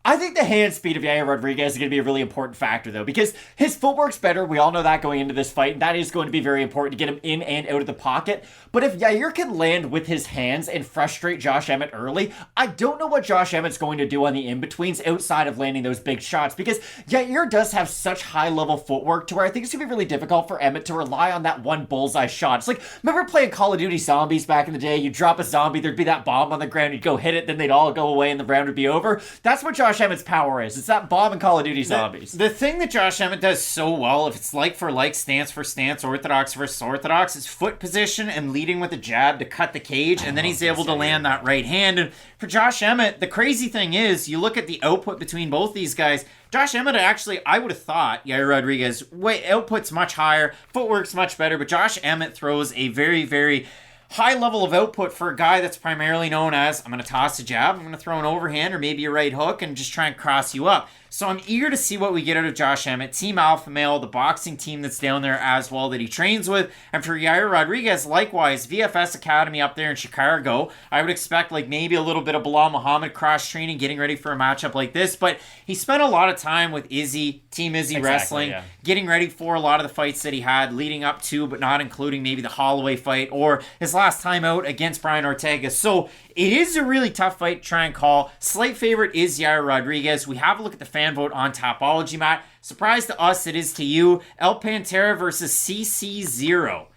I think the hand speed of Yair Rodriguez is going to be a really important factor, though, because his footwork's better. We all know that going into this fight, and that is going to be very important to get him in and out of the pocket. But if Yair can land with his hands and frustrate Josh Emmett early, I don't know what Josh Emmett's going to do on the in-betweens outside of landing those big shots, because Yair does have such high-level footwork to where I think it's going to be really difficult for Emmett to rely on that one bullseye shot. It's like, remember playing Call of Duty Zombies back in the day? You drop a zombie, there'd be that bomb on the ground, you'd go hit it, then they'd all go away and the round would be over. That's what Josh Emmett's power is. It's that bomb in Call of Duty Zombies. The thing that Josh Emmett does so well, if it's like for like, stance for stance, orthodox versus orthodox, is foot position and leading with a jab to cut the cage, and then he's able to land that right hand. And for Josh Emmett, the crazy thing is, you look at the output between both these guys, Josh Emmett actually, I would have thought, Yair Rodriguez, output's much higher, footwork's much better, but Josh Emmett throws a very, very high level of output for a guy that's primarily known as, I'm going to toss a jab, I'm going to throw an overhand or maybe a right hook and just try and cross you up. So I'm eager to see what we get out of Josh Emmett, Team Alpha Male, the boxing team that's down there as well that he trains with. And for Yair Rodriguez, likewise, VFS Academy up there in Chicago. I would expect like maybe a little bit of Bilal Muhammad cross-training, getting ready for a matchup like this. But he spent a lot of time with Izzy, Team Izzy Wrestling, getting ready for a lot of the fights that he had leading up to, but not including maybe the Holloway fight or his last time out against Brian Ortega. So it is a really tough fight to try and call. Slight favorite is Yair Rodriguez. We have a look at the fan vote on Tapology, Matt. Surprise to us, it is to you. El Pantera versus CC0.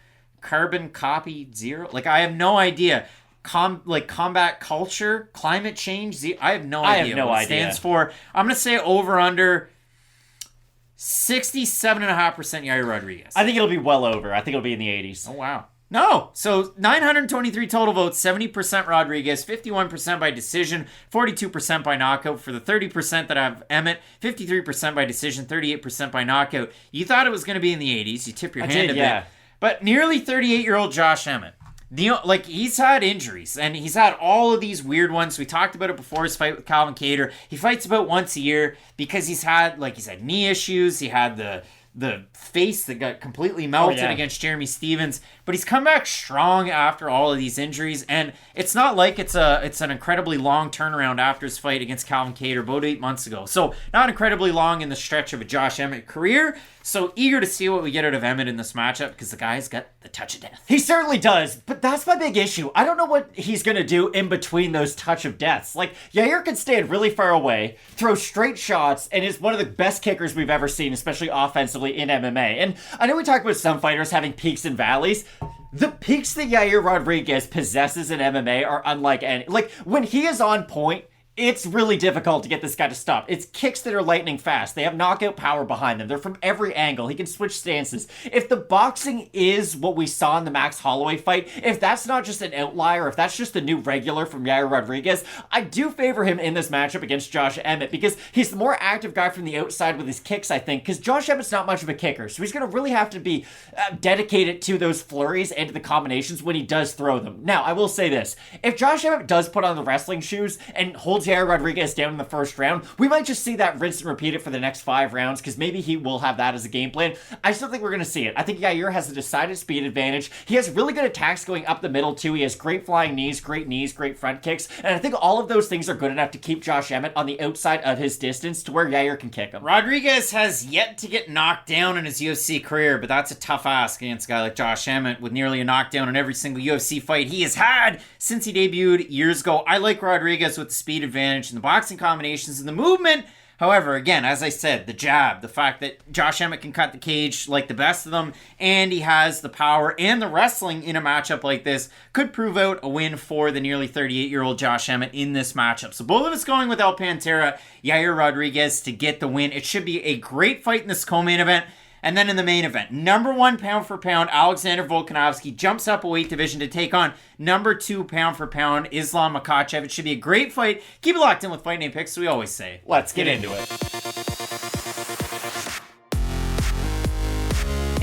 Carbon Copy Zero? Like, I have no idea. Combat culture, climate change. I have no idea what it stands for. I'm going to say over under 67.5% Yair Rodriguez. I think it'll be well over. I think it'll be in the 80s. Oh, wow. No. So 923 total votes, 70% Rodriguez, 51% by decision, 42% by knockout. For the 30% that have Emmett, 53% by decision, 38% by knockout. You thought it was going to be in the 80s. You tip your hand a bit. But nearly 38-year-old Josh Emmett. He's had injuries, and he's had all of these weird ones. We talked about it before his fight with Calvin Cater. He fights about once a year because he's had knee issues. He had the the face that got completely melted against Jeremy Stevens, but he's come back strong after all of these injuries, and it's not like it's an incredibly long turnaround after his fight against Calvin Kattar about 8 months ago. So not incredibly long in the stretch of a Josh Emmett career. So eager to see what we get out of Emmett in this matchup because the guy's got the touch of death. He certainly does, but that's my big issue. I don't know what he's going to do in between those touch of deaths. Like, Yair can stand really far away, throw straight shots, and is one of the best kickers we've ever seen, especially offensively in MMA. And I know we talk about some fighters having peaks and valleys. The peaks that Yair Rodriguez possesses in MMA are unlike any. Like, when he is on point, it's really difficult to get this guy to stop. It's kicks that are lightning fast. They have knockout power behind them. They're from every angle. He can switch stances. If the boxing is what we saw in the Max Holloway fight, if that's not just an outlier, if that's just a new regular from Yair Rodriguez, I do favor him in this matchup against Josh Emmett because he's the more active guy from the outside with his kicks, I think, because Josh Emmett's not much of a kicker, so he's going to really have to be dedicated to those flurries and to the combinations when he does throw them. Now, I will say this. If Josh Emmett does put on the wrestling shoes and holds Yair Rodriguez down in the first round, we might just see that rinse and repeat it for the next 5 rounds because maybe he will have that as a game plan. I still think we're going to see it. I think Yair has a decided speed advantage. He has really good attacks going up the middle too. He has great flying knees, great front kicks, and I think all of those things are good enough to keep Josh Emmett on the outside of his distance to where Yair can kick him. Rodriguez has yet to get knocked down in his UFC career, but that's a tough ask against a guy like Josh Emmett with nearly a knockdown in every single UFC fight he has had since he debuted years ago. I like Rodriguez with the speed advantage and the boxing combinations and the movement. However, again, as I said, the jab, the fact that Josh Emmett can cut the cage like the best of them, and he has the power and the wrestling in a matchup like this, could prove out a win for the nearly 38-year-old Josh Emmett in this matchup. So both of us going with El Pantera, Yair Rodriguez to get the win. It should be a great fight in this co-main event. And then in the main event, number 1 pound for pound, Alexander Volkanovski jumps up a weight division to take on number 2 pound for pound, Islam Makhachev. It should be a great fight. Keep it locked in with Fight Name Picks, so we always say. Let's get into it.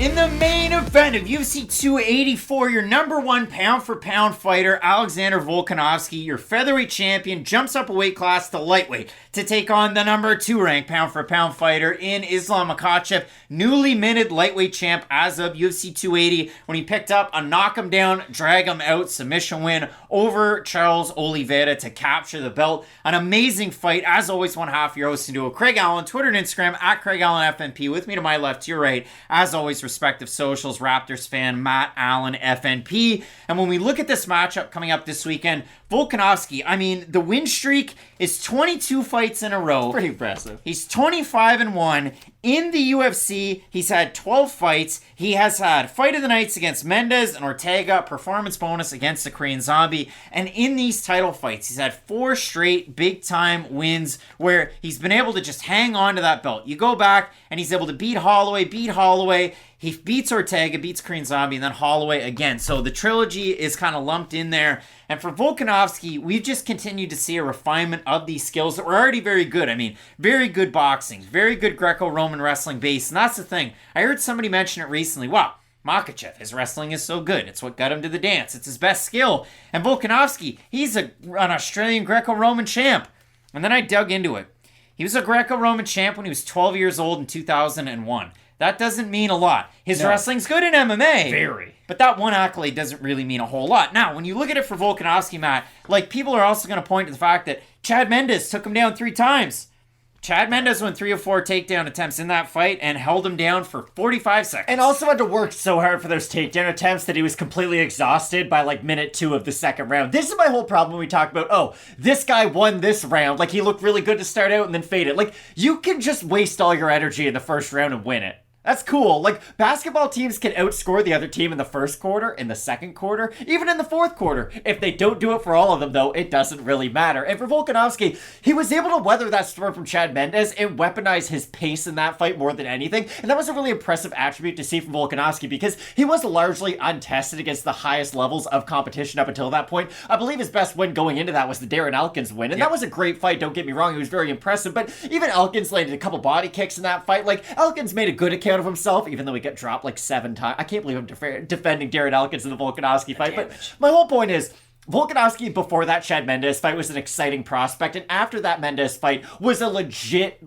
In the main event of UFC 284, your number 1 pound for pound fighter, Alexander Volkanovski, your featherweight champion, jumps up a weight class to lightweight to take on the number 2 ranked pound for pound fighter in Islam Makhachev, newly minted lightweight champ as of UFC 280 when he picked up a knock him down, drag him out submission win over Charles Oliveira to capture the belt. An amazing fight. As always, one half your host and duo, Craig Allen, Twitter and Instagram at Craig Allen FNP. With me to my left, to your right, as always, respective socials, Raptors fan Matt Allen FNP. And when we look at this matchup coming up this weekend, Volkanovski, I mean, the win streak is 22 fights in a row. Pretty impressive. He's 25-1. In the UFC, he's had 12 fights. He has had Fight of the Nights against Mendes and Ortega, performance bonus against the Korean Zombie. And in these title fights, he's had 4 straight big-time wins where he's been able to just hang on to that belt. You go back, and he's able to beat Holloway. He beats Ortega, beats Korean Zombie, and then Holloway again. So the trilogy is kind of lumped in there. And for Volkanovski, we've just continued to see a refinement of these skills that were already very good. I mean, very good boxing, very good Greco-Roman wrestling base. And that's the thing. I heard somebody mention it recently. Wow, Makhachev, his wrestling is so good. It's what got him to the dance. It's his best skill. And Volkanovski, he's an Australian Greco-Roman champ. And then I dug into it. He was a Greco-Roman champ when he was 12 years old in 2001. That doesn't mean a lot. His wrestling's good in MMA. Very. But that one accolade doesn't really mean a whole lot. Now, when you look at it for Volkanovski, Matt, like, people are also going to point to the fact that Chad Mendes took him down 3 times. Chad Mendes won 3 of 4 takedown attempts in that fight and held him down for 45 seconds. And also had to work so hard for those takedown attempts that he was completely exhausted by like minute 2 of the second round. This is my whole problem when we talk about, oh, this guy won this round. Like, he looked really good to start out and then faded. Like, you can just waste all your energy in the first round and win it. That's cool. Like, basketball teams can outscore the other team in the first quarter, in the second quarter, even in the fourth quarter. If they don't do it for all of them, though, it doesn't really matter. And for Volkanovski, he was able to weather that storm from Chad Mendes and weaponize his pace in that fight more than anything. And that was a really impressive attribute to see from Volkanovski because he was largely untested against the highest levels of competition up until that point. I believe his best win going into that was the Darren Elkins win. And that was a great fight, don't get me wrong. He was very impressive. But even Elkins landed a couple body kicks in that fight. Like, Elkins made a good account of himself, even though he got dropped like 7 times. I can't believe I'm defending Darren Elkins in the Volkanovski fight. But my whole point is, Volkanovski, before that Chad Mendes fight, was an exciting prospect, and after that Mendes fight was a legit,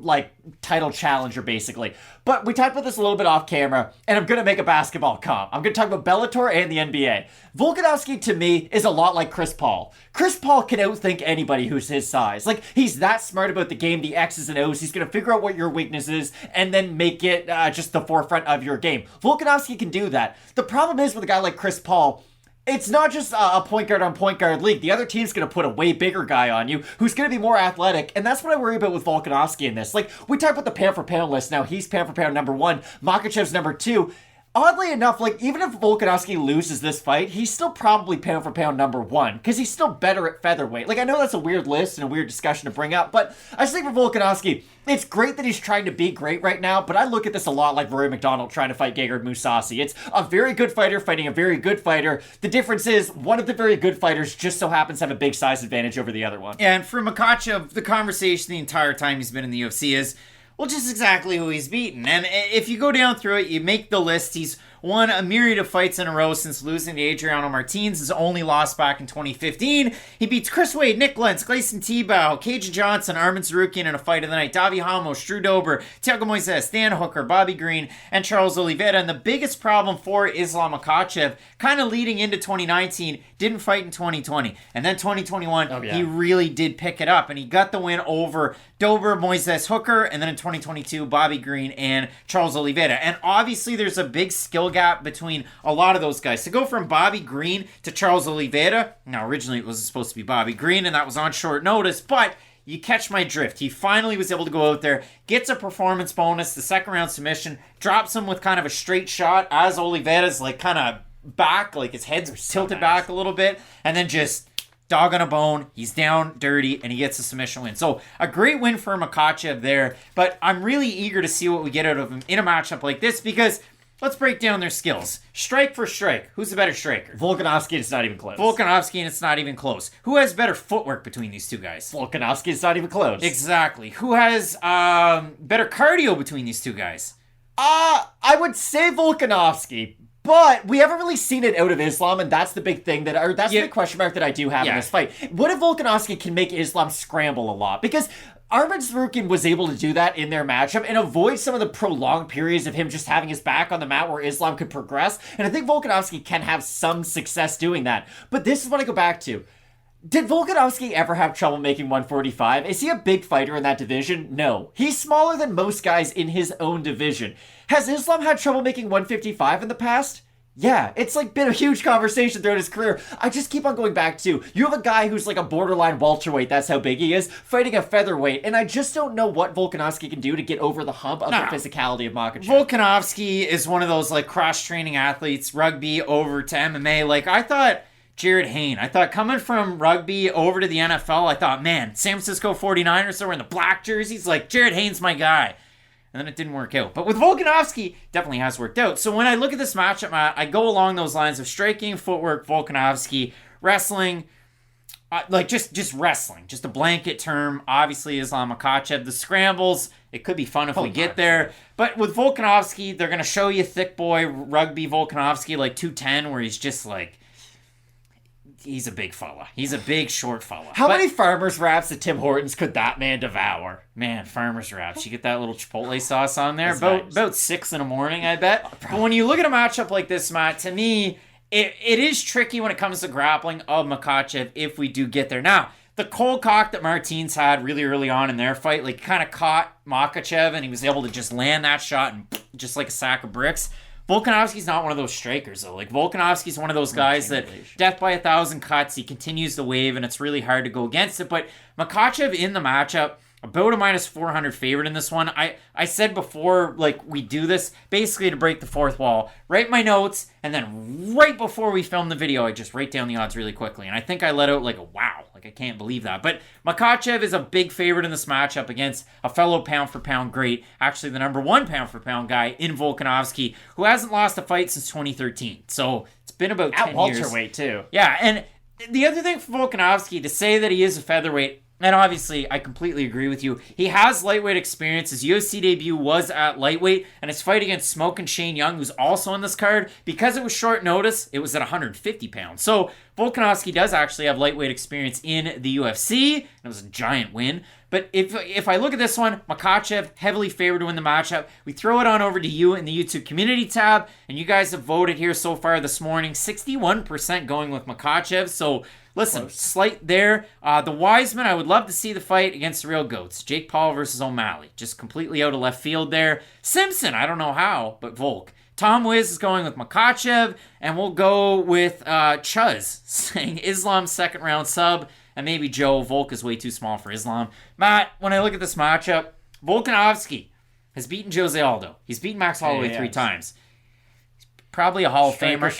title challenger, basically. But we talked about this a little bit off camera, and I'm going to make a basketball comp. I'm going to talk about Bellator and the NBA. Volkanovski, to me, is a lot like Chris Paul. Chris Paul can outthink anybody who's his size. He's that smart about the game, the X's and O's. He's going to figure out what your weakness is, and then make it just the forefront of your game. Volkanovski can do that. The problem is with a guy like Chris Paul, it's not just a point guard on point guard league. The other team's going to put a way bigger guy on you who's going to be more athletic. And that's what I worry about with Volkanovski in this. We talk about the pound for pound list now. He's pound for pound number 1. Makhachev's number 2. Oddly enough, even if Volkanovski loses this fight, he's still probably pound for pound number 1 because he's still better at featherweight. I know that's a weird list and a weird discussion to bring up, but I just think for Volkanovski, it's great that he's trying to be great right now, but I look at this a lot like Rory McDonald trying to fight Gegard Mousasi. It's a very good fighter fighting a very good fighter. The difference is one of the very good fighters just so happens to have a big size advantage over the other one. And for Makhachev, the conversation the entire time he's been in the UFC is, well, just exactly who he's beaten. And if you go down through it, you make the list, he's won a myriad of fights in a row since losing to Adriano Martins. His only loss back in 2015. He beats Chris Wade, Nick Lentz, Kleydson Tebow, Cajun Johnson, Armin Tsarukyan in a fight of the night, Davi Hamos, Drew Dober, Thiago Moises, Dan Hooker, Bobby Green, and Charles Oliveira. And the biggest problem for Islam Makhachev, kind of leading into 2019, didn't fight in 2020. And then 2021, he really did pick it up. And he got the win over Dober, Moises, Hooker, and then in 2022, Bobby Green and Charles Oliveira. And obviously, there's a big skill gap between a lot of those guys. To go from Bobby Green to Charles Oliveira, now originally it was supposed to be Bobby Green, and that was on short notice, but you catch my drift. He finally was able to go out there, gets a performance bonus, the second round submission, drops him with kind of a straight shot as Oliveira's kind of back, his head's tilted back a little bit, and then just dog on a bone, he's down dirty, and he gets a submission win. So a great win for Makhachev there, but I'm really eager to see what we get out of him in a matchup like this because let's break down their skills. Strike for strike. Who's the better striker? Volkanovski, it's not even close. Volkanovski, and it's not even close. Who has better footwork between these two guys? Volkanovski, it's not even close. Exactly. Who has better cardio between these two guys? I would say Volkanovski, but we haven't really seen it out of Islam, and that's the big thing the big question mark that I do have in this fight. What if Volkanovski can make Islam scramble a lot? Because Armin Tsarukyan was able to do that in their matchup and avoid some of the prolonged periods of him just having his back on the mat where Islam could progress. And I think Volkanovski can have some success doing that. But this is what I go back to. Did Volkanovski ever have trouble making 145? Is he a big fighter in that division? No. He's smaller than most guys in his own division. Has Islam had trouble making 155 in the past? Yeah, it's been a huge conversation throughout his career. I just keep on going back to, you have a guy who's a borderline welterweight, that's how big he is, fighting a featherweight, and I just don't know what Volkanovski can do to get over the hump of the physicality of Makhachev. Volkanovski is one of those cross-training athletes, rugby over to MMA. I thought Jared Hayne, coming from rugby over to the NFL, I thought, man, San Francisco 49ers, they're wearing the black jerseys, Jared Hayne's my guy. And then it didn't work out. But with Volkanovski, definitely has worked out. So when I look at this matchup, Matt, I go along those lines of striking, footwork, Volkanovski, wrestling, just wrestling. Just a blanket term. Obviously, Islam Makhachev. The scrambles, it could be fun if we get there. But with Volkanovski, they're going to show you thick boy rugby Volkanovski, 210, where he's just he's a big fella. He's a big, short fella. How many farmer's wraps at Tim Hortons could that man devour? Man, farmer's wraps. You get that little Chipotle sauce on there. About 6 in the morning, I bet. But when you look at a matchup like this, Matt, to me, it is tricky when it comes to grappling of Makhachev if we do get there. Now, the cold cock that Martins had really early on in their fight, kind of caught Makhachev, and he was able to just land that shot and just like a sack of bricks. Volkanovski's not one of those strikers, though. Volkanovski's one of those guys that death by 1,000 cuts, he continues to wave, and it's really hard to go against it. But Makhachev in the matchup, about a minus 400 favorite in this one. I said before, we do this basically to break the fourth wall. Write my notes, and then right before we film the video, I just write down the odds really quickly. And I think I let out a wow. I can't believe that. But Makhachev is a big favorite in this matchup against a fellow pound-for-pound great, actually the number 1 pound-for-pound guy in Volkanovski, who hasn't lost a fight since 2013. So it's been about 10 years. At welterweight, too. Yeah, and the other thing for Volkanovski, to say that he is a featherweight, And obviously, I completely agree with you. He has lightweight experience. His UFC debut was at lightweight, and his fight against Smokin' Shane Young, who's also on this card, because it was short notice, it was at 150 pounds. So Volkanovski does actually have lightweight experience in the UFC, and it was a giant win. But if I look at this one, Makhachev heavily favored to win the matchup. We throw it on over to you in the YouTube community tab, and you guys have voted here so far this morning. 61% going with Makhachev, so listen, slight there. The Wiseman, I would love to see the fight against the real GOATs. Jake Paul versus O'Malley. Just completely out of left field there. Simpson, I don't know how, but Volk. Tom Wiz is going with Makhachev, and we'll go with Chuz, saying Islam second round sub, and maybe Joe. Volk is way too small for Islam. Matt, when I look at this matchup, Volkanovski has beaten Jose Aldo. He's beaten Max Holloway 3 times. Probably a Hall of Famer.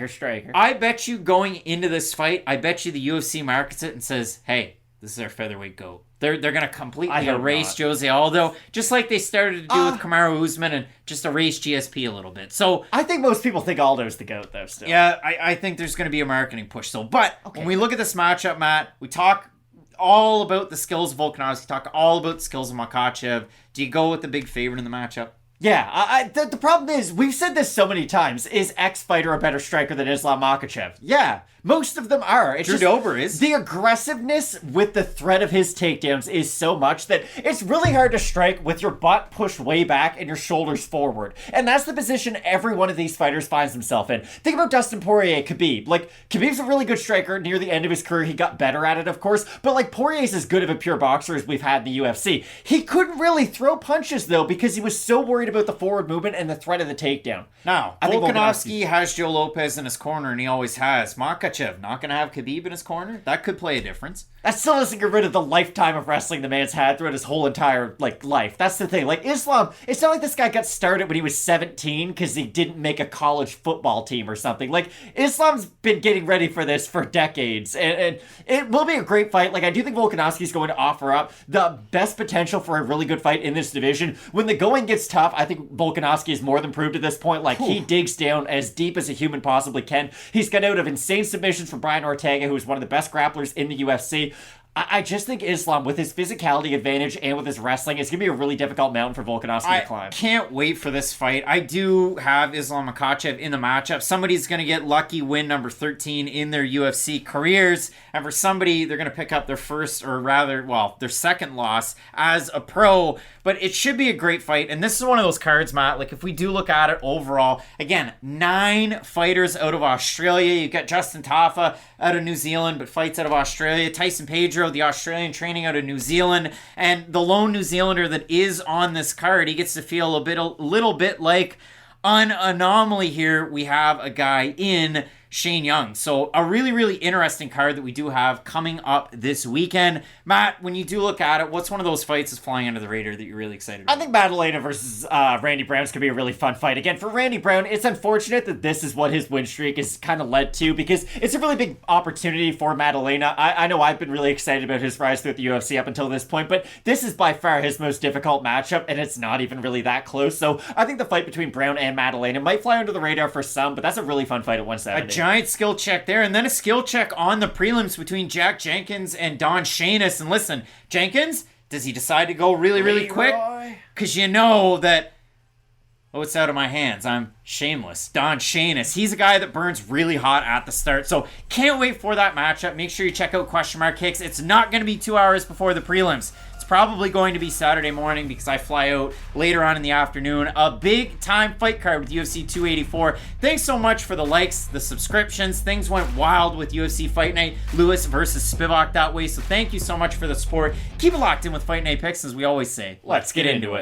Striker. I bet you going into this fight, I bet you the UFC markets it and says, hey, this is our featherweight GOAT. They're going to completely erase Jose Aldo, just like they started to do with Kamaru Usman and just erase GSP a little bit. So I think most people think Aldo's the GOAT, though, still. Yeah, I think there's going to be a marketing push. So, but when we look at this matchup, Matt, we talk all about the skills of Volkanovski, talk all about the skills of Makhachev. Do you go with the big favorite in the matchup? Yeah, the problem is, we've said this so many times, is X-Fighter a better striker than Islam Makhachev? Yeah, most of them are. It's Drew Dober is. The aggressiveness with the threat of his takedowns is so much that it's really hard to strike with your butt pushed way back and your shoulders forward. And that's the position every one of these fighters finds himself in. Think about Dustin Poirier, Khabib. Like, Khabib's a really good striker. Near the end of his career, he got better at it, of course. But, like, Poirier's as good of a pure boxer as we've had in the UFC. He couldn't really throw punches, though, because he was so worried about the forward movement and the threat of the takedown. Now, Volkanovski has Joe Lopez in his corner, and he always has. Makhachev not going to have Khabib in his corner? That could play a difference. That still doesn't get rid of the lifetime of wrestling the man's had throughout his whole entire, life. That's the thing. Like, Islam, it's not like this guy got started when he was 17 because he didn't make a college football team or something. Like, Islam's been getting ready for this for decades, and it will be a great fight. Like, I do think Volkanovski's going to offer up the best potential for a really good fight in this division. When the going gets tough, I think Volkanovski is more than proved at this point. Like, he digs down as deep as a human possibly can. He's got out of insane submissions from Brian Ortega, who is one of the best grapplers in the UFC. I just think Islam, with his physicality advantage and with his wrestling, it's going to be a really difficult mountain for Volkanovski to climb. I can't wait for this fight. I do have Islam Makhachev in the matchup. Somebody's going to get lucky win number 13 in their UFC careers. And for somebody, they're going to pick up their first, or rather, their second loss as a pro. But it should be a great fight. And this is one of those cards, Matt, like if we do look at it overall, again, 9 fighters out of Australia. You've got Justin Tafa out of New Zealand, but fights out of Australia. Tyson Pedro, the Australian, training out of New Zealand. And the lone New Zealander that is on this card, he gets to feel a little bit like an anomaly here. We have a guy in Shane Young. So a really, really interesting card that we do have coming up this weekend. Matt, when you do look at it, what's one of those fights that's flying under the radar that you're really excited about? I think Madalena versus Randy Brown's going to be a really fun fight. Again, for Randy Brown, it's unfortunate that this is what his win streak is kind of led to, because it's a really big opportunity for Madalena. I know I've been really excited about his rise through the UFC up until this point, but this is by far his most difficult matchup, and it's not even really that close. So I think the fight between Brown and Madalena might fly under the radar for some, but that's a really fun fight at 170. A giant skill check there, and then a skill check on the prelims between Jack Jenkins and Don Shainis. And listen, Jenkins, does he decide to go really, really quick? Because you know that, it's out of my hands. I'm shameless. Don Shainis. He's a guy that burns really hot at the start. So can't wait for that matchup. Make sure you check out Question Mark Kicks. It's not going to be 2 hours before the prelims. It's probably going to be Saturday morning because I fly out later on in the afternoon. A big time fight card with UFC 284. Thanks so much for the likes, the subscriptions. Things went wild with UFC Fight Night. Lewis versus Spivak that way. So thank you so much for the support. Keep it locked in with Fight Night Picks, as we always say. Let's get into it.